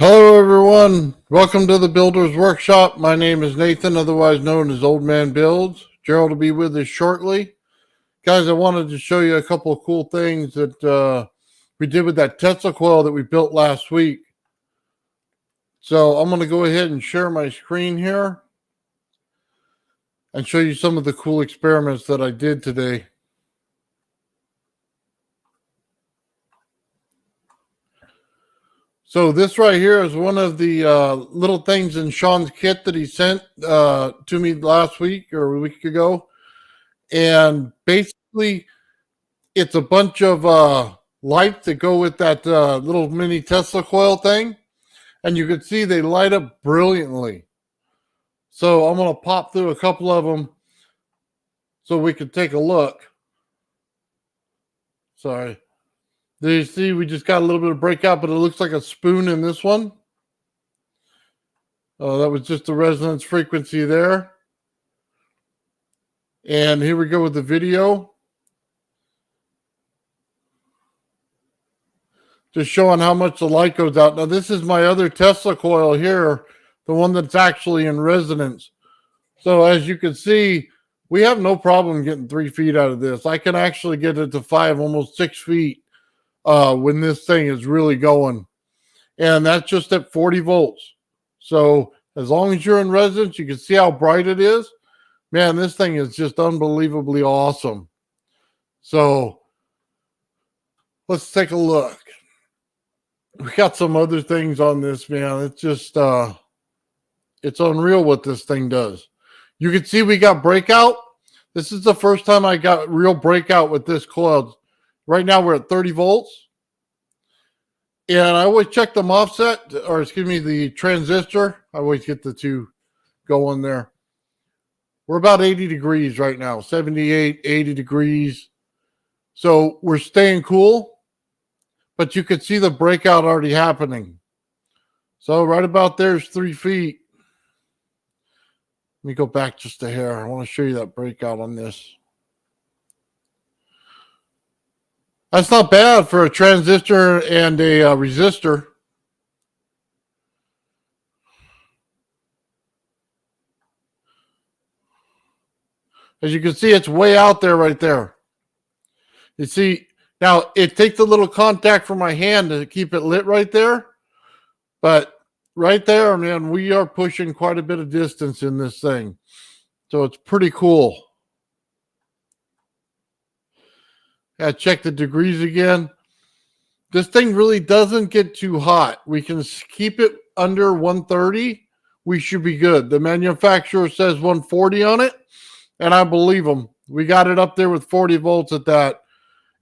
Hello everyone, welcome to the Builder's Workshop. My name is Nathan, otherwise known as Old Man Builds. Gerald will be with us shortly. Guys, I wanted to show you a couple of cool things that we did with that Tesla coil that we built last week. So I'm going to go ahead and share my screen here and show you some of the cool experiments that I did today. So this right here is one of the little things in Sean's kit that he sent to me last week or a week ago. And basically, it's a bunch of lights that go with that little mini Tesla coil thing. And you can see they light up brilliantly. So I'm going to pop through a couple of them so we can take a look. Sorry. There you see we just got a little bit of breakout, but it looks like a spoon in this one. Oh, that was just the resonance frequency there. And here we go with the video. Just showing how much the light goes out. Now, this is my other Tesla coil here, the one that's actually in resonance. So as you can see, we have no problem getting 3 feet out of this. I can actually get it to 5, almost 6 feet when this thing is really going. And that's just at 40 volts. So as long as you're in resonance, you can see how bright it is. Man, this thing is just unbelievably awesome. So let's take a look. We got some other things on this, man. It's just, it's unreal what this thing does. You can see we got breakout. This is the first time I got real breakout with this coil. Right now we're at 30 volts. And I always check the MOSFET, or excuse me, the transistor. I always get the two going there. We're about 80 degrees right now, 78, 80 degrees. So we're staying cool, but you can see the breakout already happening. So right about there is 3 feet. Let me go back just a hair. I want to show you that breakout on this. That's not bad for a transistor and a resistor. As you can see, it's way out there right there. You see, now it takes a little contact from my hand to keep it lit right there. But right there, man, we are pushing quite a bit of distance in this thing. So it's pretty cool. Check the degrees again. This thing really doesn't get too hot. We can keep it under 130. We should be good. The manufacturer says 140 on it, and I believe them. We got it up there with 40 volts at that.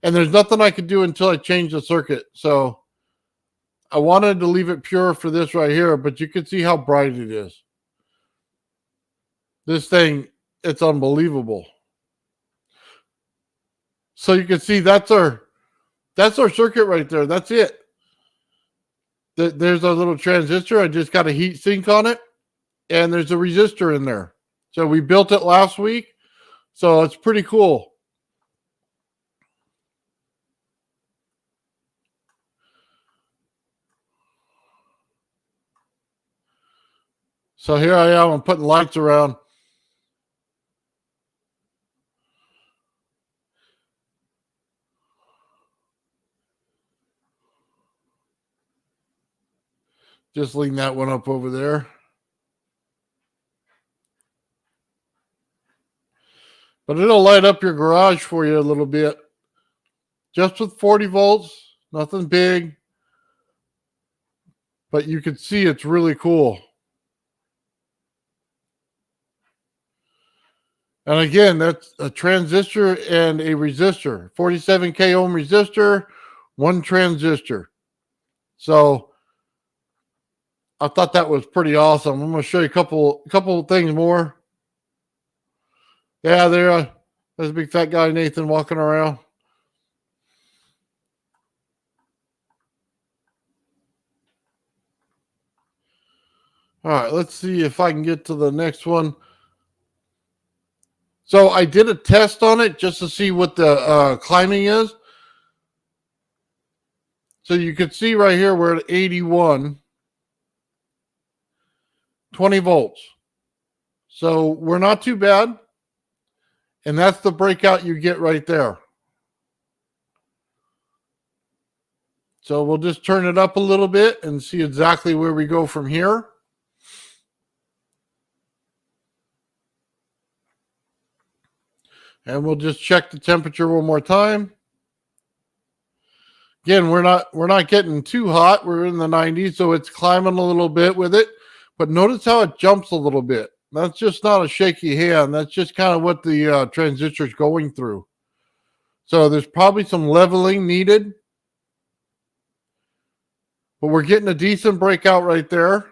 And there's nothing I could do until I change the circuit. So I wanted to leave it pure for this right here, but you can see how bright it is. This thing, it's unbelievable. So you can see that's our circuit right there. That's it. There's a little transistor. I just got a heat sink on it, and there's a resistor in there. So we built it last week. So it's pretty cool. So here I am. I'm putting lights around. Just lean that one up over there. But it'll light up your garage for you a little bit. Just with 40 volts, nothing big. But you can see it's really cool. And again, that's a transistor and a resistor. 47K ohm resistor, one transistor. So I thought that was pretty awesome. I'm going to show you a couple of things more. Yeah, there's a big fat guy, Nathan, walking around. All right, let's see if I can get to the next one. So I did a test on it just to see what the climbing is. So you can see right here we're at 81. 20 volts. So we're not too bad. And that's the breakout you get right there. So we'll just turn it up a little bit and see exactly where we go from here. And we'll just check the temperature one more time. Again, we're not getting too hot. We're in the 90s, so it's climbing a little bit with it. But notice how it jumps a little bit. That's just not a shaky hand. That's just kind of what the transistor is going through. So there's probably some leveling needed. But we're getting a decent breakout right there.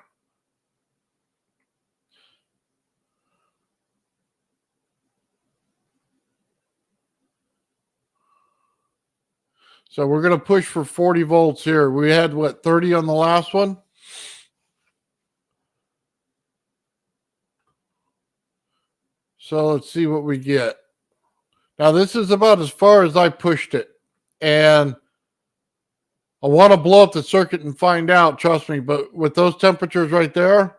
So we're going to push for 40 volts here. We had, what, 30 on the last one? So let's see what we get. Now, this is about as far as I pushed it. And I want to blow up the circuit and find out, trust me. But with those temperatures right there,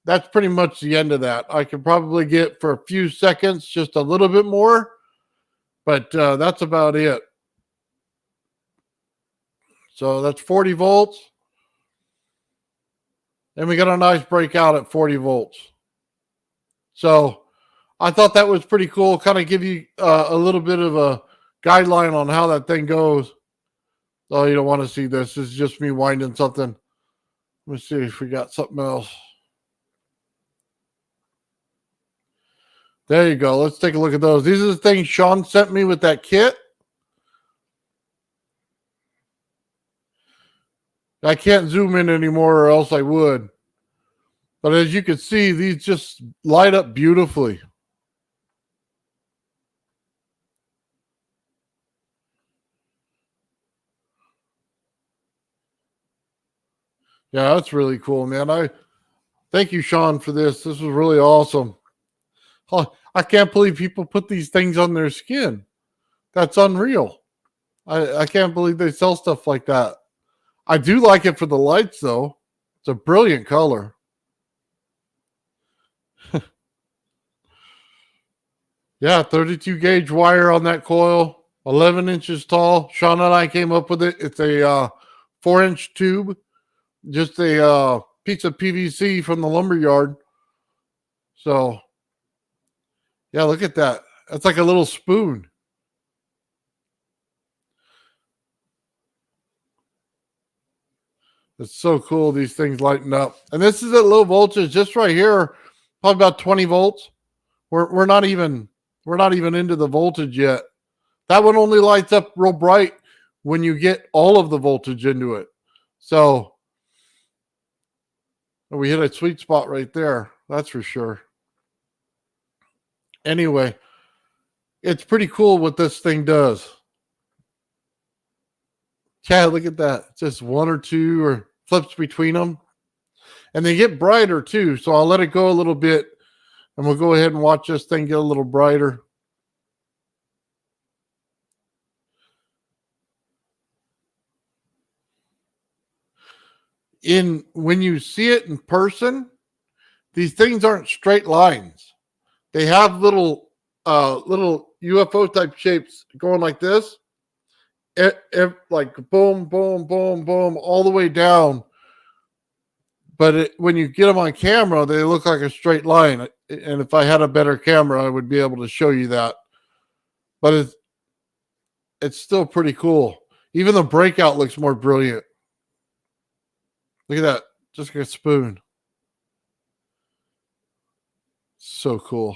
that's pretty much the end of that. I could probably get for a few seconds just a little bit more. But that's about it. So that's 40 volts. And we got a nice breakout at 40 volts. So I thought that was pretty cool. Kind of give you a little bit of a guideline on how that thing goes. Oh, you don't want to see this. This is just me winding something. Let me see if we got something else. There you go. Let's take a look at those. These are the things Sean sent me with that kit. I can't zoom in anymore or else I would. But as you can see, these just light up beautifully. Yeah, that's really cool, man. I thank you, Sean, for this. This was really awesome. Oh, I can't believe people put these things on their skin. That's unreal. I can't believe they sell stuff like that. I do like it for the lights, though. It's a brilliant color. Yeah, 32 gauge wire on that coil, 11 inches tall. Sean and I came up with it. It's a 4-inch tube, just a piece of PVC from the lumber yard. So, yeah, look at that. That's like a little spoon. It's so cool. These things lighten up. And this is at low voltage, just right here, probably about 20 volts. We're not even into the voltage yet. That one only lights up real bright when you get all of the voltage into it. So we hit a sweet spot right there. That's for sure. Anyway, it's pretty cool what this thing does. Yeah, look at that. Just one or two or flips between them. And they get brighter too. So I'll let it go a little bit and we'll go ahead and watch this thing get a little brighter. When you see it in person, these things aren't straight lines. They have little UFO type shapes going like this. Like boom, boom, boom, boom, all the way down. But when you get them on camera, they look like a straight line. And if I had a better camera, I would be able to show you that. But it's still pretty cool. Even the breakout looks more brilliant. Look at that. Just like a spoon. So cool.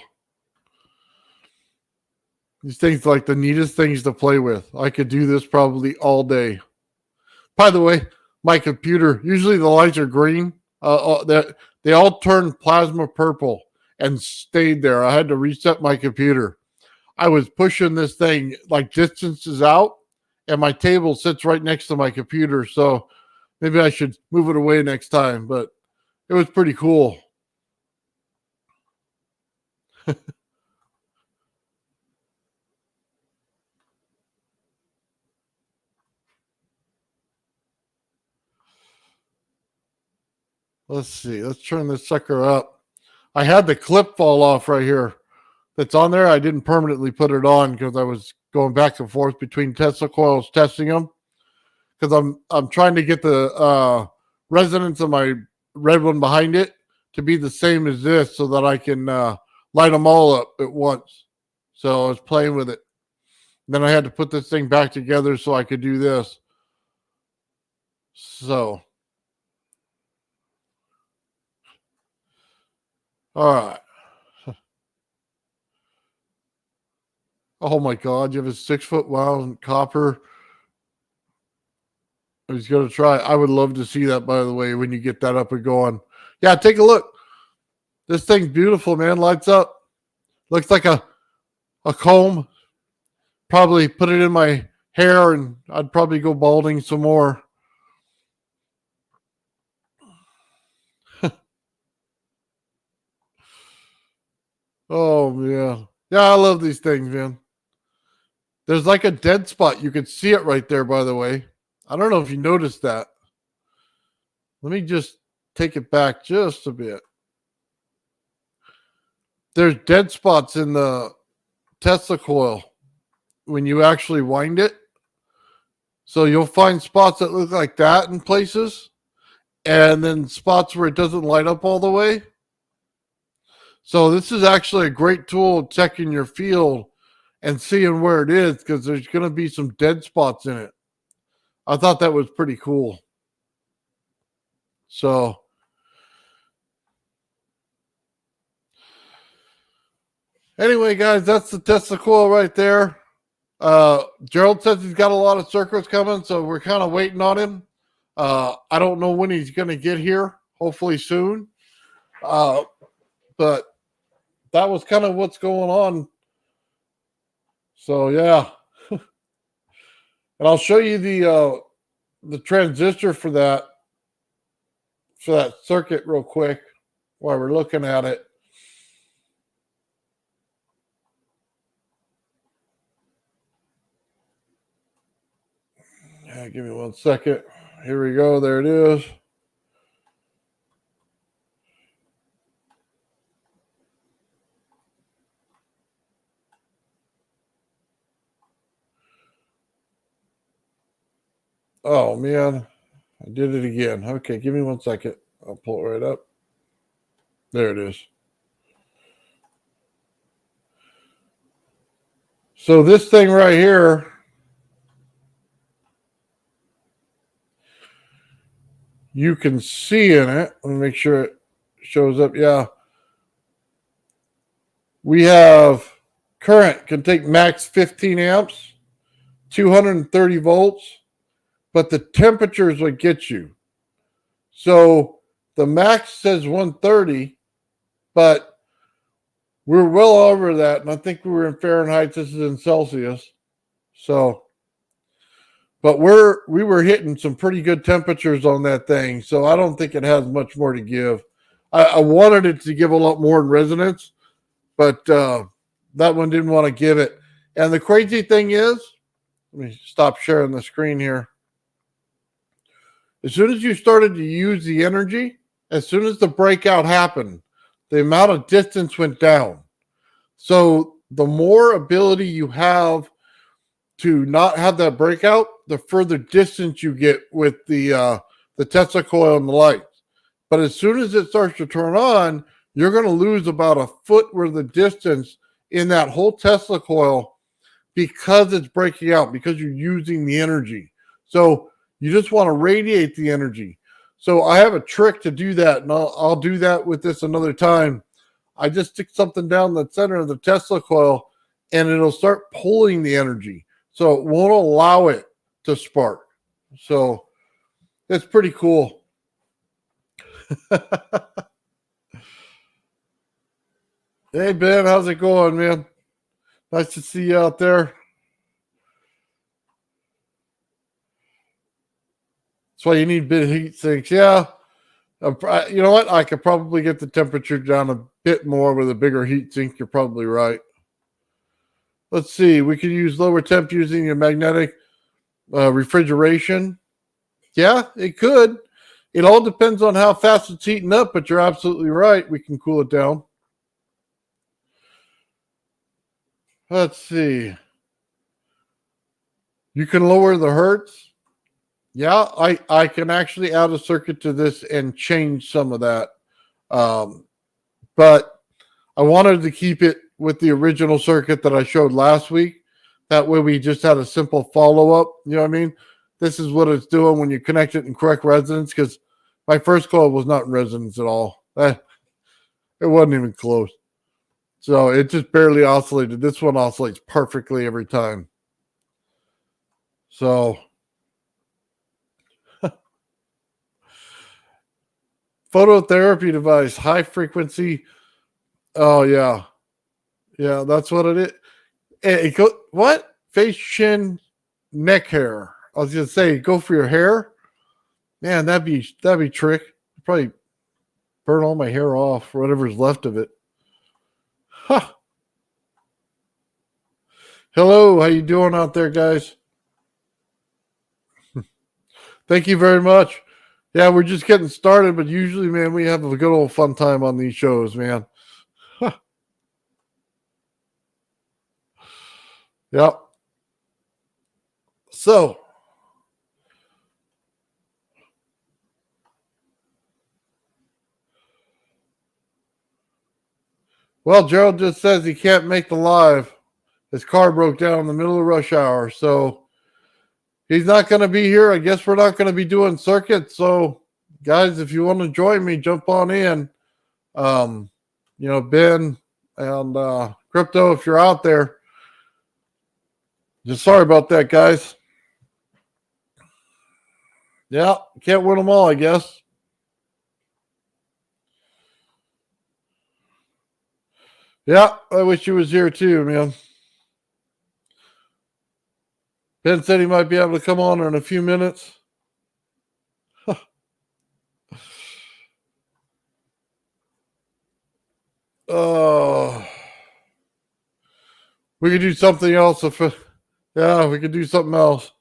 These things are like the neatest things to play with. I could do this probably all day. By the way, my computer, usually the lights are green. They all turned plasma purple and stayed there. I had to reset my computer. I was pushing this thing like distances out, and my table sits right next to my computer. So maybe I should move it away next time. But it was pretty cool. Let's see. Let's turn this sucker up. I had the clip fall off right here. That's on there. I didn't permanently put it on because I was going back and forth between Tesla coils testing them, because I'm trying to get the resonance of my red one behind it to be the same as this so that I can light them all up at once. So I was playing with it. Then I had to put this thing back together so I could do this. So, all right. Oh my God, you have a 6 foot wound copper. He's going to try. I would love to see that, by the way, when you get that up and going. Yeah, take a look. This thing's beautiful, man. Lights up. Looks like a comb. Probably put it in my hair and I'd probably go balding some more. Oh, man. Yeah, I love these things, man. There's like a dead spot. You can see it right there, by the way. I don't know if you noticed that. Let me just take it back just a bit. There's dead spots in the Tesla coil when you actually wind it. So you'll find spots that look like that in places, and then spots where it doesn't light up all the way. So this is actually a great tool checking your field and seeing where it is, because there's going to be some dead spots in it. I thought that was pretty cool. So anyway, guys, that's the Tesla coil right there. Gerald says he's got a lot of circuits coming, so we're kind of waiting on him. I don't know when he's going to get here. Hopefully soon. But that was kind of what's going on. So yeah. And I'll show you the transistor for that circuit real quick while we're looking at it. Yeah, give me 1 second. Here we go. There it is. Oh, man. I did it again. Okay, give me 1 second. I'll pull it right up. There it is. So this thing right here, you can see in it. Let me make sure it shows up. Yeah. We have current can take max 15 amps, 230 volts, but the temperature is what gets you. So the max says 130, but we're well over that. And I think we were in Fahrenheit. This is in Celsius. So, but we were hitting some pretty good temperatures on that thing. So I don't think it has much more to give. I wanted it to give a lot more in resonance, but that one didn't want to give it. And the crazy thing is, let me stop sharing the screen here. As soon as you started to use the energy, as soon as the breakout happened, the amount of distance went down. So the more ability you have to not have that breakout, the further distance you get with the Tesla coil and the lights. But as soon as it starts to turn on, you're going to lose about a foot worth of distance in that whole Tesla coil because it's breaking out, because you're using the energy. So you just want to radiate the energy. So I have a trick to do that, and I'll do that with this another time. I just stick something down the center of the Tesla coil, and it'll start pulling the energy. So it won't allow it to spark. So it's pretty cool. Hey, Ben, how's it going, man? Nice to see you out there. That's why you need big heat sinks. Yeah. You know what? I could probably get the temperature down a bit more with a bigger heat sink. You're probably right. Let's see. We could use lower temp using a magnetic refrigeration. Yeah, it could. It all depends on how fast it's heating up, but you're absolutely right. We can cool it down. Let's see. You can lower the hertz. Yeah, I can actually add a circuit to this and change some of that. But I wanted to keep it with the original circuit that I showed last week. That way we just had a simple follow-up. You know what I mean? This is what it's doing when you connect it in correct resonance, because my first coil was not in resonance at all. It wasn't even close. So it just barely oscillated. This one oscillates perfectly every time. So phototherapy device, high frequency. Oh, yeah. Yeah, that's what it is. What? Face, chin, neck hair. I was going to say, go for your hair. Man, that'd be trick. Probably burn all my hair off, or whatever's left of it. Huh. Hello, how you doing out there, guys? Thank you very much. Yeah, we're just getting started, but usually, man, we have a good old fun time on these shows, man. Huh. Yep. So, well, Gerald just says he can't make the live. His car broke down in the middle of rush hour, so he's not going to be here. I guess we're not going to be doing circuits. So, guys, if you want to join me, jump on in. Ben and Crypto, if you're out there. Just sorry about that, guys. Yeah, can't win them all, I guess. Yeah, I wish he was here too, man. Ben said he might be able to come on in a few minutes. We could do something else. We could do something else.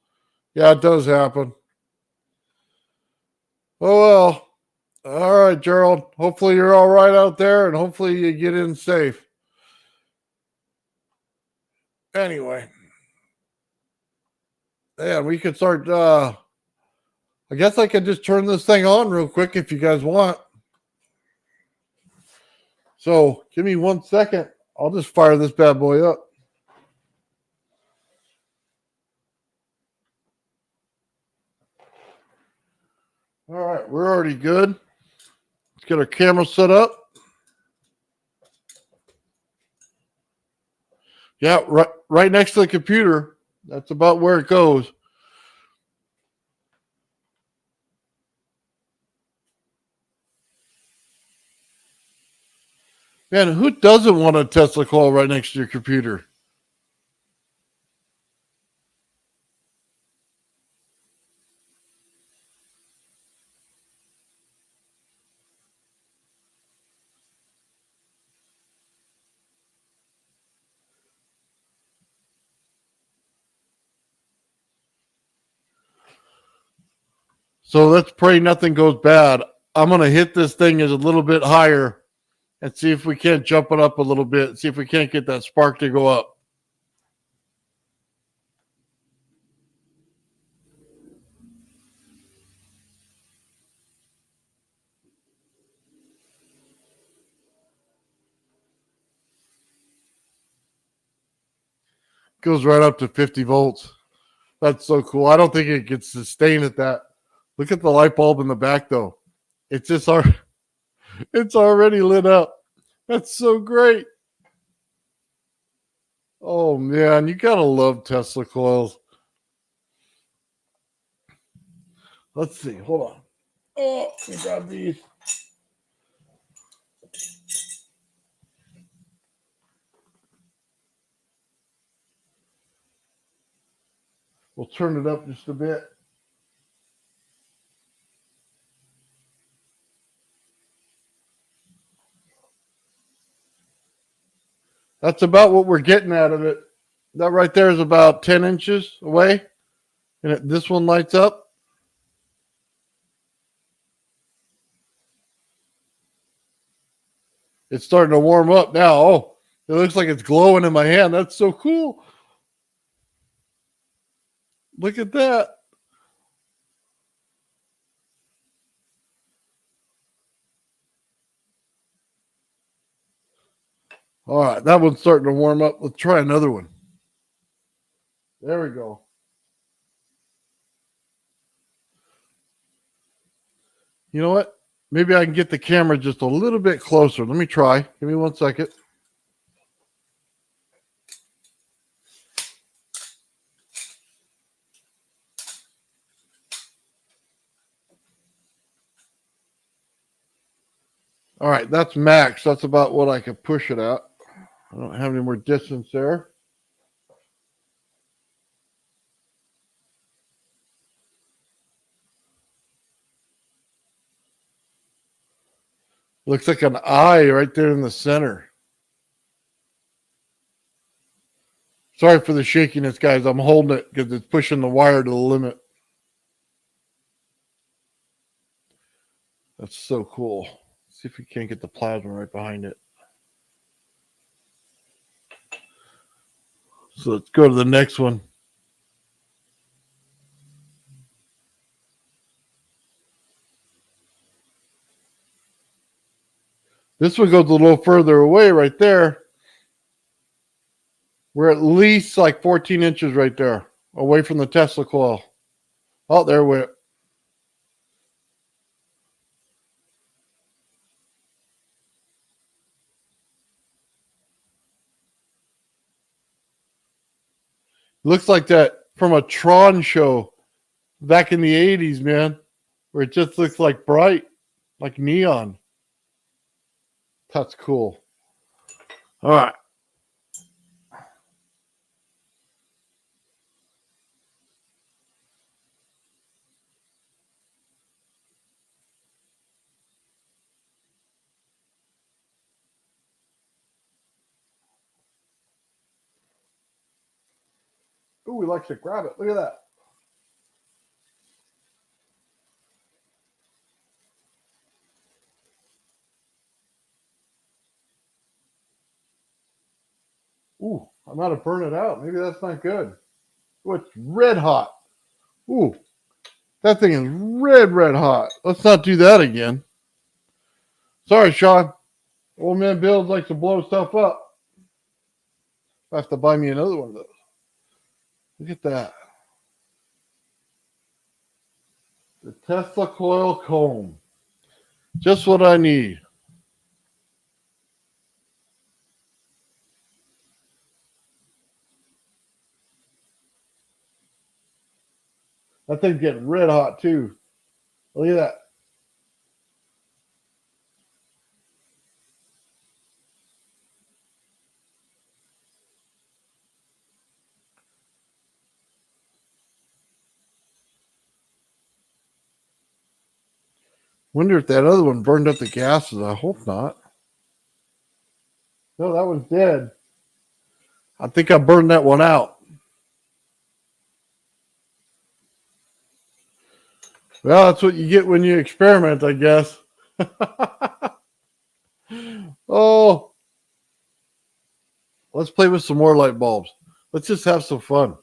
Yeah, it does happen. Oh, well. All right, Gerald. Hopefully you're all right out there, and hopefully you get in safe. Anyway. Yeah, we could start. I guess I could just turn this thing on real quick if you guys want. So give me 1 second. I'll just fire this bad boy up. All right, we're already good. Let's get our camera set up. Yeah, right next to the computer. That's about where it goes. Man, who doesn't want a Tesla coil right next to your computer? So let's pray nothing goes bad. I'm going to hit this thing as a little bit higher and see if we can't jump it up a little bit. See if we can't get that spark to go up. Goes right up to 50 volts. That's so cool. I don't think it can sustain at that. Look at the light bulb in the back, though. It's just it's already lit up. That's so great. Oh, man. You got to love Tesla coils. Let's see. Hold on. Oh, let me grab these. We'll turn it up just a bit. That's about what we're getting out of it. That right there is about 10 inches away. And this one lights up. It's starting to warm up now. Oh, it looks like it's glowing in my hand. That's so cool. Look at that. All right, that one's starting to warm up. Let's try another one. There we go. You know what? Maybe I can get the camera just a little bit closer. Let me try. Give me 1 second. All right, that's max. That's about what I can push it at. I don't have any more distance there. Looks like an eye right there in the center. Sorry for the shakiness, guys. I'm holding it because it's pushing the wire to the limit. That's so cool. Let's see if we can't get the plasma right behind it. So let's go to the next one. This one goes a little further away right there. We're at least like 14 inches right there away from the Tesla coil. Oh, there we went. Looks like that from a Tron show back in the 80s, man, where it just looks like bright, like neon. That's cool. All right. Ooh, he likes to grab it. Look at that. Ooh, I'm out to burn it out. Maybe that's not good. Ooh, it's red hot. Ooh, that thing is red hot. Let's not do that again. Sorry, Sean. Old man Bill likes to blow stuff up. I have to buy me another one of those. Look at that. The Tesla coil comb. Just what I need. That thing's getting red hot too. Look at that. Wonder if that other one burned up the gases. I hope not. No, that one's dead. I think I burned that one out. Well, that's what you get when you experiment, I guess. Oh, let's play with some more light bulbs. Let's just have some fun.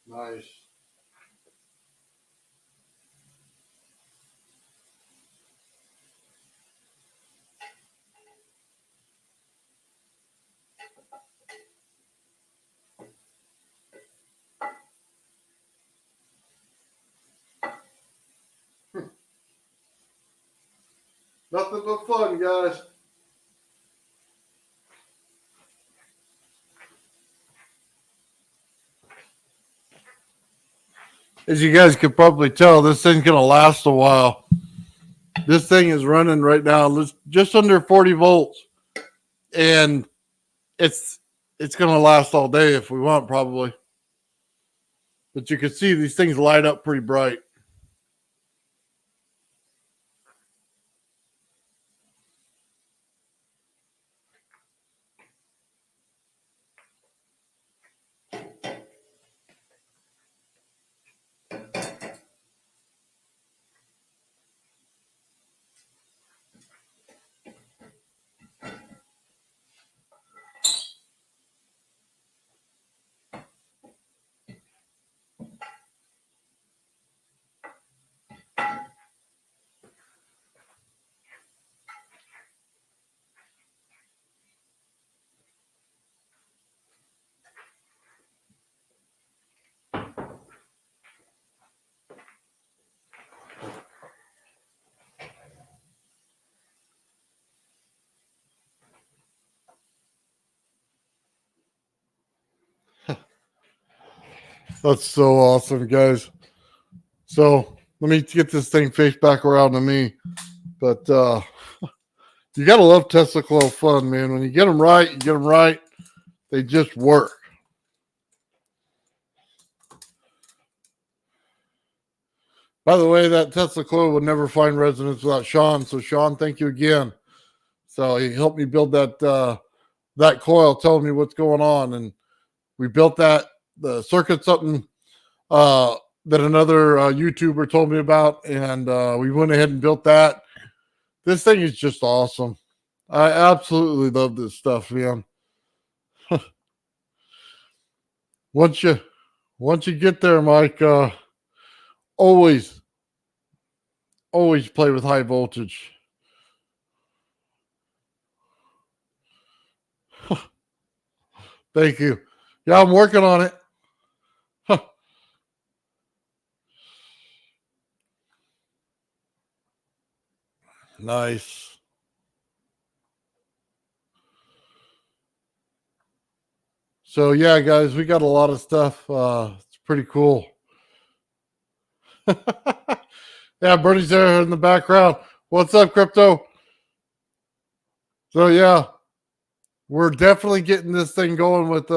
Nice. Nothing but fun, guys. As you guys could probably tell, this thing's going to last a while. This thing is running right now just under 40 volts. And it's going to last all day if we want, probably. But you can see these things light up pretty bright. That's so awesome, guys. So let me get this thing face back around to me. But you got to love Tesla coil fun, man. When you get them right, you get them right. They just work. By the way, that Tesla coil would never find resonance without Sean. So Sean, thank you again. So he helped me build that coil, telling me what's going on. And we built the circuit, something that another YouTuber told me about. And we went ahead and built that. This thing is just awesome. I absolutely love this stuff, man. Once you get there, Myke, always play with high voltage. Thank you. Yeah, I'm working on it. Nice. So yeah, guys, we got a lot of stuff. It's pretty cool. Yeah, Bernie's there in the background. What's up, Crypto? So yeah, we're definitely getting this thing going with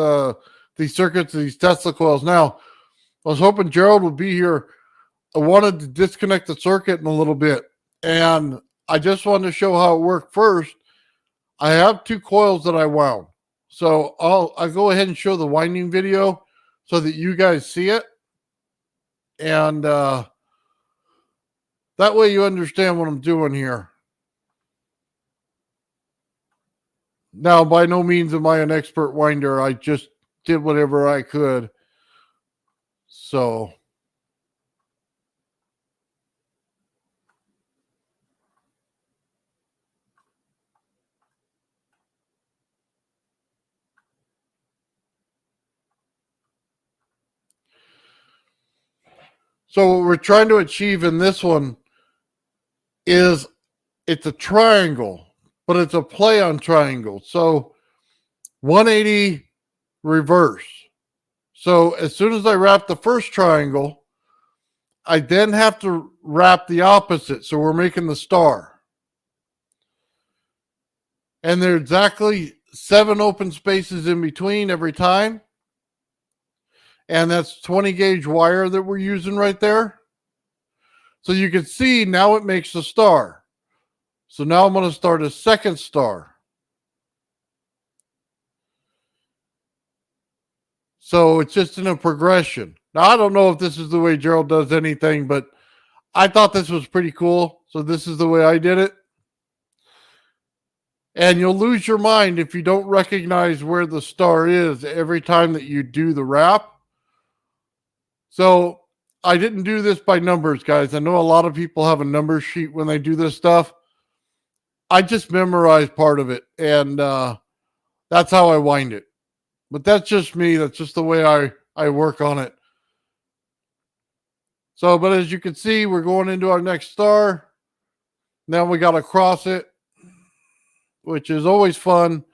these circuits, these Tesla coils. Now, I was hoping Gerald would be here. I wanted to disconnect the circuit in a little bit, and I just wanted to show how it worked first. I have 2 coils that I wound. So I'll go ahead and show the winding video so that you guys see it. And that way you understand what I'm doing here. Now, by no means am I an expert winder. I just did whatever I could. So what we're trying to achieve in this one is it's a triangle, but it's a play on triangle. So 180 reverse. So as soon as I wrap the first triangle, I then have to wrap the opposite. So we're making the star. And there are exactly 7 open spaces in between every time. And that's 20 gauge wire that we're using right there. So you can see now it makes the star. So now I'm going to start a second star. So it's just in a progression. Now, I don't know if this is the way Gerald does anything, but I thought this was pretty cool. So this is the way I did it. And you'll lose your mind if you don't recognize where the star is every time that you do the wrap. So I didn't do this by numbers, guys. I know a lot of people have a number sheet when they do this stuff. I just memorized part of it, and that's how I wind it. But that's just me. That's just the way I work on it. So, but as you can see, we're going into our next star. Now we got to cross it, which is always fun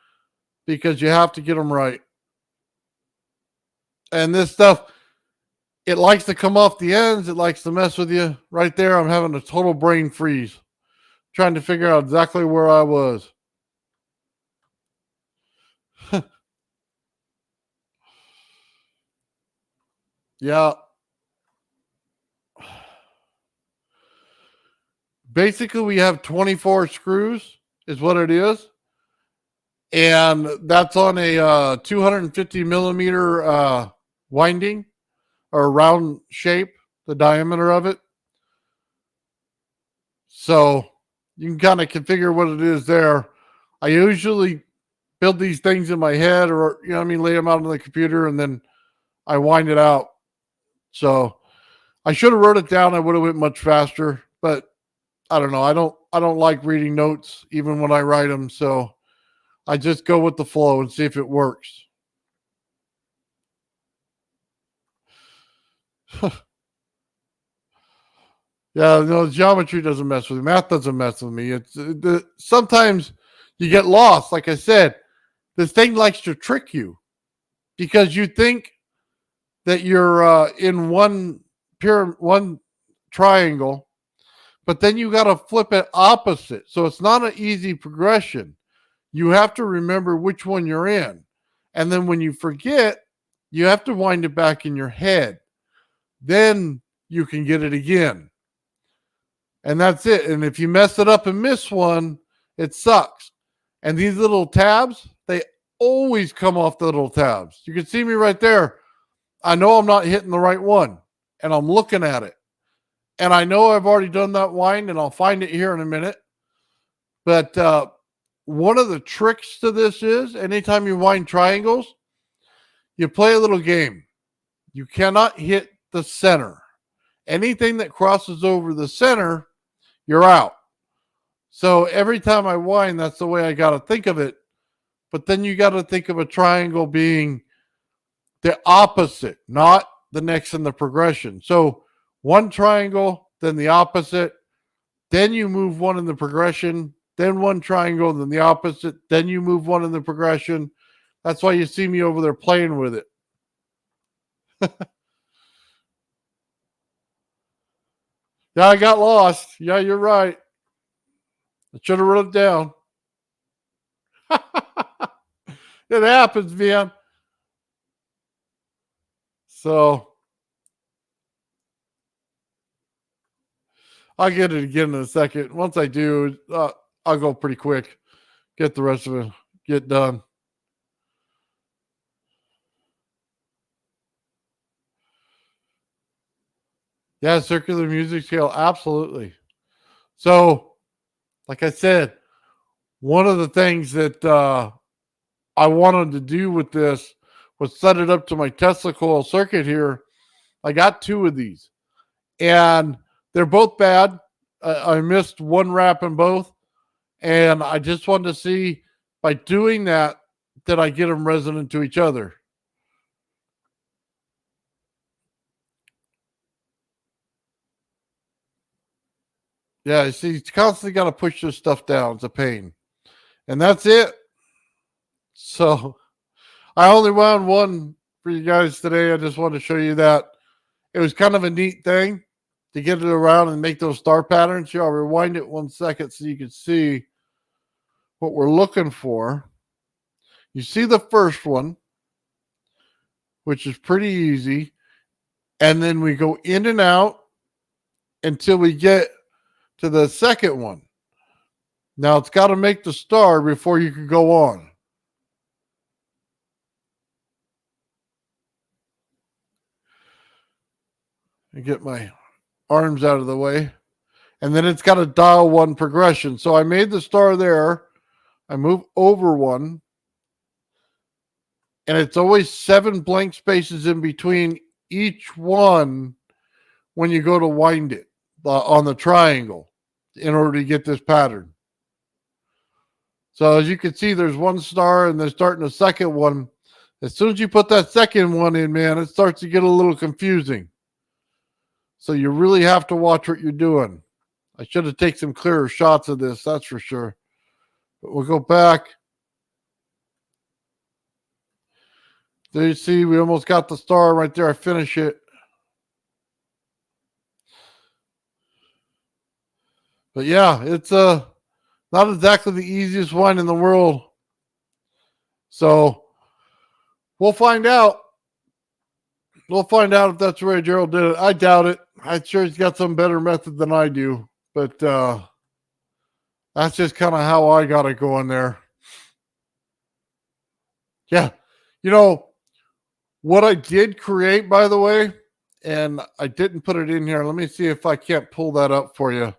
because you have to get them right. And this stuff, it likes to come off the ends. It likes to mess with you. Right there, I'm having a total brain freeze, trying to figure out exactly where I was. Yeah. Basically, we have 24 screws is what it is. And that's on a 250 millimeter winding or round shape, the diameter of it. So you can kind of configure what it is there. I usually build these things in my head or, lay them out on the computer and then I wind it out. So I should have wrote it down. I would have went much faster, but I don't know. I don't like reading notes even when I write them. So I just go with the flow and see if it works. Yeah, no, geometry doesn't mess with me. Math doesn't mess with me. Sometimes you get lost. Like I said, this thing likes to trick you because you think that you're in one triangle, but then you got to flip it opposite. So it's not an easy progression. You have to remember which one you're in. And then when you forget, you have to wind it back in your head. Then you can get it again. And that's it. And if you mess it up and miss one, it sucks. And these little tabs, they always come off the little tabs. You can see me right there. I know I'm not hitting the right one. And I'm looking at it. And I know I've already done that wind, and I'll find it here in a minute. But one of the tricks to this is anytime you wind triangles, you play a little game. You cannot hit the center. Anything that crosses over the center, you're out. So every time I wind, that's the way I got to think of it. But then you got to think of a triangle being the opposite, not the next in the progression. So one triangle, then the opposite, then you move one in the progression, then one triangle, then the opposite, then you move one in the progression. That's why you see me over there playing with it. Yeah, I got lost. Yeah, you're right. I should have wrote it down. It happens, man. So I'll get it again in a second. Once I do, I'll go pretty quick. Get the rest of it. Get done. Yeah, circular music scale. Absolutely. So, like I said, one of the things that I wanted to do with this was set it up to my Tesla coil circuit here. I got two of these, and they're both bad. I missed one wrap in both, and I just wanted to see by doing that, did I get them resonant to each other? Yeah, you see, you constantly got to push this stuff down. It's a pain. And that's it. So I only wound one for you guys today. I just wanted to show you that. It was kind of a neat thing to get it around and make those star patterns. Here, I'll rewind it 1 second so you can see what we're looking for. You see the first one, which is pretty easy. And then we go in and out until we get to the second one. Now it's got to make the star before you can go on. And get my arms out of the way. And then it's got to dial one progression. So I made the star there. I move over one. And it's always 7 blank spaces in between each one when you go to wind it on the triangle in order to get this pattern. So as you can see, there's one star and they're starting a second one. As soon as you put that second one in, man, it starts to get a little confusing. So you really have to watch what you're doing. I should have taken some clearer shots of this, that's for sure. But we'll go back. There you see, we almost got the star right there. I finish it. But yeah, it's not exactly the easiest wine in the world. So we'll find out. We'll find out if that's the way Gerald did it. I doubt it. I'm sure he's got some better method than I do. But that's just kind of how I got it going there. Yeah. You know, what I did create, by the way, and I didn't put it in here. Let me see if I can't pull that up for you.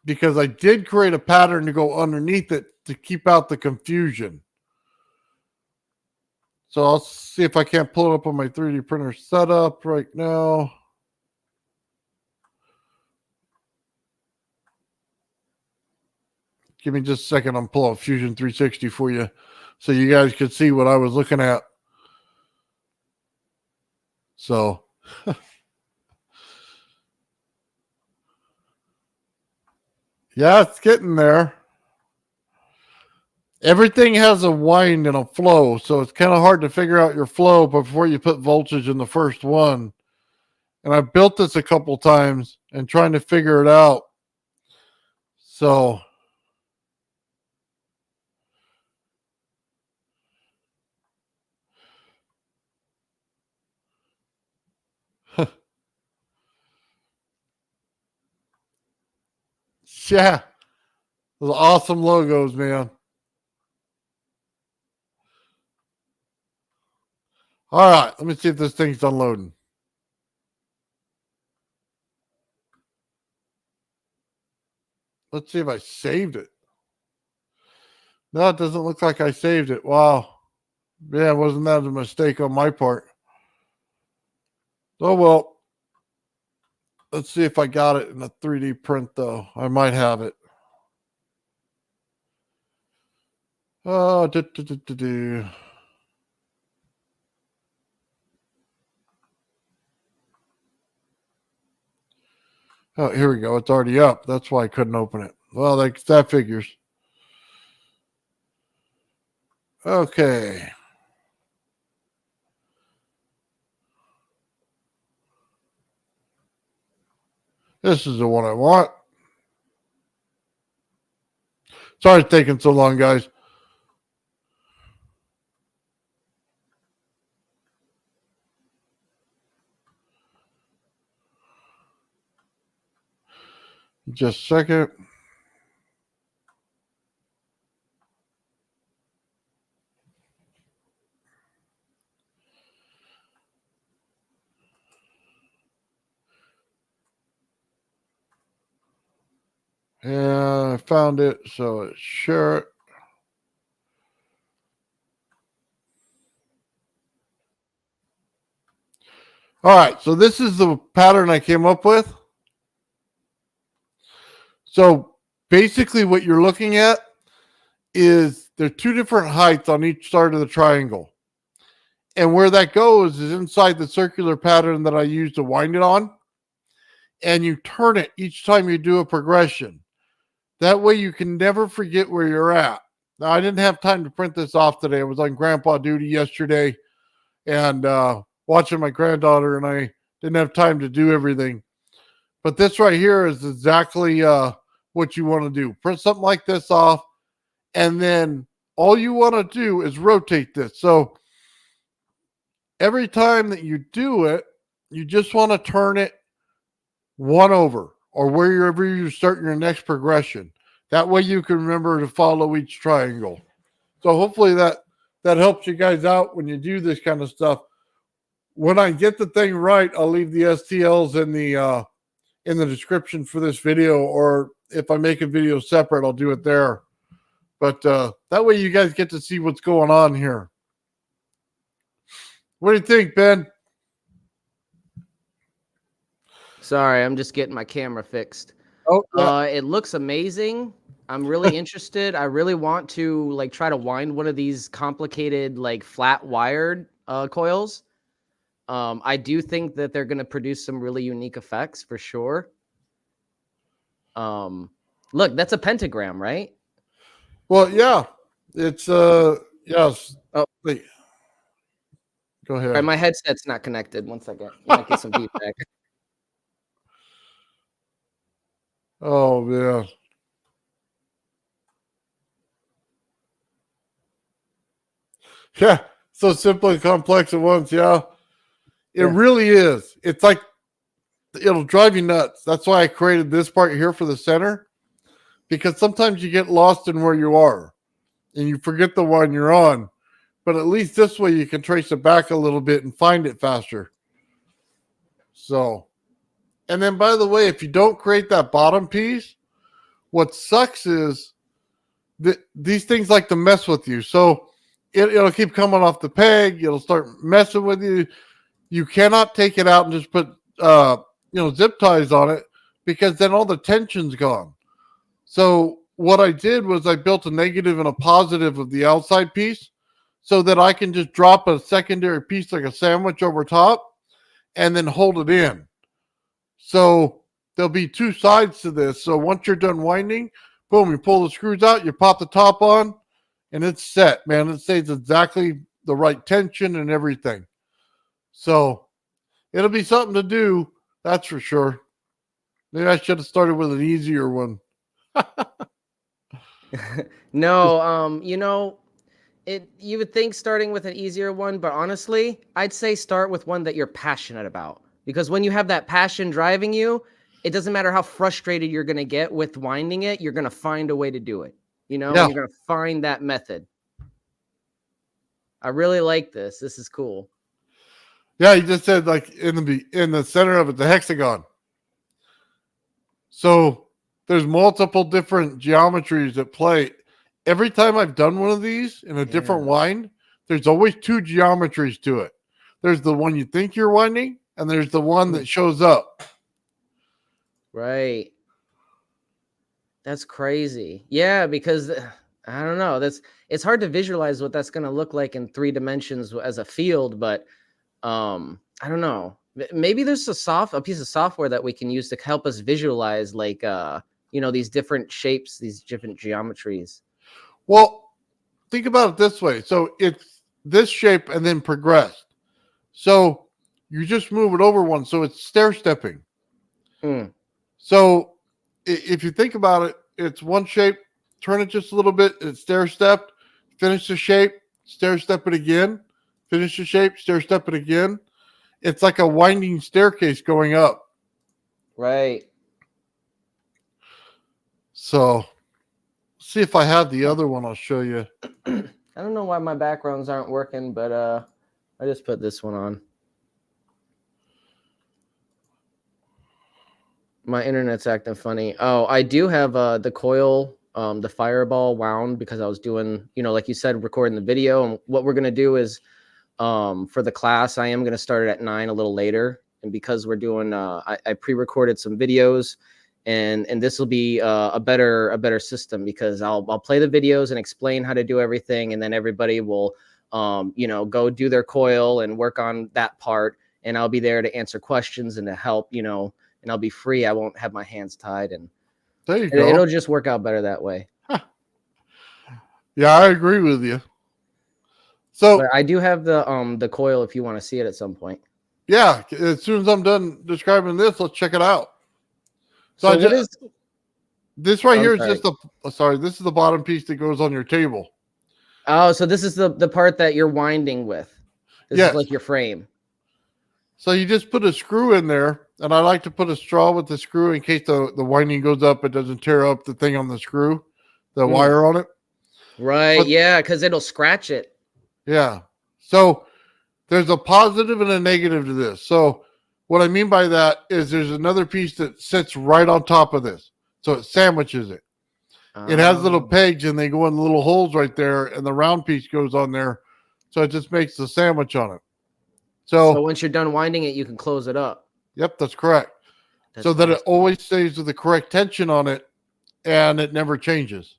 Because I did create a pattern to go underneath it to keep out the confusion. So I'll see if I can't pull it up on my 3D printer setup right now. Give me just a second. I'm pulling up Fusion 360 for you so you guys could see what I was looking at. So yeah, it's getting there. Everything has a wind and a flow, so it's kind of hard to figure out your flow before you put voltage in the first one. And I built this a couple times and trying to figure it out. So yeah, those awesome logos, man. All right, let me see if this thing's unloading. Let's see if I saved it. No, it doesn't look like I saved it. Wow. Yeah, wasn't that a mistake on my part? Oh, well. Let's see if I got it in a 3D print, though. I might have it. Oh, Oh, here we go. It's already up. That's why I couldn't open it. Well, that figures. Okay. This is the one I want. Sorry it's taking so long, guys. Just a second. Yeah, I found it, so it's share. All right, so this is the pattern I came up with. So basically what you're looking at is there are two different heights on each side of the triangle. And where that goes is inside the circular pattern that I use to wind it on. And you turn it each time you do a progression. That way you can never forget where you're at. Now, I didn't have time to print this off today. I was on grandpa duty yesterday and watching my granddaughter, and I didn't have time to do everything. But this right here is exactly what you want to do. Print something like this off, and then all you want to do is rotate this. So every time that you do it, you just want to turn it one over or wherever you start your next progression. That way you can remember to follow each triangle. So hopefully that helps you guys out when you do this kind of stuff. When I get the thing right, I'll leave the STLs in the description for this video, or if I make a video separate, I'll do it there. But that way you guys get to see what's going on here. What do you think, Ben? Sorry, I'm just getting my camera fixed. Oh, yeah. It looks amazing. I'm really interested. I really want to try to wind one of these complicated flat wired coils. I do think that they're going to produce some really unique effects for sure. Look, that's a pentagram, right? Well, yeah, it's yes. Oh, Wait, go all right, ahead. my headset's not connected. One second. You might get some feedback. Oh yeah. Yeah, so simple and complex at once. Yeah, it Yeah. really is. It's like it'll drive you nuts. That's why I created this part here for the center, because sometimes you get lost in where you are and you forget the one you're on. But at least this way you can trace it back a little bit and find it faster. So, and then by the way, if you don't create that bottom piece, what sucks is that these things like to mess with you. So it'll keep coming off the peg. It'll start messing with you. You cannot take it out and just put zip ties on it, because then all the tension's gone. So what I did was I built a negative and a positive of the outside piece, so that I can just drop a secondary piece like a sandwich over top and then hold it in. So there'll be two sides to this. So once you're done winding, boom, you pull the screws out, you pop the top on, and it's set, man. It stays exactly the right tension and everything. So it'll be something to do, that's for sure. Maybe I should have started with an easier one. No, you would think starting with an easier one, but honestly, I'd say start with one that you're passionate about. Because when you have that passion driving you, it doesn't matter how frustrated you're going to get with winding it, you're going to find a way to do it. You know, Yeah. you're going to find that method. I really like this. This is cool. Yeah, he just said like in the center of it, the hexagon. So there's multiple different geometries at play. Every time I've done one of these in a different wind, there's always two geometries to it. There's the one you think you're winding, and there's the one that shows up. Right. That's crazy. Yeah, because I don't know. It's hard to visualize what that's going to look like in 3 dimensions as a field, but I don't know. Maybe there's a piece of software that we can use to help us visualize like these different shapes, these different geometries. Well, think about it this way. So it's this shape and then progressed. So you just move it over one. So it's stair stepping. So if you think about it, it's one shape, turn it just a little bit, it's stair stepped, finish the shape, stair step it again, finish the shape, stair step it again. It's like a winding staircase going up. Right. So see if I have the other one, I'll show you. I don't know why my backgrounds aren't working, but I just put this one on. My internet's acting funny. Oh, I do have the coil, the fireball wound, because I was doing, like you said, recording the video. And what we're going to do is for the class, I am going to start it at 9 a little later. And because we're doing, I pre-recorded some videos, and this will be a better system, because I'll play the videos and explain how to do everything. And then everybody will, go do their coil and work on that part. And I'll be there to answer questions and to help, and I'll be free. I won't have my hands tied, and there you go. It'll just work out better that way. Yeah, I agree with you. So but I do have the coil if you want to see it at some point. Yeah, as soon as I'm done describing this, let's check it out. So this right here is just this is the bottom piece that goes on your table. Oh, so this is the part that you're winding with. This is like your frame. So you just put a screw in there, and I like to put a straw with the screw in case the winding goes up, it doesn't tear up the thing on the screw, the wire on it. Right, yeah, because it'll scratch it. Yeah. So there's a positive and a negative to this. So what I mean by that is there's another piece that sits right on top of this. So it sandwiches it. It has little pegs, and they go in the little holes right there, and the round piece goes on there. So it just makes the sandwich on it. So once you're done winding it, you can close it up. Yep, that's correct. That it always stays with the correct tension on it, and it never changes.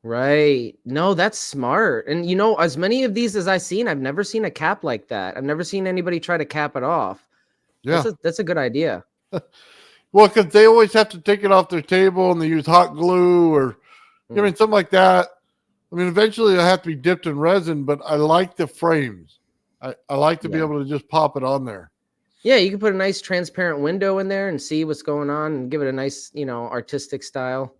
Right. No, that's smart. And you know, as many of these as I've seen, I've never seen a cap like that. I've never seen anybody try to cap it off. Yeah. That's a good idea. Well, because they always have to take it off their table and they use hot glue or, I mean, something like that. I mean, eventually it'll have to be dipped in resin, but I like the frames. I like to be able to just pop it on there. Yeah, you can put a nice transparent window in there and see what's going on and give it a nice, you know, artistic style.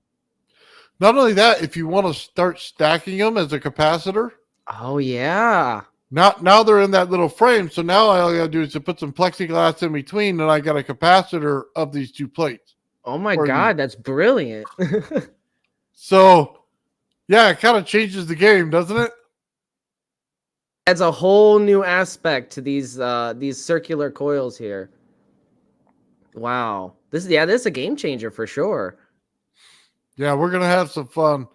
Not only that, if you want to start stacking them as a capacitor, Oh yeah. now they're in that little frame. So now all I gotta do is to put some plexiglass in between, and I got a capacitor of these two plates. Oh my God, that's brilliant. So yeah, it kind of changes the game, doesn't it? Adds a whole new aspect to these circular coils here. Wow. This is a game changer for sure. Yeah, we're gonna have some fun.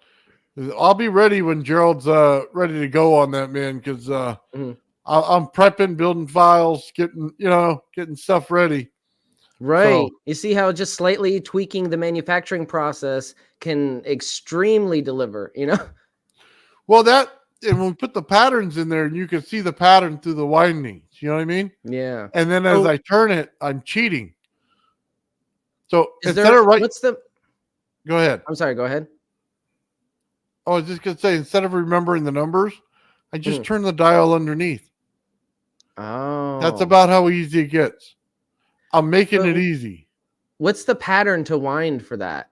I'll be ready when Gerald's ready to go on that, man, because I'm prepping, building files, getting stuff ready. Right. So, You see how just slightly tweaking the manufacturing process can extremely deliver, you know? well, and when we put the patterns in there, and you can see the pattern through the windings. You know what I mean? Yeah. And then as I turn it, I'm cheating. So what's the Go ahead. I'm sorry, go ahead. I was just gonna say, instead of remembering the numbers, I just turn the dial underneath. Oh. That's about how easy it gets. I'm making it easy. What's the pattern to wind for that?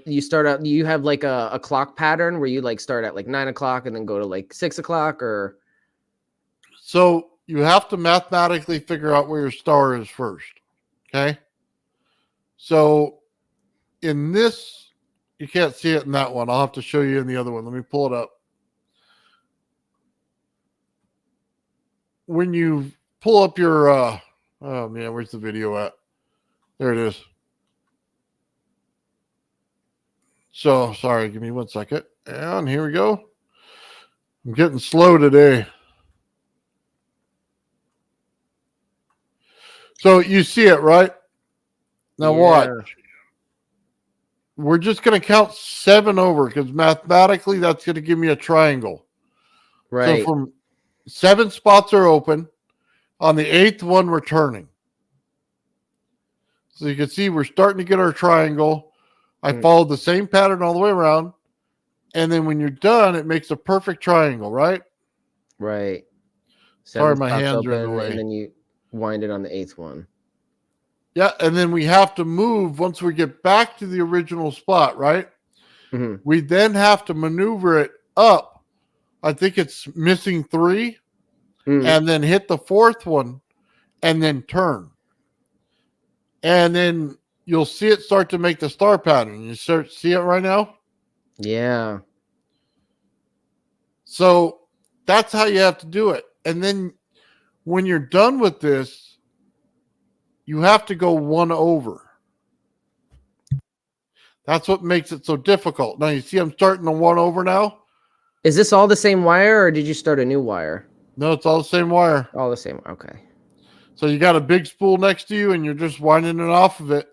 You have like a clock pattern where you like start at like 9 o'clock and then go to like 6 o'clock, or so you have to mathematically figure out where your star is first. Okay. So in this, you can't see it in that one. I'll have to show you in the other one. Let me pull it up. When you pull up your, oh man, where's the video at? There it is. So sorry, give me 1 second. And here we go. I'm getting slow today. So you see it, right? Now watch. We're just going to count 7 over because mathematically that's going to give me a triangle. right. So from 7 spots are open. On the 8th one, we're turning. So you can see we're starting to get our triangle. I followed the same pattern all the way around. And then when you're done, it makes a perfect triangle, right? Right. Sorry, my hands are in the way. And then you wind it on the 8th one. Yeah, and then we have to move once we get back to the original spot, right? We then have to maneuver it up. I think it's missing 3, and then hit the 4th one, and then turn. And then you'll see it start to make the star pattern. You see it right now? Yeah. So that's how you have to do it. And then when you're done with this, you have to go 1 over. That's what makes it so difficult. Now you see I'm starting the 1 over now. Is this all the same wire, or did you start a new wire? No, it's all the same wire. All the same. Okay. So you got a big spool next to you and you're just winding it off of it.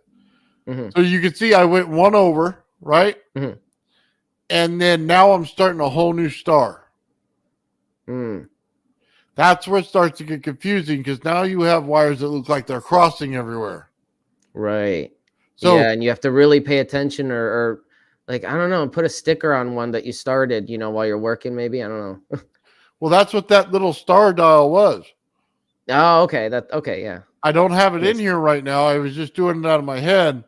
So you can see I went 1 over, right? And then now I'm starting a whole new star. That's where it starts to get confusing because now you have wires that look like they're crossing everywhere. Right. So yeah, and you have to really pay attention, or like, I don't know, put a sticker on one that you started, while you're working, maybe. I don't know. well, that's what that little star dial was. Oh, okay. Okay, yeah. I don't have it in here right now. I was just doing it out of my head.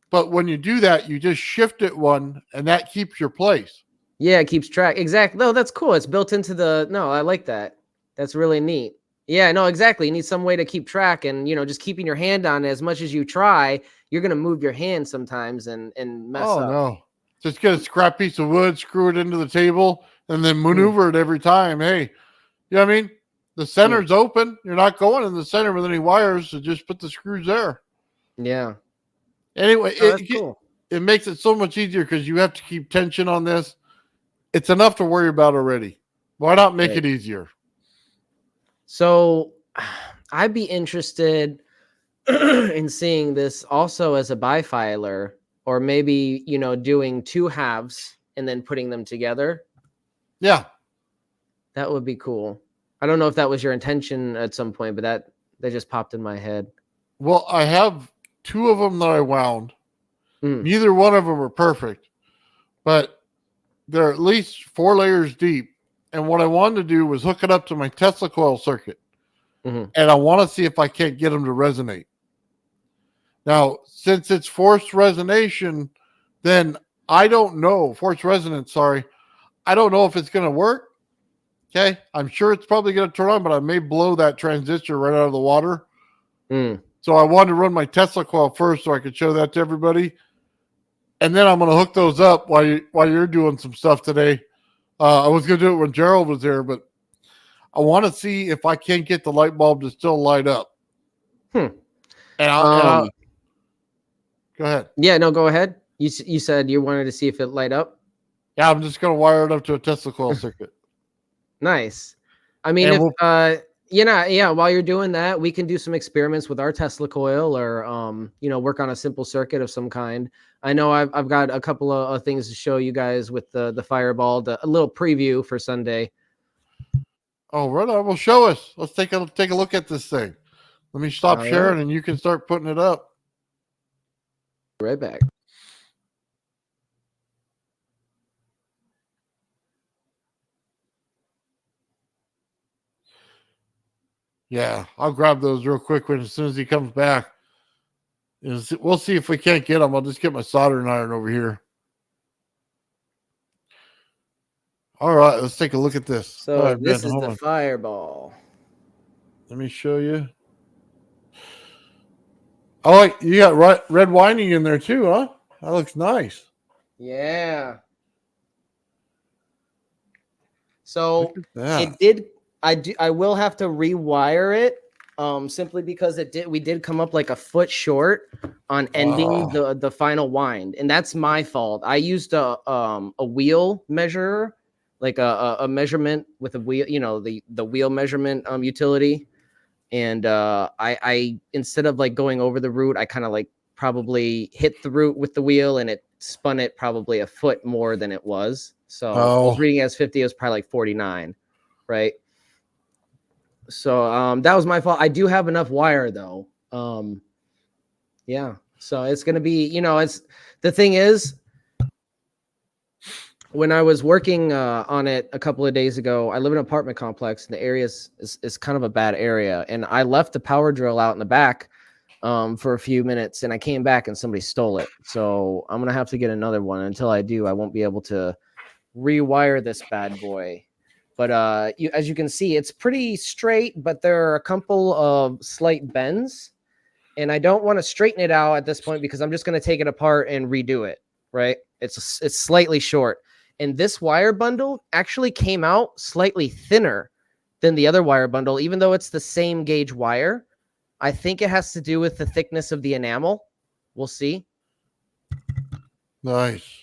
But when you do that, you just shift it 1, and that keeps your place. Yeah, it keeps track. Exactly. No, that's cool. It's built into no, I like that. That's really neat. Yeah, no, exactly. You need some way to keep track, and just keeping your hand on it. As much as you try, you're gonna move your hand sometimes and mess up. Oh no. Just get a scrap piece of wood, screw it into the table, and then maneuver it every time. Hey, you know what I mean? The center's open. You're not going in the center with any wires, so just put the screws there. Yeah. Anyway, cool. It makes it so much easier because you have to keep tension on this. It's enough to worry about already. Why not make it easier? So I'd be interested in seeing this also as a bifiler, or maybe, doing 2 halves and then putting them together. Yeah. That would be cool. I don't know if that was your intention at some point, but that just popped in my head. Well, I have 2 of them that I wound. Mm. Neither one of them are perfect, but they're at least 4 layers deep. And what I wanted to do was hook it up to my Tesla coil circuit. Mm-hmm. And I want to see if I can't get them to resonate. Now, since it's forced resonation, then I don't know. Forced resonance, sorry. I don't know if it's going to work. Okay. I'm sure it's probably going to turn on, but I may blow that transistor right out of the water. Mm. So I wanted to run my Tesla coil first so I could show that to everybody. And then I'm going to hook those up while you're doing some stuff today. I was going to do it when Gerald was there, but I want to see if I can't get the light bulb to still light up. And I'll go ahead. Yeah, no, go ahead. You said you wanted to see if it light up. Yeah, I'm just going to wire it up to a Tesla coil circuit. Nice. I mean, while you're doing that, we can do some experiments with our Tesla coil, or work on a simple circuit of some kind. I know I've got a couple of things to show you guys with the Fireball, a little preview for Sunday. Oh, right on. Well, show us. Let's take a look at this thing. Let me stop sharing, and you can start putting it up. Right back. Yeah, I'll grab those real quick as soon as he comes back. We'll see if we can't get them. I'll just get my soldering iron over here. All right, let's take a look at this. So this is the Fireball. Let me show you. Oh, you got red winding in there too, huh? That looks nice. Yeah. So it did. I will have to rewire it, simply because we did come up like a foot short on ending the final wind, and that's my fault. I used a wheel measurer, like a measurement with a wheel, the wheel measurement utility, and I instead of like going over the root, I kind of like probably hit the root with the wheel, and it spun it probably a foot more than it was. So I was reading as 50, it was probably like 49, right? So that was my fault. I do have enough wire though. Yeah. So it's going to be, it's the thing is, when I was working on it a couple of days ago, I live in an apartment complex, and the area is kind of a bad area. And I left the power drill out in the back for a few minutes, and I came back and somebody stole it. So I'm going to have to get another one. Until I do, I won't be able to rewire this bad boy. But as you can see, it's pretty straight, but there are a couple of slight bends, and I don't want to straighten it out at this point because I'm just going to take it apart and redo it, right? It's slightly short. And this wire bundle actually came out slightly thinner than the other wire bundle, even though it's the same gauge wire. I think it has to do with the thickness of the enamel. We'll see. Nice.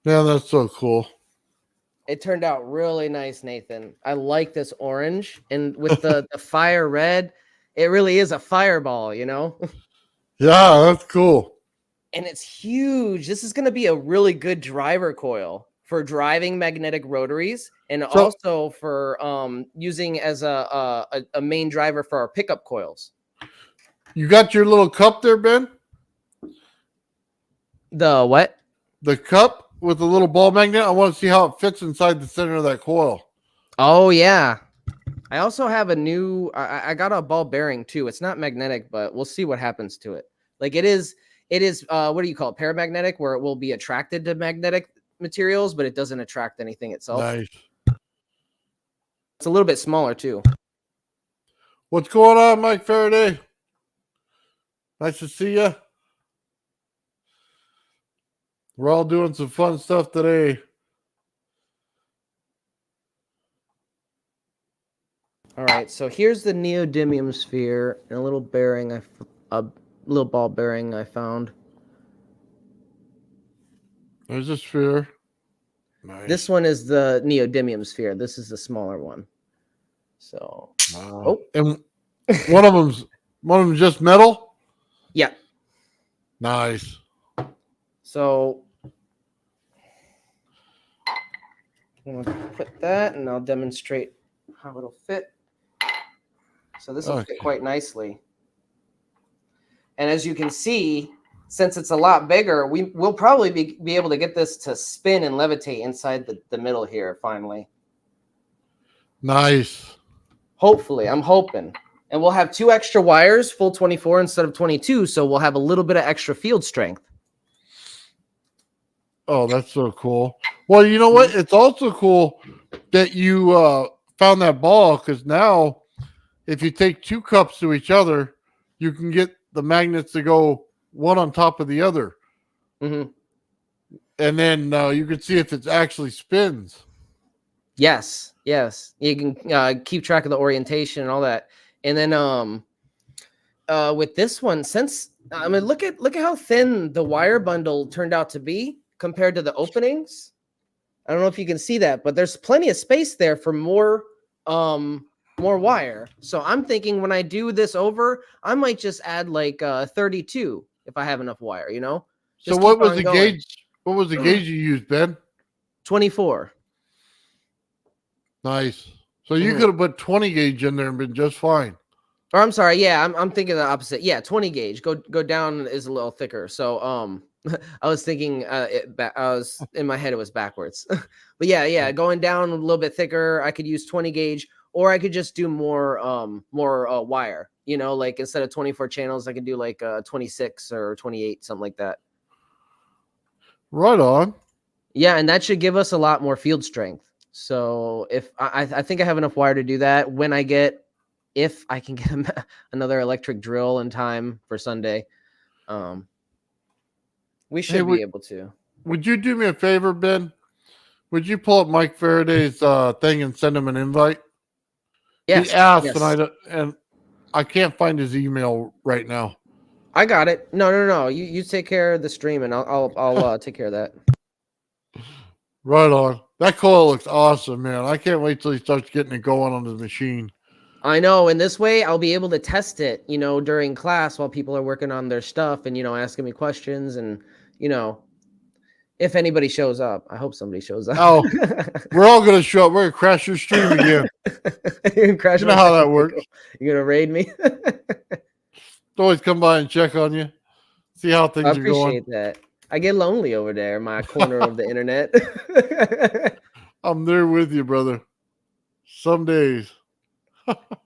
Yeah, that's so cool. It turned out really nice, Nathan. I like this orange, and with the fire red, it really is a fireball, Yeah, that's cool. And it's huge. This is going to be a really good driver coil for driving magnetic rotaries, and also for using as a main driver for our pickup coils. You got your little cup there, Ben? The what? The cup with the little ball magnet. I want to see how it fits inside the center of that coil. Oh yeah. I also have a new. I got a ball bearing too. It's not magnetic, but we'll see what happens to it. Like it is. What do you call it? Paramagnetic, where it will be attracted to magnetic materials, but it doesn't attract anything itself. Nice. It's a little bit smaller too. What's going on, Mike Faraday? Nice to see you. We're all doing some fun stuff today. All right, so here's the neodymium sphere and a little bearing, a little ball bearing I found. There's a sphere. Nice. This one is the neodymium sphere. This is the smaller one. So, and One of them's just metal. Yeah. Nice. So I'm gonna put that, and I'll demonstrate how it'll fit. So this will fit quite nicely. And as you can see, since it's a lot bigger, we'll probably be able to get this to spin and levitate inside the middle here finally. Nice. Hopefully, I'm hoping. And we'll have 2 extra wires, full 24 instead of 22, so we'll have a little bit of extra field strength. Oh, that's so cool. Well, you know what? It's also cool that you found that ball, because now if you take 2 cups to each other, you can get the magnets to go one on top of the other. Mm-hmm. And then you can see if it actually spins. Yes. You can keep track of the orientation and all that. And then with this one, since I mean, look at how thin the wire bundle turned out to be compared to the openings. I don't know if you can see that, but there's plenty of space there for more wire. So I'm thinking when I do this over, I might just add like 32 if I have enough wire, you know? So Just what was keep the on going. gauge? What was the gauge you used, Ben? 24. Nice. So you could have put 20 gauge in there and been just fine. Or I'm sorry, yeah, I'm thinking the opposite. Yeah, 20 gauge. Go down is a little thicker. So I was thinking I was in my head it was backwards. But yeah, going down a little bit thicker. I could use 20 gauge, or I could just do more wire. You know, like instead of 24 channels, I could do like 26 or 28, something like that. Right on. Yeah, and that should give us a lot more field strength. So if I think I have enough wire to do that. If I can get another electric drill in time for Sunday, we should be able to. Would you do me a favor, Ben? Would you pull up Mike Faraday's thing and send him an invite? Yes. He asked, yes. and I can't find his email right now. I got it. No. You take care of the stream, and I'll take care of that. Right on. That coil looks awesome, man. I can't wait till he starts getting it going on his machine. I know. And this way I'll be able to test it, you know, during class while people are working on their stuff and, you know, asking me questions and, you know, if anybody shows up. I hope somebody shows up. Oh, we're all going to show up. We're going to crash your stream again. You crash. You know how that works. You're going to raid me? Always come by and check on you. See how things are going. I appreciate that. I get lonely over there in my corner of the internet. I'm there with you, brother. Some days.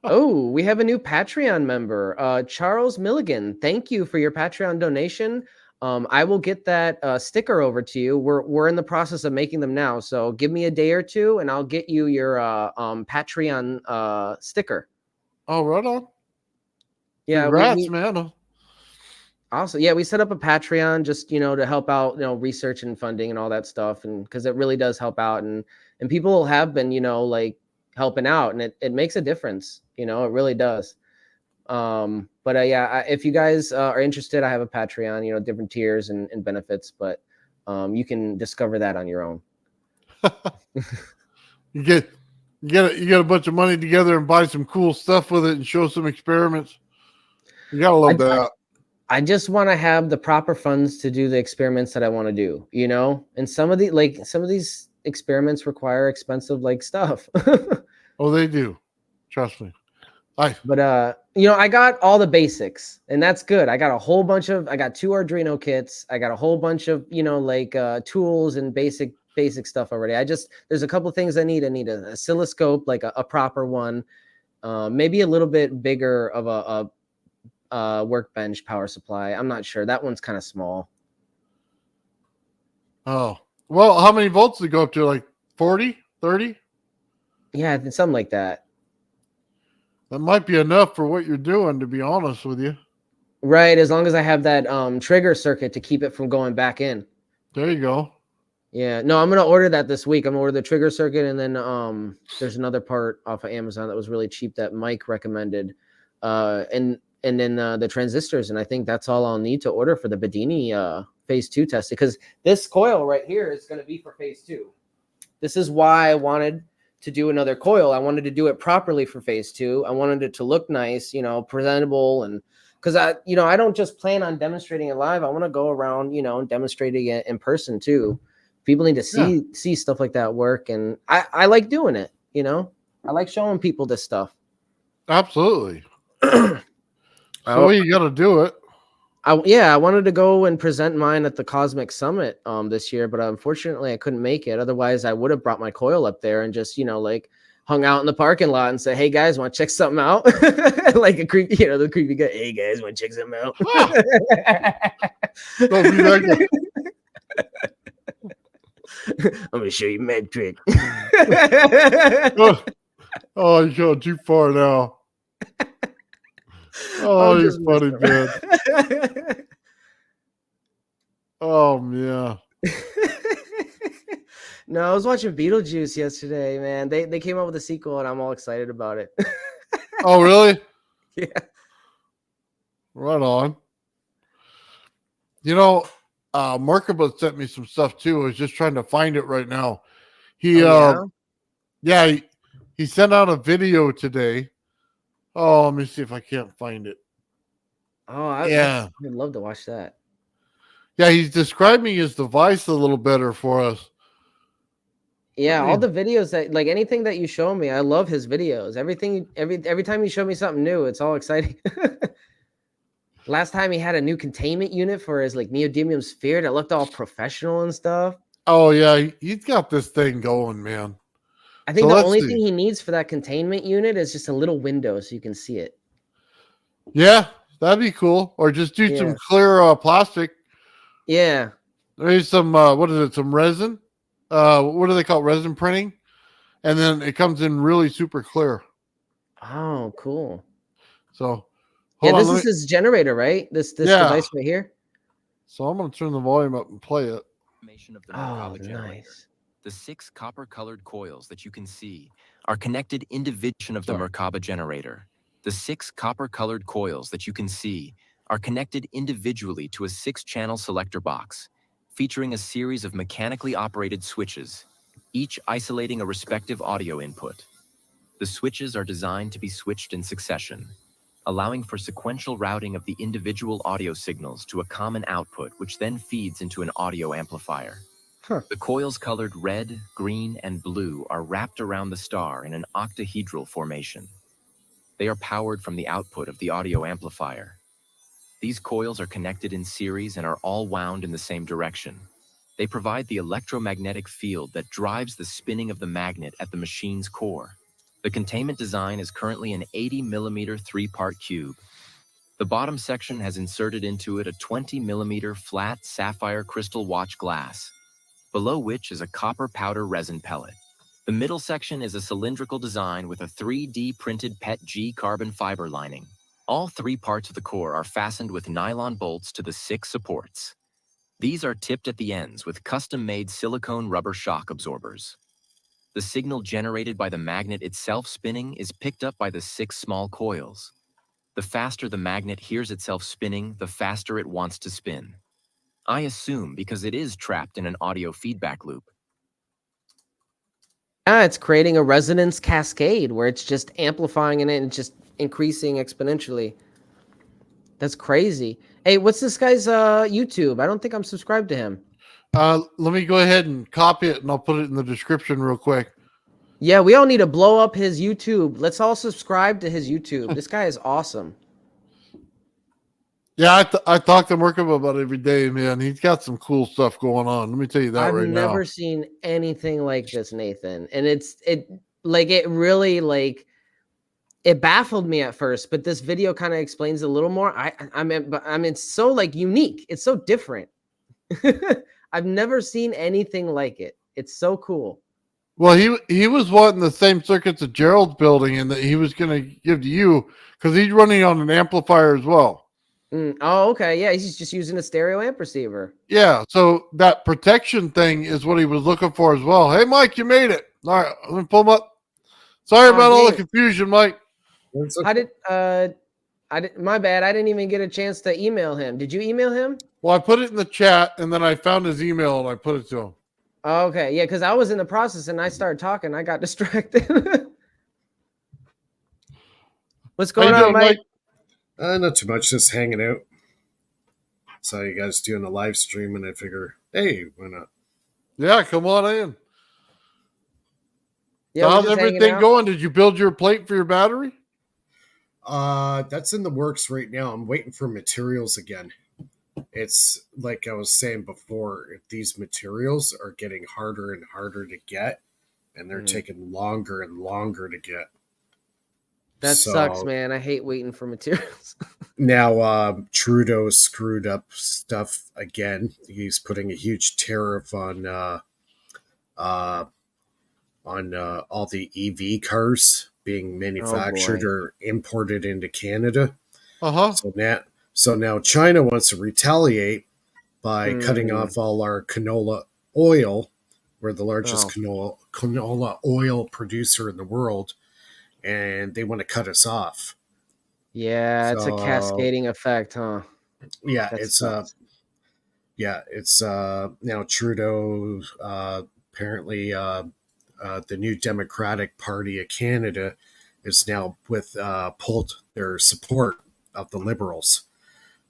Oh, we have a new Patreon member, Charles Milligan. Thank you for your Patreon donation. I will get that sticker over to you. We're in the process of making them now, so give me a day or two, and I'll get you your Patreon sticker. Oh, right on. Yeah, congrats, man. Also, yeah, we set up a Patreon just, you know, to help out, you know, research and funding and all that stuff, and because it really does help out, and people have been, you know, like helping out, and it makes a difference, you know, it really does. But yeah, if you guys are interested, I have a Patreon, you know, different tiers and benefits, but you can discover that on your own. you get a bunch of money together and buy some cool stuff with it and show some experiments. You gotta love that. I just want to have the proper funds to do the experiments that I want to do, you know, and some of these experiments require expensive like stuff. Oh, they do. Trust me. But you know, I got all the basics, and that's good. I got 2 Arduino kits. I got a whole bunch of, you know, like tools and basic stuff already. There's a couple of things I need. I need an oscilloscope, like a proper one, maybe a little bit bigger of a workbench power supply. I'm not sure. That one's kind of small. Oh, well, how many volts does it go up to? Like 40, 30? Yeah, something like that. That might be enough for what you're doing, to be honest with you. Right, as long as I have that trigger circuit to keep it from going back in. There you go. Yeah, no, I'm gonna order that this week. I'm gonna order the trigger circuit, and then there's another part off of Amazon that was really cheap that Mike recommended, and then the transistors, and I think that's all I'll need to order for the Bedini phase 2 testing, because this coil right here is going to be for phase 2. This is why I wanted to do another coil. I wanted to do it properly for phase 2. I wanted it to look nice, presentable, and because I don't just plan on demonstrating it live. I want to go around, and demonstrating it in person too. People need to see stuff like that work, and I like doing it. I like showing people this stuff. Absolutely. So you got to do it. I wanted to go and present mine at the Cosmic Summit this year, but unfortunately I couldn't make it. Otherwise, I would have brought my coil up there and just hung out in the parking lot and say, "Hey guys, want to check something out?" Like a creepy, the creepy guy. "Hey guys, want to check something out?" Don't be that I'm gonna show you med trick. Oh, you're going too far now. Oh, you're funny, man. Oh, yeah. No, I was watching Beetlejuice yesterday, man. They came out with a sequel, and I'm all excited about it. Oh, really? Yeah. Right on. Merkaba sent me some stuff too. I was just trying to find it right now. He sent out a video today. Oh, let me see if I can't find it. Oh, I'd love to watch that. Yeah, he's describing his device a little better for us. Yeah, all the videos that anything that you show me, I love his videos. Everything, every time you show me something new, it's all exciting. Last time he had a new containment unit for his neodymium sphere that looked all professional and stuff. Oh yeah, he's got this thing going, man. I think the only thing he needs for that containment unit is just a little window so you can see it. Yeah, that'd be cool. Or just do some clear plastic. Yeah. There's some what is it? Some resin. What do they call it? Resin printing? And then it comes in really super clear. Oh, cool. So this is his generator, right? This device right here. So I'm gonna turn the volume up and play it. Oh, nice. The 6 copper-colored coils that you can see are connected individually of the Merkaba generator. The 6 copper-colored coils that you can see are connected individually to a 6-channel selector box, featuring a series of mechanically operated switches, each isolating a respective audio input. The switches are designed to be switched in succession, allowing for sequential routing of the individual audio signals to a common output, which then feeds into an audio amplifier. The coils colored red, green, and blue are wrapped around the star in an octahedral formation. They are powered from the output of the audio amplifier. These coils are connected in series and are all wound in the same direction. They provide the electromagnetic field that drives the spinning of the magnet at the machine's core. The containment design is currently an 80mm 3-part cube. The bottom section has inserted into it a 20mm flat sapphire crystal watch glass, below which is a copper powder resin pellet. The middle section is a cylindrical design with a 3D printed PET-G carbon fiber lining. All 3 parts of the core are fastened with nylon bolts to the 6 supports. These are tipped at the ends with custom-made silicone rubber shock absorbers. The signal generated by the magnet itself spinning is picked up by the 6 small coils. The faster the magnet hears itself spinning, the faster it wants to spin. I assume because it is trapped in an audio feedback loop. Yeah, it's creating a resonance cascade where it's just amplifying it and just increasing exponentially. That's crazy. Hey, what's this guy's YouTube? I don't think I'm subscribed to him. Let me go ahead and copy it and I'll put it in the description real quick. Yeah, we all need to blow up his YouTube. Let's all subscribe to his YouTube. This guy is awesome. Yeah, I talk to Merkaba about it every day, man. He's got some cool stuff going on. Let me tell you that right now. I've never seen anything like this, Nathan. And it really it baffled me at first, but this video kind of explains a little more. I mean, it's so unique. It's so different. I've never seen anything like it. It's so cool. Well, he was wanting the same circuits that Gerald's building and that he was going to give to you because he's running on an amplifier as well. Oh, okay. Yeah, he's just using a stereo amp receiver. Yeah, so that protection thing is what he was looking for as well. Hey, Mike, you made it. All right, let me pull him up. Sorry about all the confusion, Mike. My bad. I didn't even get a chance to email him. Did you email him? Well, I put it in the chat, and then I found his email, and I put it to him. Okay, yeah, because I was in the process and I started talking. I got distracted. What's How you going on, doing, Mike? Mike? Not too much, just hanging out. Saw you guys doing a live stream, and I figure, hey, why not? Yeah, come on in. Yeah, So we're how's just hanging everything out. going? Did you build your plate for your battery? That's in the works right now. I'm waiting for materials again. It's like I was saying before, if these materials are getting harder and harder to get, and they're taking longer and longer to get. That sucks, So man. I hate waiting for materials. now Trudeau screwed up stuff again. He's putting a huge tariff on all the EV cars being manufactured boy. or imported into Canada. Uh-huh. So now China wants to retaliate by cutting off all our canola oil. We're the largest canola oil producer in the world, and they want to cut us off. Yeah, it's a So cascading effect, huh? yeah, That it's sucks. now Trudeau apparently the new Democratic Party of Canada is now pulled their support of the Liberals.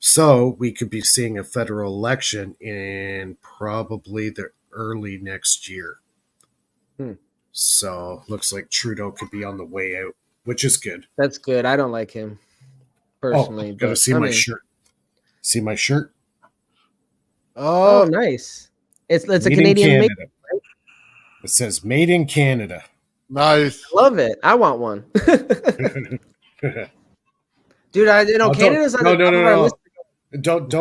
So we could be seeing a federal election in probably the early next year. So looks like Trudeau could be on the way out, which is good. That's good. I don't like him personally, Gotta but see I my mean, shirt. See my shirt? oh, nice. It's a Made in Canadian make. Canada. It says "Made in Canada." Nice. Love it. I want one. Dude, Canada's on the top of our list. Don't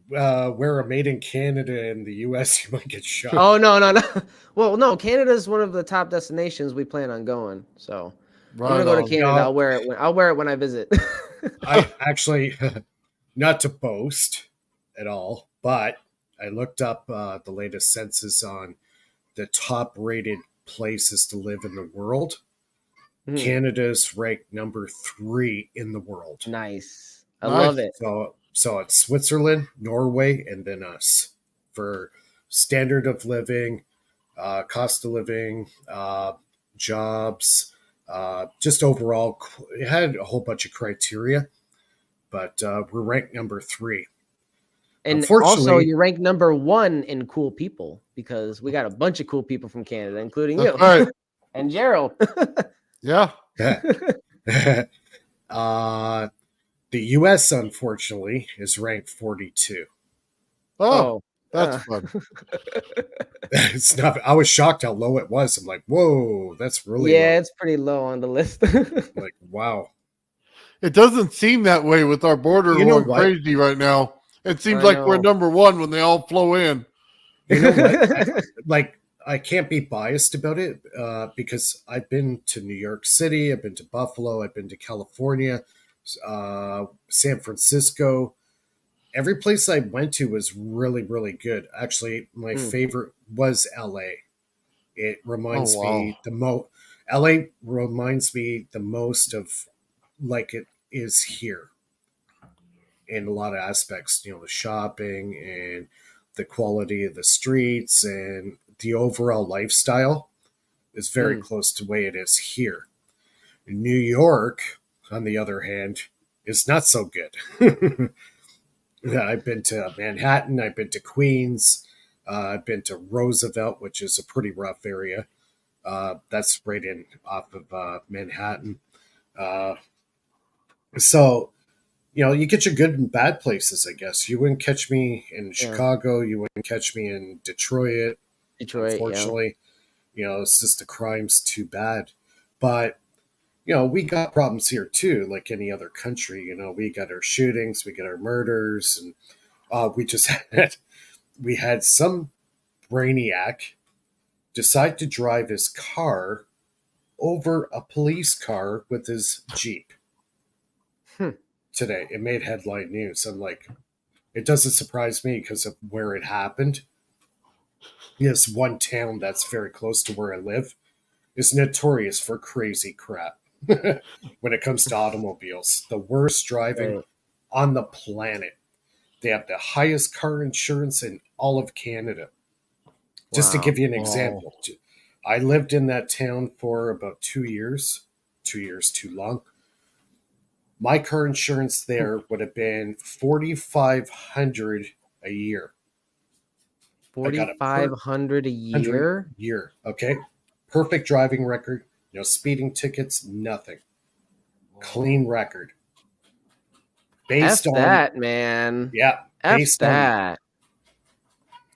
wear a "Made in Canada" in the U.S. You might get shot. Oh, no. Well, no, Canada's one of the top destinations we plan on going. So I'm gonna go to Canada. No. I'll wear it when I visit. I actually, not to boast at all, but I looked up the latest census on the top rated places to live in the world. Canada's ranked number 3 in the world. Nice. I love it. So it's Switzerland, Norway, and then us for standard of living, cost of living, jobs, just overall. It had a whole bunch of criteria, but we're ranked number 3. And also, you're ranked number 1 in cool people because we got a bunch of cool people from Canada, including you. Right. And Gerald. Yeah. The U.S. unfortunately is ranked 42. Oh, that's fun. It's not. I was shocked how low it was. I'm like, whoa, that's really low. It's pretty low on the list. Like, wow. It doesn't seem that way with our border going crazy right now. It seems like we're number 1 when they all flow in. You know what? I can't be biased about it because I've been to New York City, I've been to Buffalo, I've been to California, San Francisco. Every place I went to was really, really good. Actually, my favorite was LA. It reminds me LA reminds me the most of like it is here in a lot of aspects, the shopping and the quality of the streets and the overall lifestyle is very close to the way it is here. New York, on the other hand, is not so good. I've been to Manhattan, I've been to Queens, I've been to Roosevelt, which is a pretty rough area. That's right in off of Manhattan. So, you get your good and bad places, I guess. You wouldn't catch me in Chicago. You wouldn't catch me in Detroit. Unfortunately, it's just the crime's too bad. But, we got problems here too, like any other country. We got our shootings, we got our murders, and we had some brainiac decide to drive his car over a police car with his Jeep. Today. It made headline news. I'm like, it doesn't surprise me because of where it happened. Yes, one town that's very close to where I live is notorious for crazy crap when it comes to automobiles. The worst driving on the planet. They have the highest car insurance in all of Canada. Just to Wow. give you an Wow. example, I lived in that town for about 2 years. 2 years too long. My car insurance there would have been $4,500 a year. I got a $4,500 a year. year. Okay, perfect driving record. No speeding tickets. Nothing. Clean record. F Based on that, man. yeah. F Based on that.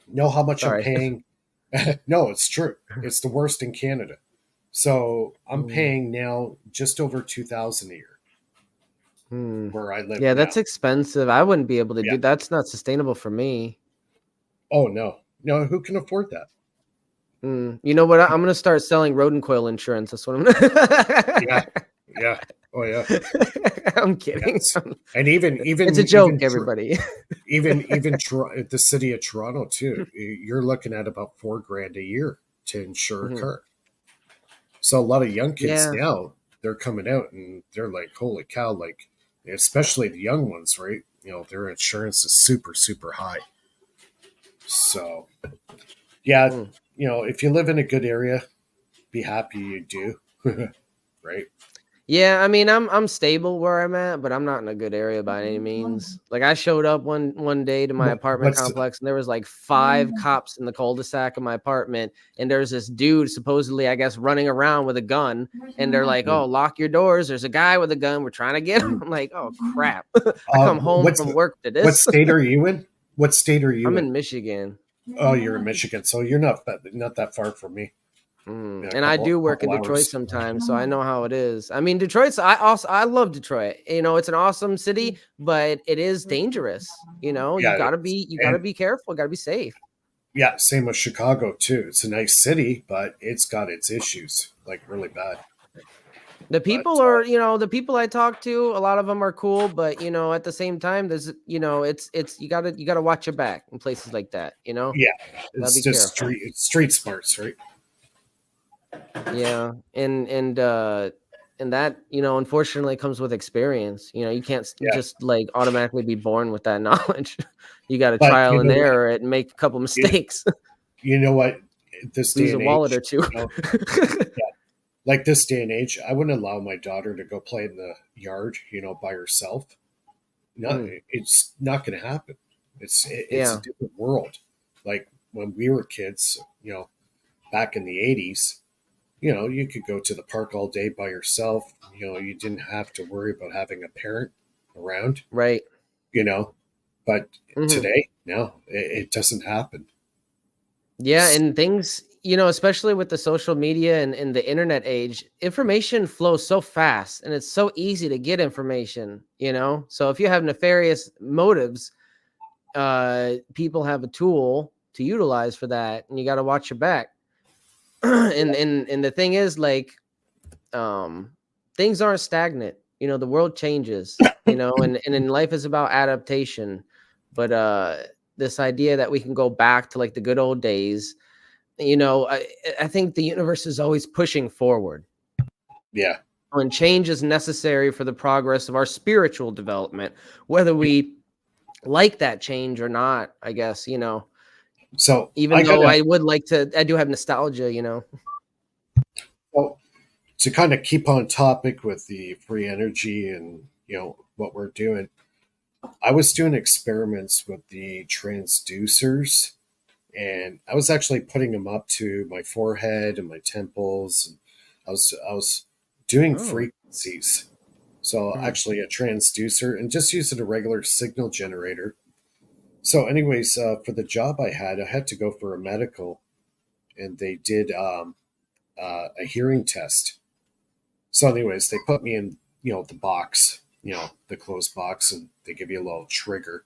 know how much I'm Sorry. paying. No, it's true. It's the worst in Canada. So I'm paying now just over 2,000 a year where I live Yeah, now. that's expensive. I wouldn't be able to Yeah. do that's not sustainable for me. Oh no, who can afford that? You know what? I'm gonna start selling rodent coil insurance. That's what I'm gonna Yeah. Oh yeah. I'm kidding. Yes. And even It's a joke, everybody. even the city of Toronto too. You're looking at about $4,000 a year to insure a car. So a lot of young kids Yeah. now, they're coming out and they're like, holy cow, like especially the young ones, right? Their insurance is super, super high. So yeah, if you live in a good area, be happy you do. Right? Yeah, I mean, I'm stable where I'm at, but I'm not in a good area by any means. Like I showed up one day to my apartment What's complex, and there was like 5 cops in the cul-de-sac of my apartment, and there's this dude supposedly, I guess, running around with a gun, and they're like, "Oh, lock your doors. There's a guy with a gun. We're trying to get him." I'm like, "Oh crap!" I come home from work to what this. state are you in? What state are you I'm in? in Michigan. Oh, you're in Michigan, so you're not that far from me. And I do work in Detroit hours. sometimes, so I know how it is. I mean, I love Detroit. It's an awesome city, but it is dangerous. Yeah, you gotta be careful, gotta be safe. Yeah, same with Chicago too. It's a nice city, but it's got its issues, like really bad. The people are, the people I talk to, a lot of them are cool, but at the same time, there's, it's you gotta watch your back in places like that. Yeah, Gotta it's be just careful. street smarts, right? Yeah, and that unfortunately comes with experience. You can't just like automatically be born with that knowledge. You got to But trial you and know what? error it and make a couple mistakes. You know what? This day Lose a and wallet age, or two. like this day and age, I wouldn't allow my daughter to go play in the yard, by herself. No, it's not going to happen. It's a different world. Like when we were kids, back in the 80s, you could go to the park all day by yourself. You didn't have to worry about having a parent around, Right. But today, no, it doesn't happen. Yeah, and things, especially with the social media and the internet age, information flows so fast and it's so easy to get information, So if you have nefarious motives, people have a tool to utilize for that, and you got to watch your back. and the thing is, like, things aren't stagnant. The world changes, and in life is about adaptation. But this idea that we can go back to like the good old days, I think the universe is always pushing forward. Yeah. And change is necessary for the progress of our spiritual development, whether we like that change or not, I guess, So even though I would like to, I do have nostalgia, Well, to kind of keep on topic with the free energy and, what we're doing, I was doing experiments with the transducers, and I was actually putting them up to my forehead and my temples. And I was doing frequencies. So actually a transducer and just using a regular signal generator. So anyways, for the job I had to go for a medical, and they did a hearing test. So anyways, they put me in, the box, the closed box, and they give you a little trigger,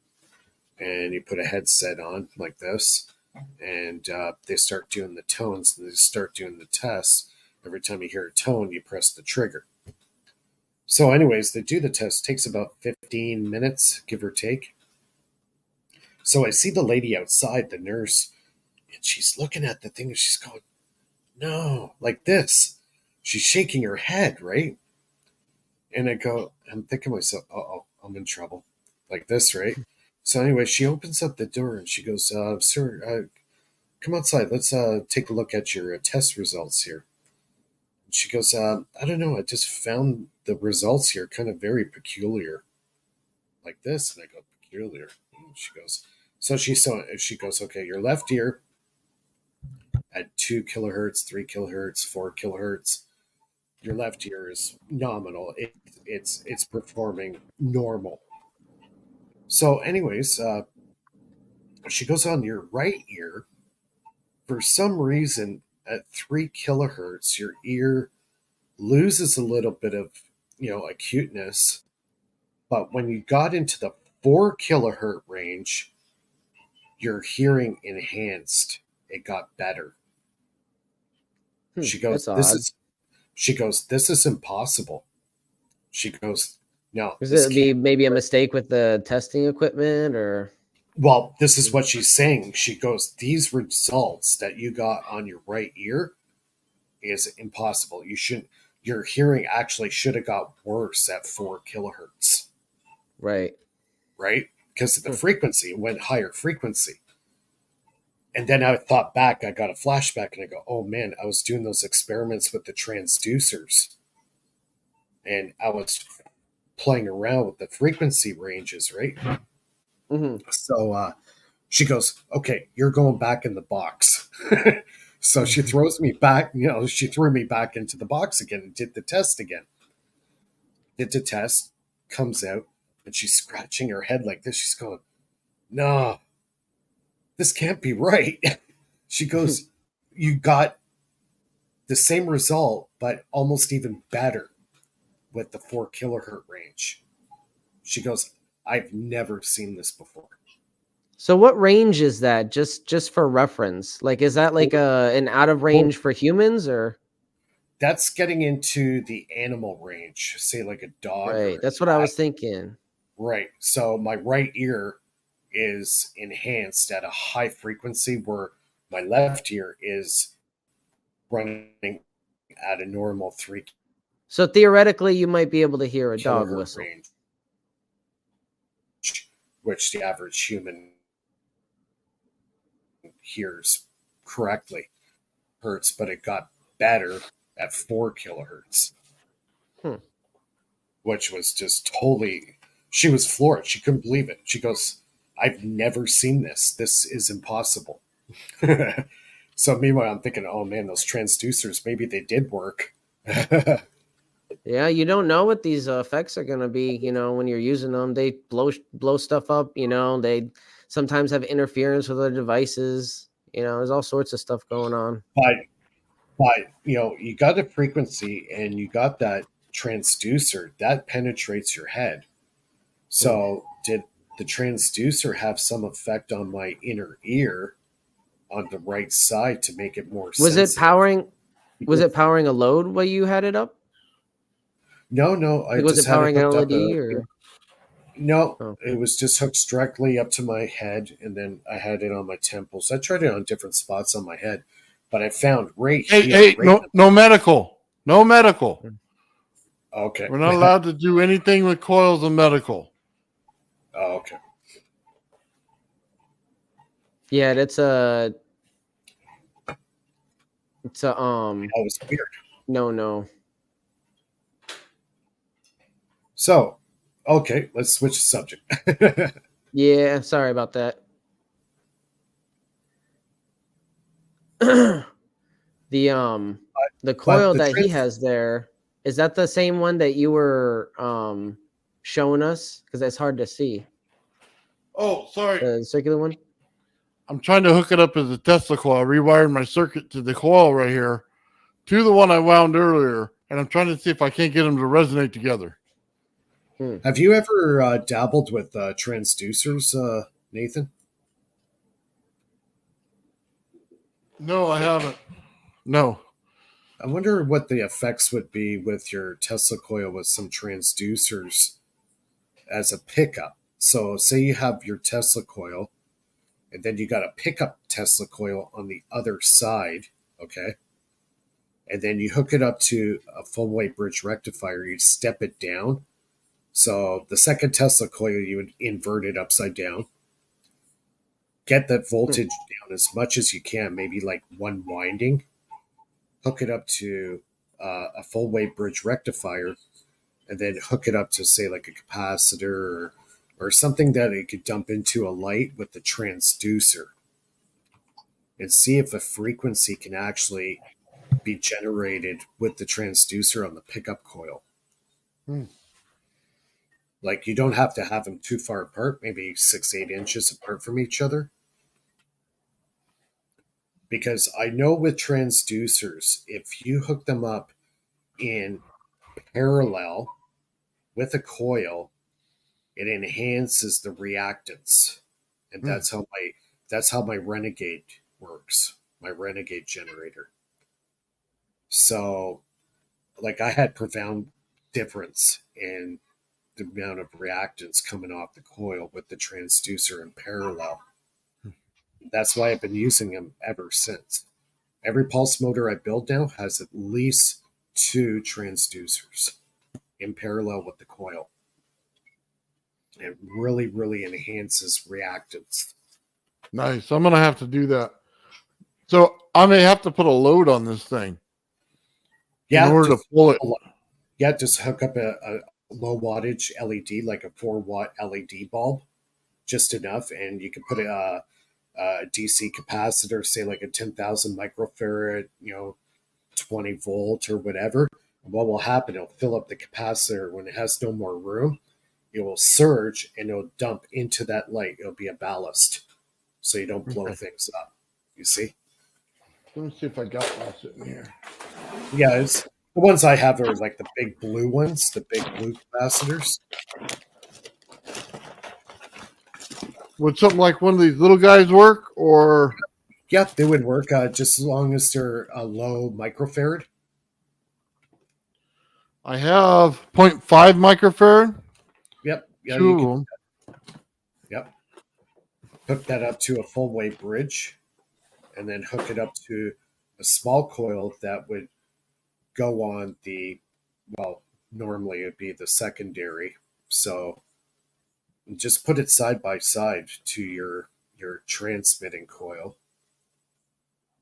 and you put a headset on like this, and they start doing the tones, and they start doing the tests. Every time you hear a tone, you press the trigger. So anyways, they do the test. It takes about 15 minutes, give or take. So I see the lady outside, the nurse, and she's looking at the thing, and she's going, no, like this. She's shaking her head, right? And I'm thinking to myself, uh-oh, I'm in trouble. Like this, right? So anyway, she opens up the door and she goes, sir, come outside. Let's take a look at your test results here. And she goes, I don't know. I just found the results here kind of very peculiar, like this. And I go, peculiar. And she goes, she goes, okay, your left ear at 2 kilohertz, 3 kilohertz, 4 kilohertz. Your left ear is nominal. It's performing normal. So, anyways, she goes on your right ear. For some reason, at 3 kilohertz, your ear loses a little bit of, acuteness. But when you got into the 4 kilohertz range, your hearing enhanced. It got better. She goes, this is impossible. She goes, no. Is it be maybe a mistake with the testing equipment or? Well, this is what she's saying. She goes, these results that you got on your right ear is impossible. Your hearing actually should have got worse at 4 kilohertz. Right. Right? Because of the frequency, it went higher frequency. And then I thought back, I got a flashback and I go, oh man, I was doing those experiments with the transducers. And I was playing around with the frequency ranges, right? Mm-hmm. So she goes, okay, you're going back in the box. So she throws me back, she threw me back into the box again and did the test again. Did the test, comes out, and she's scratching her head like this. She's going, no, this can't be right. She goes, you got the same result, but almost even better with the 4 kilohertz range. She goes, I've never seen this before. So what range is that? Just for reference, like is that like an out of range for humans or? That's getting into the animal range, say like a dog. Right, that's what I was thinking. Right. So my right ear is enhanced at a high frequency where my left ear is running at a normal 3. So theoretically, you might be able to hear a dog whistle. Range, which the average human hears correctly. Hertz, but it got better at 4 kilohertz. Which was just totally, she was floored. She couldn't believe it. She goes, I've never seen this. This is impossible. So meanwhile, I'm thinking, oh man, those transducers, maybe they did work. Yeah, you don't know what these effects are going to be, when you're using them. They blow stuff up, they sometimes have interference with other devices. There's all sorts of stuff going on. But you got a frequency and you got that transducer that penetrates your head. So did the transducer have some effect on my inner ear on the right side to make it more sensitive? Was it powering a load while you had it up? No. Was it powering an LED or? No, okay. It was just hooked directly up to my head, and then I had it on my temples. I tried it on different spots on my head, but I found no medical. Okay. We're not allowed to do anything with coils and medical. Oh, okay. Yeah, that was weird. No. So, okay, let's switch the subject. Yeah, sorry about that. The coil that he has there, is that the same one that you were showing us? Because that's hard to see. Oh, sorry. The circular one? I'm trying to hook it up as a Tesla coil. I rewired my circuit to the coil right here to the one I wound earlier, and I'm trying to see if I can't get them to resonate together. Have you ever dabbled with transducers, Nathan? No, I haven't. No. I wonder what the effects would be with your Tesla coil with some transducers as a pickup. So say you have your Tesla coil, and then you got a pickup Tesla coil on the other side, okay? And then you hook it up to a full-wave bridge rectifier. You step it down. So the second Tesla coil, you would invert it upside down. get that voltage down as much as you can, maybe like one winding, hook it up to a full wave bridge rectifier, and then hook it up to, say, like a capacitor or something that it could dump into a light with the transducer, and see if a frequency can actually be generated with the transducer on the pickup coil. Like, you don't have to have them too far apart, maybe 6-8 inches apart from each other. Because I know with transducers, if you hook them up in parallel with a coil, it enhances the reactance. And that's how my Renegade works, my Renegade generator. So, like, I had profound difference in the amount of reactance coming off the coil with the transducer in parallel. That's why I've been using them ever since. Every pulse motor I build now has at least 2 transducers in parallel with the coil. It really, really enhances reactance. Nice. I'm going to have to do that. So I may have to put a load on this thing in order to pull it. Yeah, just hook up a low wattage LED, like a 4-watt LED bulb, just enough, and you can put a DC capacitor, say like a 10,000 microfarad, 20 volt or whatever. And what will happen? It'll fill up the capacitor. When it has no more room, it will surge and it'll dump into that light. It'll be a ballast, so you don't blow things up. You see? Let me see if I got one sitting here. Yeah, the ones I have are like the big blue ones, the big blue capacitors. Would something like one of these little guys work, or? Yeah, they would work just as long as they're a low microfarad. I have 0.5 microfarad. Yep. Yeah, 2 of them. Yep. Hook that up to a full wave bridge, and then hook it up to a small coil that would go on normally it'd be the secondary. So just put it side by side to your transmitting coil.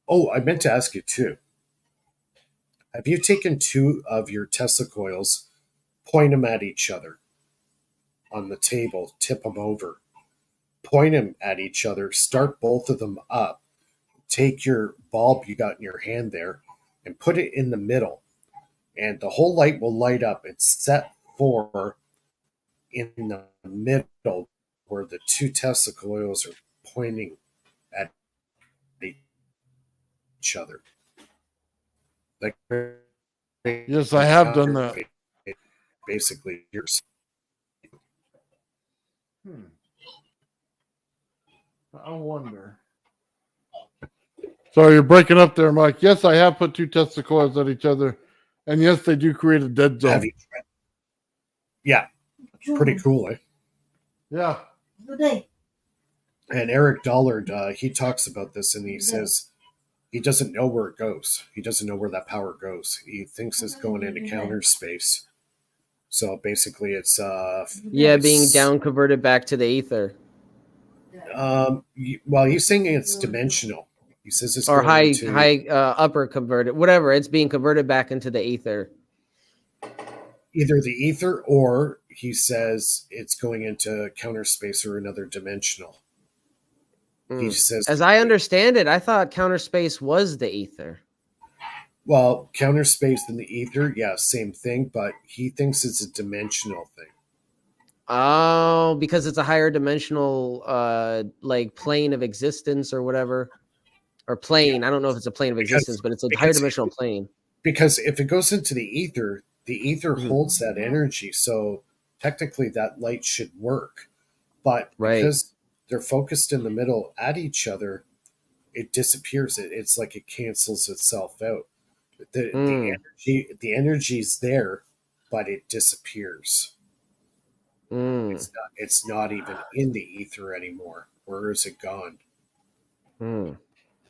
Oh, I meant to ask you too. Have you taken 2 of your Tesla coils, point them at each other on the table, tip them over, point them at each other, start both of them up, take your bulb you got in your hand there and put it in the middle, and the whole light will light up. It's set for in the middle where the 2 Tesla coils are pointing at each other. Like, Yes, I have done that. Basically, yours. I wonder. So you're breaking up there, Mike. Yes, I have put 2 Tesla coils at each other, and yes, they do create a dead zone. Yeah, pretty cool, eh? Yeah. And Eric Dollard, he talks about this, and he says he doesn't know where it goes. He doesn't know where that power goes. He thinks it's going into counter space. So basically, it's being down converted back to the ether. Well, he's saying it's dimensional. He says it's or going high upper converted, whatever. It's being converted back into the ether. Either the ether, or he says it's going into counter space or another dimensional. He says, as I understand it, I thought counter space was the ether. Well, counter space and the ether, yeah, same thing, but he thinks it's a dimensional thing. Oh, because it's a higher dimensional like plane of existence or whatever. Or plane. I don't know if it's a plane of existence, but it's a higher dimensional plane. Because if it goes into the ether holds that energy. So technically that light should work. But because they're focused in the middle at each other, it disappears. It's like it cancels itself out. The energy's there, but it disappears. It's not even in the ether anymore. Where is it gone?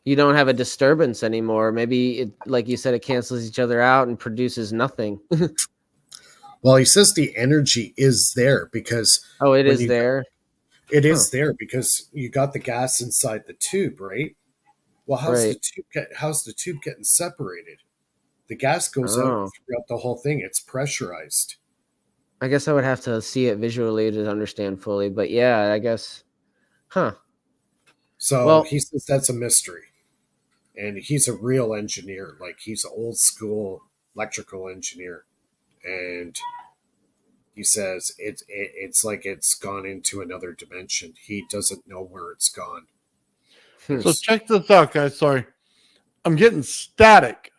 You don't have a disturbance anymore. Maybe it, like you said, it cancels each other out and produces nothing. Well, he says the energy is there because it is there. It is there because you got the gas inside the tube, right? Well, Right. how's the tube getting separated? The gas goes out Oh, throughout the whole thing. It's pressurized. I guess I would have to see it visually to understand fully. But yeah, I guess. Huh. So Well, he says that's a mystery. And he's a real engineer. Like he's an old school electrical engineer. And he says it's like it's gone into another dimension. He doesn't know where it's gone. hmm. So check this out, guys. Sorry. I'm getting static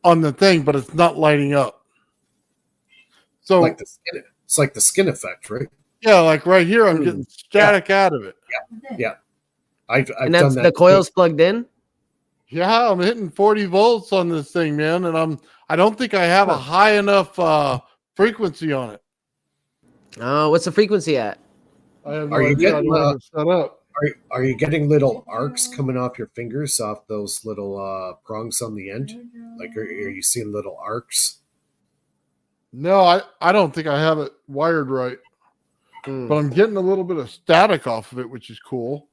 on the thing, but it's not lighting up. So It's like the skin effect, right? yeah, like right here, I'm getting static out of it. Yeah. I've And done that's that. the coil's plugged in. Yeah, I'm hitting 40 volts on this thing, man, and I don't think I have a high enough frequency on it. Oh, what's the frequency at? I have no Are you idea. I getting don't have it set up. are you getting little arcs coming off your fingers off those little prongs on the end? Like are you seeing little arcs? No, I don't think I have it wired right. But I'm getting a little bit of static off of it, which is cool.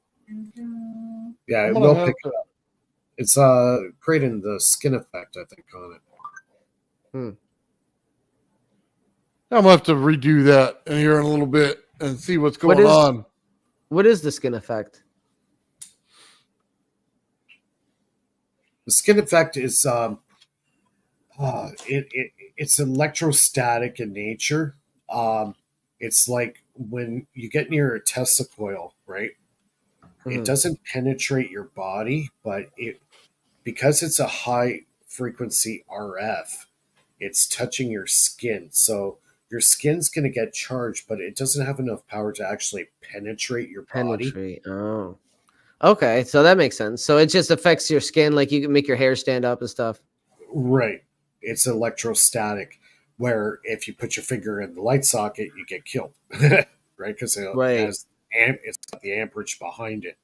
Yeah, I'm it gonna will have pick to- it up. It's creating the skin effect, I think, on it. I'm gonna have to redo that in here in a little bit and see what's going on. What is the skin effect? The skin effect is it's electrostatic in nature. It's like when you get near a Tesla coil, right? It doesn't penetrate your body, but because it's a high frequency RF, it's touching your skin. So your skin's going to get charged, but it doesn't have enough power to actually penetrate your body. Penetrate. Oh. Okay, so that makes sense. So it just affects your skin, like you can make your hair stand up and stuff. Right. It's electrostatic, where if you put your finger in the light socket, you get killed. Right? Because it's got the amperage behind it.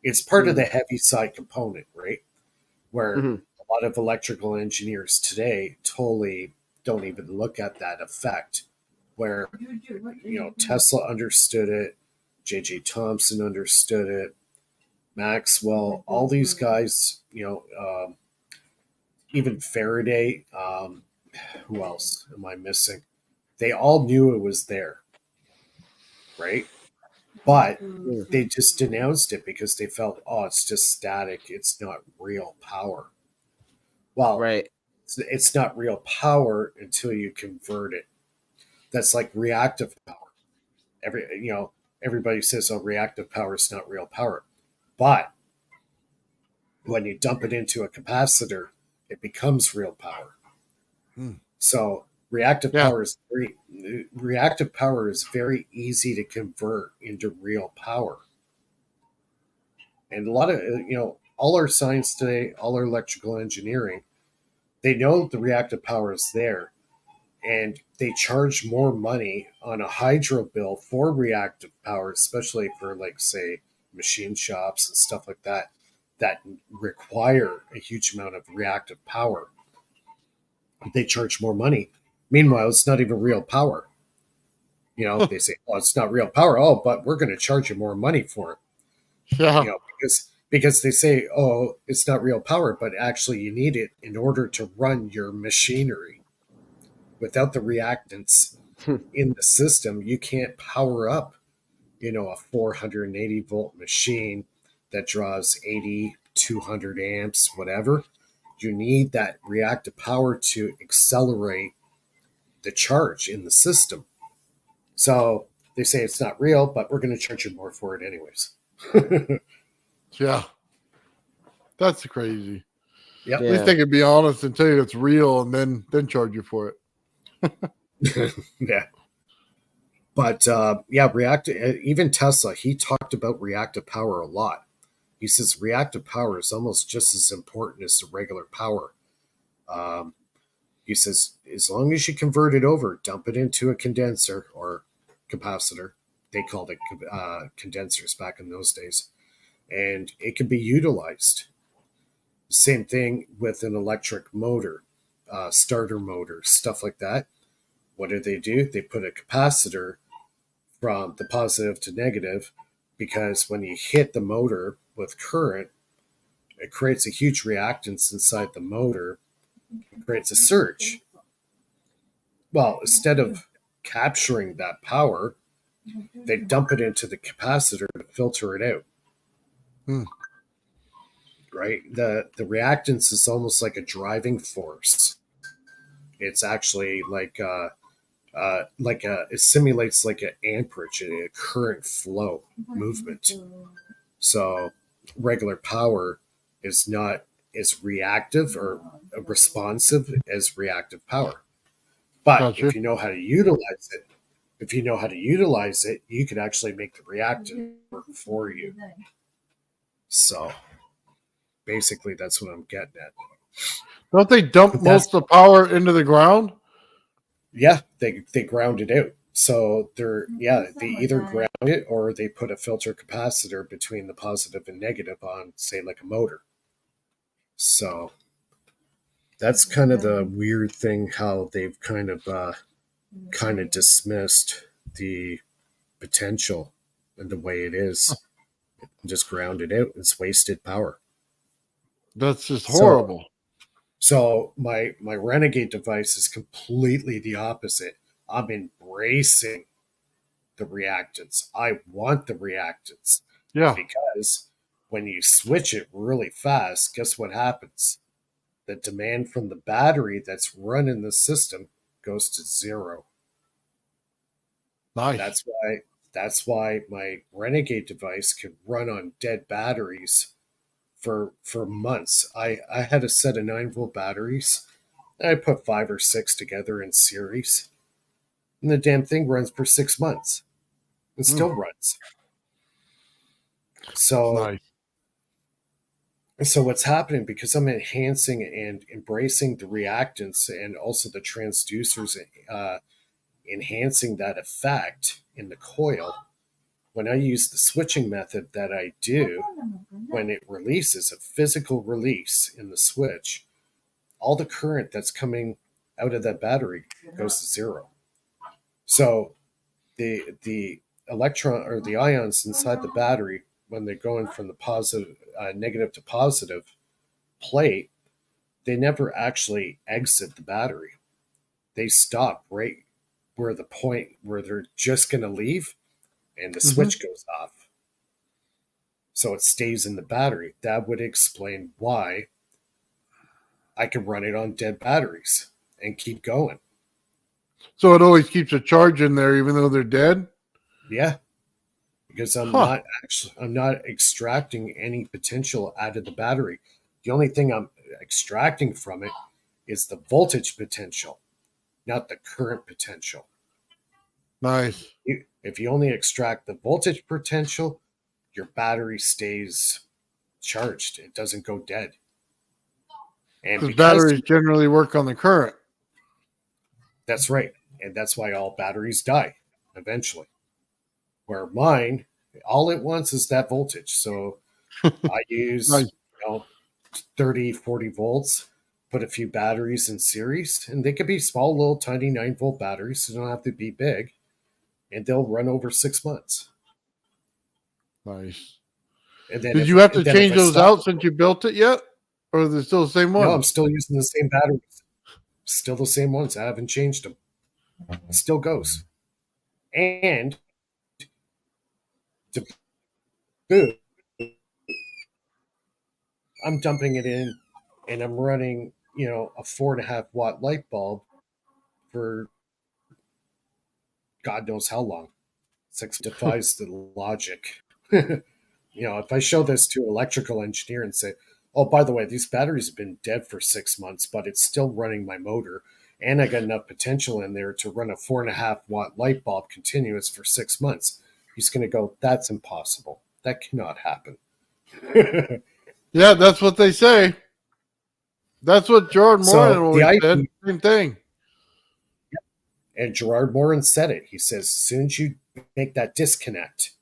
It's part of the heavy side component, right? Where a lot of electrical engineers today totally don't even look at that effect. Where Tesla understood it, J.J. Thomson understood it, Maxwell, all these guys, even Faraday. Who else am I missing? They all knew it was there, right? But they just denounced it because they felt, oh, it's just static. It's not real power. Well, Right. it's not real power until you convert it. That's like reactive power. Everybody says, oh, reactive power is not real power. But when you dump it into a capacitor, it becomes real power. So reactive power is very easy to convert into real power. And a lot of all our science today, all our electrical engineering, they know the reactive power is there, and they charge more money on a hydro bill for reactive power, especially for like say machine shops and stuff like that require a huge amount of reactive power. They charge more money. Meanwhile, it's not even real power. They say, "Oh, it's not real power." Oh, but we're going to charge you more money for it. Yeah. Because they say, "Oh, it's not real power," but actually, you need it in order to run your machinery. Without the reactants in the system, you can't power up, a 480 volt machine that draws 80, 200 amps, whatever. You need that reactive power to accelerate the charge in the system. So they say it's not real, but we're going to charge you more for it anyways. Yeah. That's crazy. Yep. At least they could be honest and tell you it's real and then charge you for it. Yeah. But even Tesla, he talked about reactive power a lot. He says reactive power is almost just as important as the regular power. He says, as long as you convert it over, dump it into a condenser or capacitor. They called it condensers back in those days. And it can be utilized. Same thing with an electric motor, starter motor, stuff like that. What do? They put a capacitor from the positive to negative, because when you hit the motor with current, it creates a huge reactance inside the motor. It creates a surge. Well, instead of capturing that power, they dump it into the capacitor to filter it out. Hmm. Right? The reactance is almost like a driving force. It's actually like it simulates like an amperage, a current flow movement. So regular power is not as reactive or responsive as reactive power. But Gotcha. if you know how to utilize it, you can actually make the reactive work for you. So basically, that's what I'm getting at. Don't they dump But that's- most of the power into the ground? Yeah, they ground it out. So they either ground it or they put a filter capacitor between the positive and negative on, say, like a motor. So that's kind of the weird thing, how they've kind of dismissed the potential and the way it is. Just ground it out. It's wasted power. That's just So- horrible. So my Renegade device is completely the opposite. I'm embracing the reactance. I want the reactance Yeah. because when you switch it really fast, guess what happens? The demand from the battery that's running the system goes to zero. Nice. That's why my Renegade device can run on dead batteries for months. I had a set of 9-volt batteries. I put 5 or 6 together in series, and the damn thing runs for 6 months. It still runs. So, Nice. so what's happening, because I'm enhancing and embracing the reactance and also the transducers, enhancing that effect in the coil. When I use the switching method that I do, when it releases a physical release in the switch, all the current that's coming out of that battery goes to zero. So the electron or the ions inside the battery, when they're going from the positive, negative to positive plate, they never actually exit the battery. They stop right where the point where they're just going to leave, and the switch goes off. So it stays in the battery. That would explain why I can run it on dead batteries and keep going. So it always keeps a charge in there, even though they're dead. Yeah, because I'm not extracting any potential out of the battery. The only thing I'm extracting from it is the voltage potential, not the current potential. Nice. If you only extract the voltage potential, your battery stays charged. It doesn't go dead. And Because batteries generally work on the current. That's right. And that's why all batteries die eventually. Where mine, all it wants is that voltage. So I use Nice. 30, 40 volts, put a few batteries in series, and they could be small, little, tiny 9-volt batteries. So they don't have to be big. And they'll run over 6 months. Nice. And then Did you have to change those out since you built it yet? Or is it still the same one? No, I'm still using the same batteries. Still the same ones. I haven't changed them. It still goes. And to boot, I'm dumping it in and I'm running, a 4.5 watt light bulb for God knows how long. It defies the logic. If I show this to an electrical engineer and say, oh, by the way, these batteries have been dead for 6 months, but it's still running my motor, and I got enough potential in there to run a 4.5 watt light bulb continuous for 6 months, he's going to go, that's impossible. That cannot happen. Yeah, that's what they say. That's what Gerald Morin always said. Same thing. And Gerard Morin said it. He says, as soon as you make that disconnect,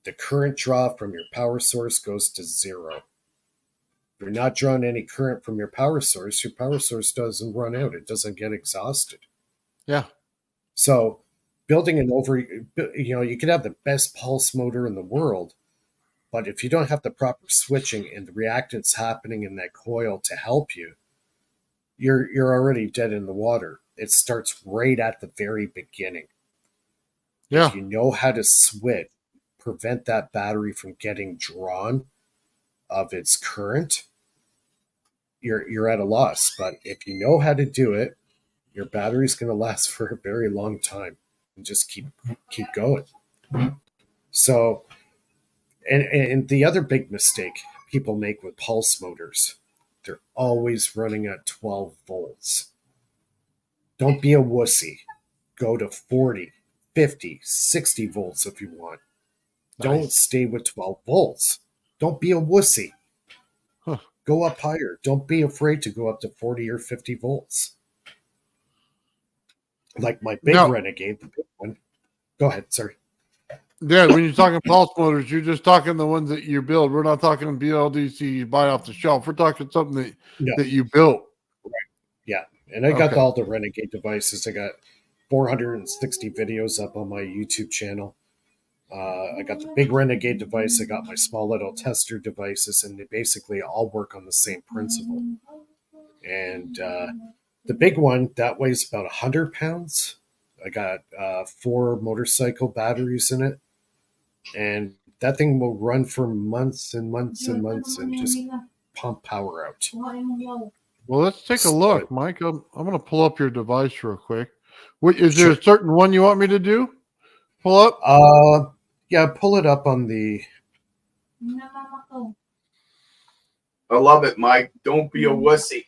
the current draw from your power source goes to zero. If you're not drawing any current from your power source doesn't run out. It doesn't get exhausted. Yeah. So building you could have the best pulse motor in the world, but if you don't have the proper switching and the reactants happening in that coil to help you, you're already dead in the water. It starts right at the very beginning. Yeah. If you know how to switch, prevent that battery from getting drawn of its current, you're at a loss. But if you know how to do it, your battery's going to last for a very long time, and just keep going. So, and the other big mistake people make with pulse motors, they're always running at 12 volts. Don't be a wussy. Go to 40, 50, 60 volts if you want. Nice. Don't stay with 12 volts. Don't be a wussy. Huh. Go up higher. Don't be afraid to go up to 40 or 50 volts. Like my big Renegade, the big one. Go ahead, sorry. Yeah, when you're talking pulse motors, you're just talking the ones that you build. We're not talking BLDC you buy off the shelf. We're talking something that you built. Right. Yeah, and I got all the Renegade devices. I got 460 videos up on my YouTube channel. I got the big Renegade device. I got my small little tester devices, and they basically all work on the same principle. And the big one, that weighs about 100 pounds. I got 4 motorcycle batteries in it. And that thing will run for months and months and months and just pump power out. Well, let's take a look, Mike. I'm going to pull up your device real quick. Is there a certain one you want me to do? Pull up? Yeah, pull it up on the... I love it, Mike. Don't be a wussy.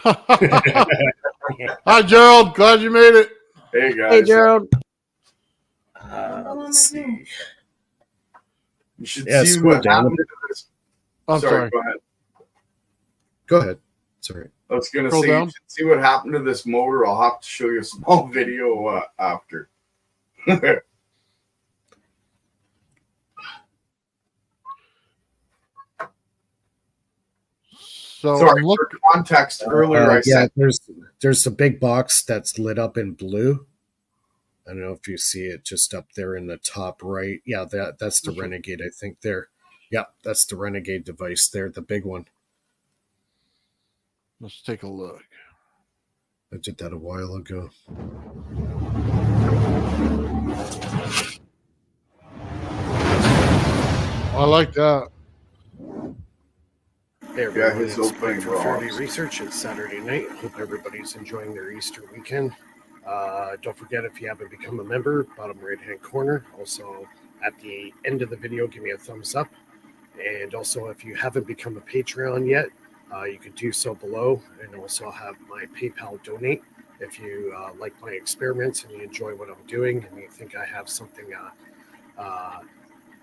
Hi, Gerald. Glad you made it. Hey, guys. Hey, Gerald. Let's see. You should see what happened to this. Sorry, go ahead. Go ahead. Sorry. I was going to say, you should see what happened to this motor. I'll have to show you a small video after. So sorry, for context, earlier I said... There's a big box that's lit up in blue. I don't know if you see it just up there in the top right. Yeah, that's the Renegade, I think there. Yeah, that's the Renegade device there, the big one. Let's take a look. I did that a while ago. I like that. Hey everyone, it's Mike for Fairly Research. It's Saturday night. Hope everybody's enjoying their Easter weekend. Don't forget, if you haven't become a member, bottom right-hand corner. Also, at the end of the video, give me a thumbs up. And also, if you haven't become a Patreon yet, you can do so below. And also have my PayPal donate. If you like my experiments and you enjoy what I'm doing and you think I have something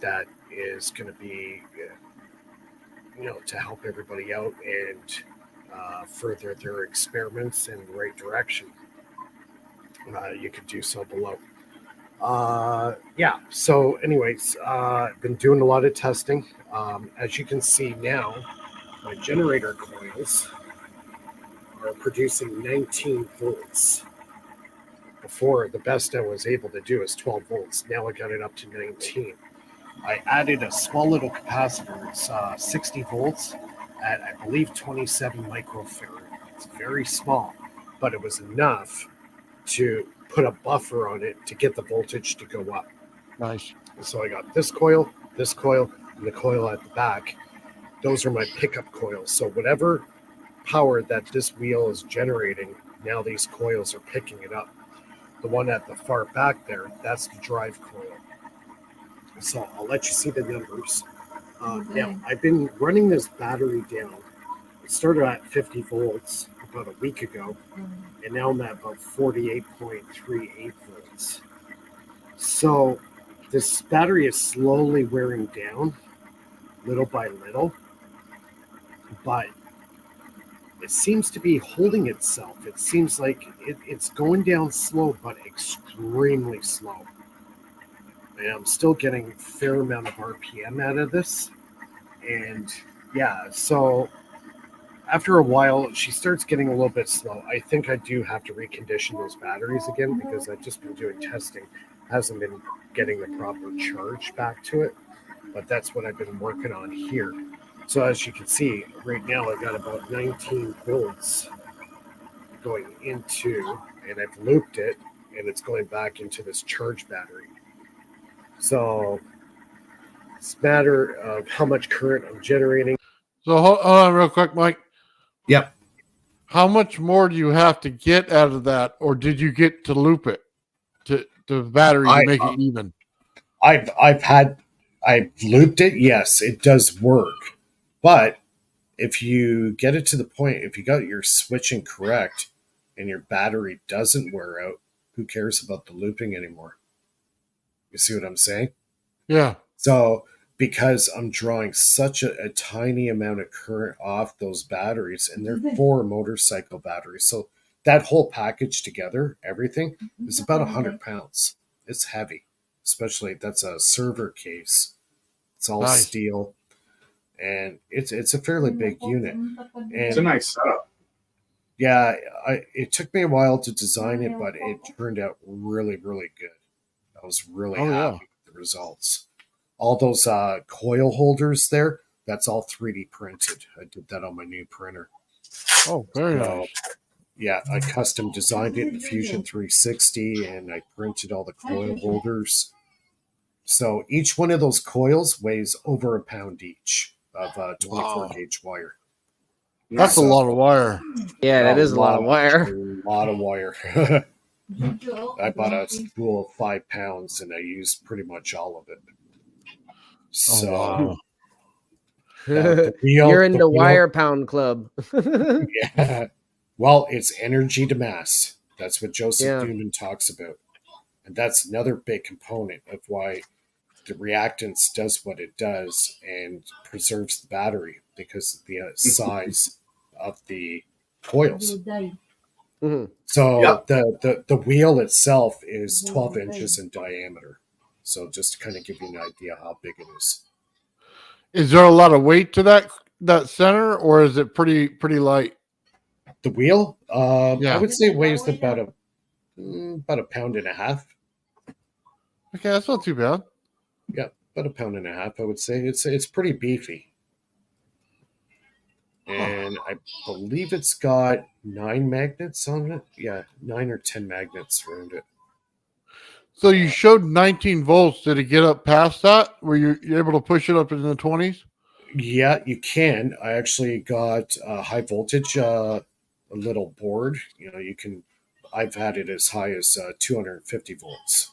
that is going to be... to help everybody out and further their experiments in the right direction. You could do so below. So anyways, I've been doing a lot of testing. As you can see now, my generator coils are producing 19 volts. Before, the best I was able to do is 12 volts. Now I got it up to 19. I added a small little capacitor. It's 60 volts at, I believe, 27 microfarad. It's very small, but it was enough to put a buffer on it to get the voltage to go up. Nice. So I got this coil, and the coil at the back. Those are my pickup coils. So whatever power that this wheel is generating, now these coils are picking it up. The one at the far back there, that's the drive coil. So I'll let you see the numbers. Now, I've been running this battery down. It started at 50 volts about a week ago, and now I'm at about 48.38 volts. So this battery is slowly wearing down, little by little, but it seems to be holding itself. It seems like it's going down slow, but extremely slow. And I'm still getting a fair amount of RPM out of this. And yeah, so after a while, she starts getting a little bit slow. I think I do have to recondition those batteries again because I've just been doing testing. hasn't been getting the proper charge back to it. But that's what I've been working on here. So as you can see, right now I've got about 19 volts going into, and I've looped it, and it's going back into this charge battery. So it's a matter of how much current I'm generating. So hold on real quick, Mike. Yep. How much more do you have to get out of that, or did you get to loop it to the battery to make it even? I've looped it. Yes, it does work. But if you get it to the point, if you got your switching correct and your battery doesn't wear out, who cares about the looping anymore? You see what I'm saying? Yeah. So because I'm drawing such a tiny amount of current off those batteries, and they're 4 motorcycle batteries. So that whole package together, everything, is about 100 pounds. It's heavy, especially that's a server case. It's all steel, and it's a fairly big unit. And It's a nice setup. Yeah, it took me a while to design it, but it turned out really, really good. I was really happy with the results. All those coil holders there, that's all 3D printed. I did that on my new printer. Oh, very nice. Yeah, I custom designed it in Fusion 360, and I printed all the coil holders. So each one of those coils weighs over a pound each of 24 gauge wire. That's a lot of wire. Yeah, that is a lot of wire. A lot of wire. I bought a spool of 5 pounds, and I used pretty much all of it. So, wow. You're in the wire pound club. Yeah. Well, it's energy to mass. That's what Joseph Newman talks about. And that's another big component of why the reactance does what it does and preserves the battery, because of the size of the coils. Mm-hmm. So the wheel itself is 12 inches in diameter. So just to kind of give you an idea how big it is. Is there a lot of weight to that center, or is it pretty light? The wheel, I would say, weighs about a pound and a half. Okay, that's not too bad. Yeah, about a pound and a half, I would say. It's pretty beefy. And I believe it's got 9 magnets on it. Yeah, 9 or 10 magnets around it. So you showed 19 volts. Did it get up past that? Were you able to push it up in the 20s? Yeah, you can. I actually got a high voltage, a little board. You know, you can. I've had it as high as 250 volts.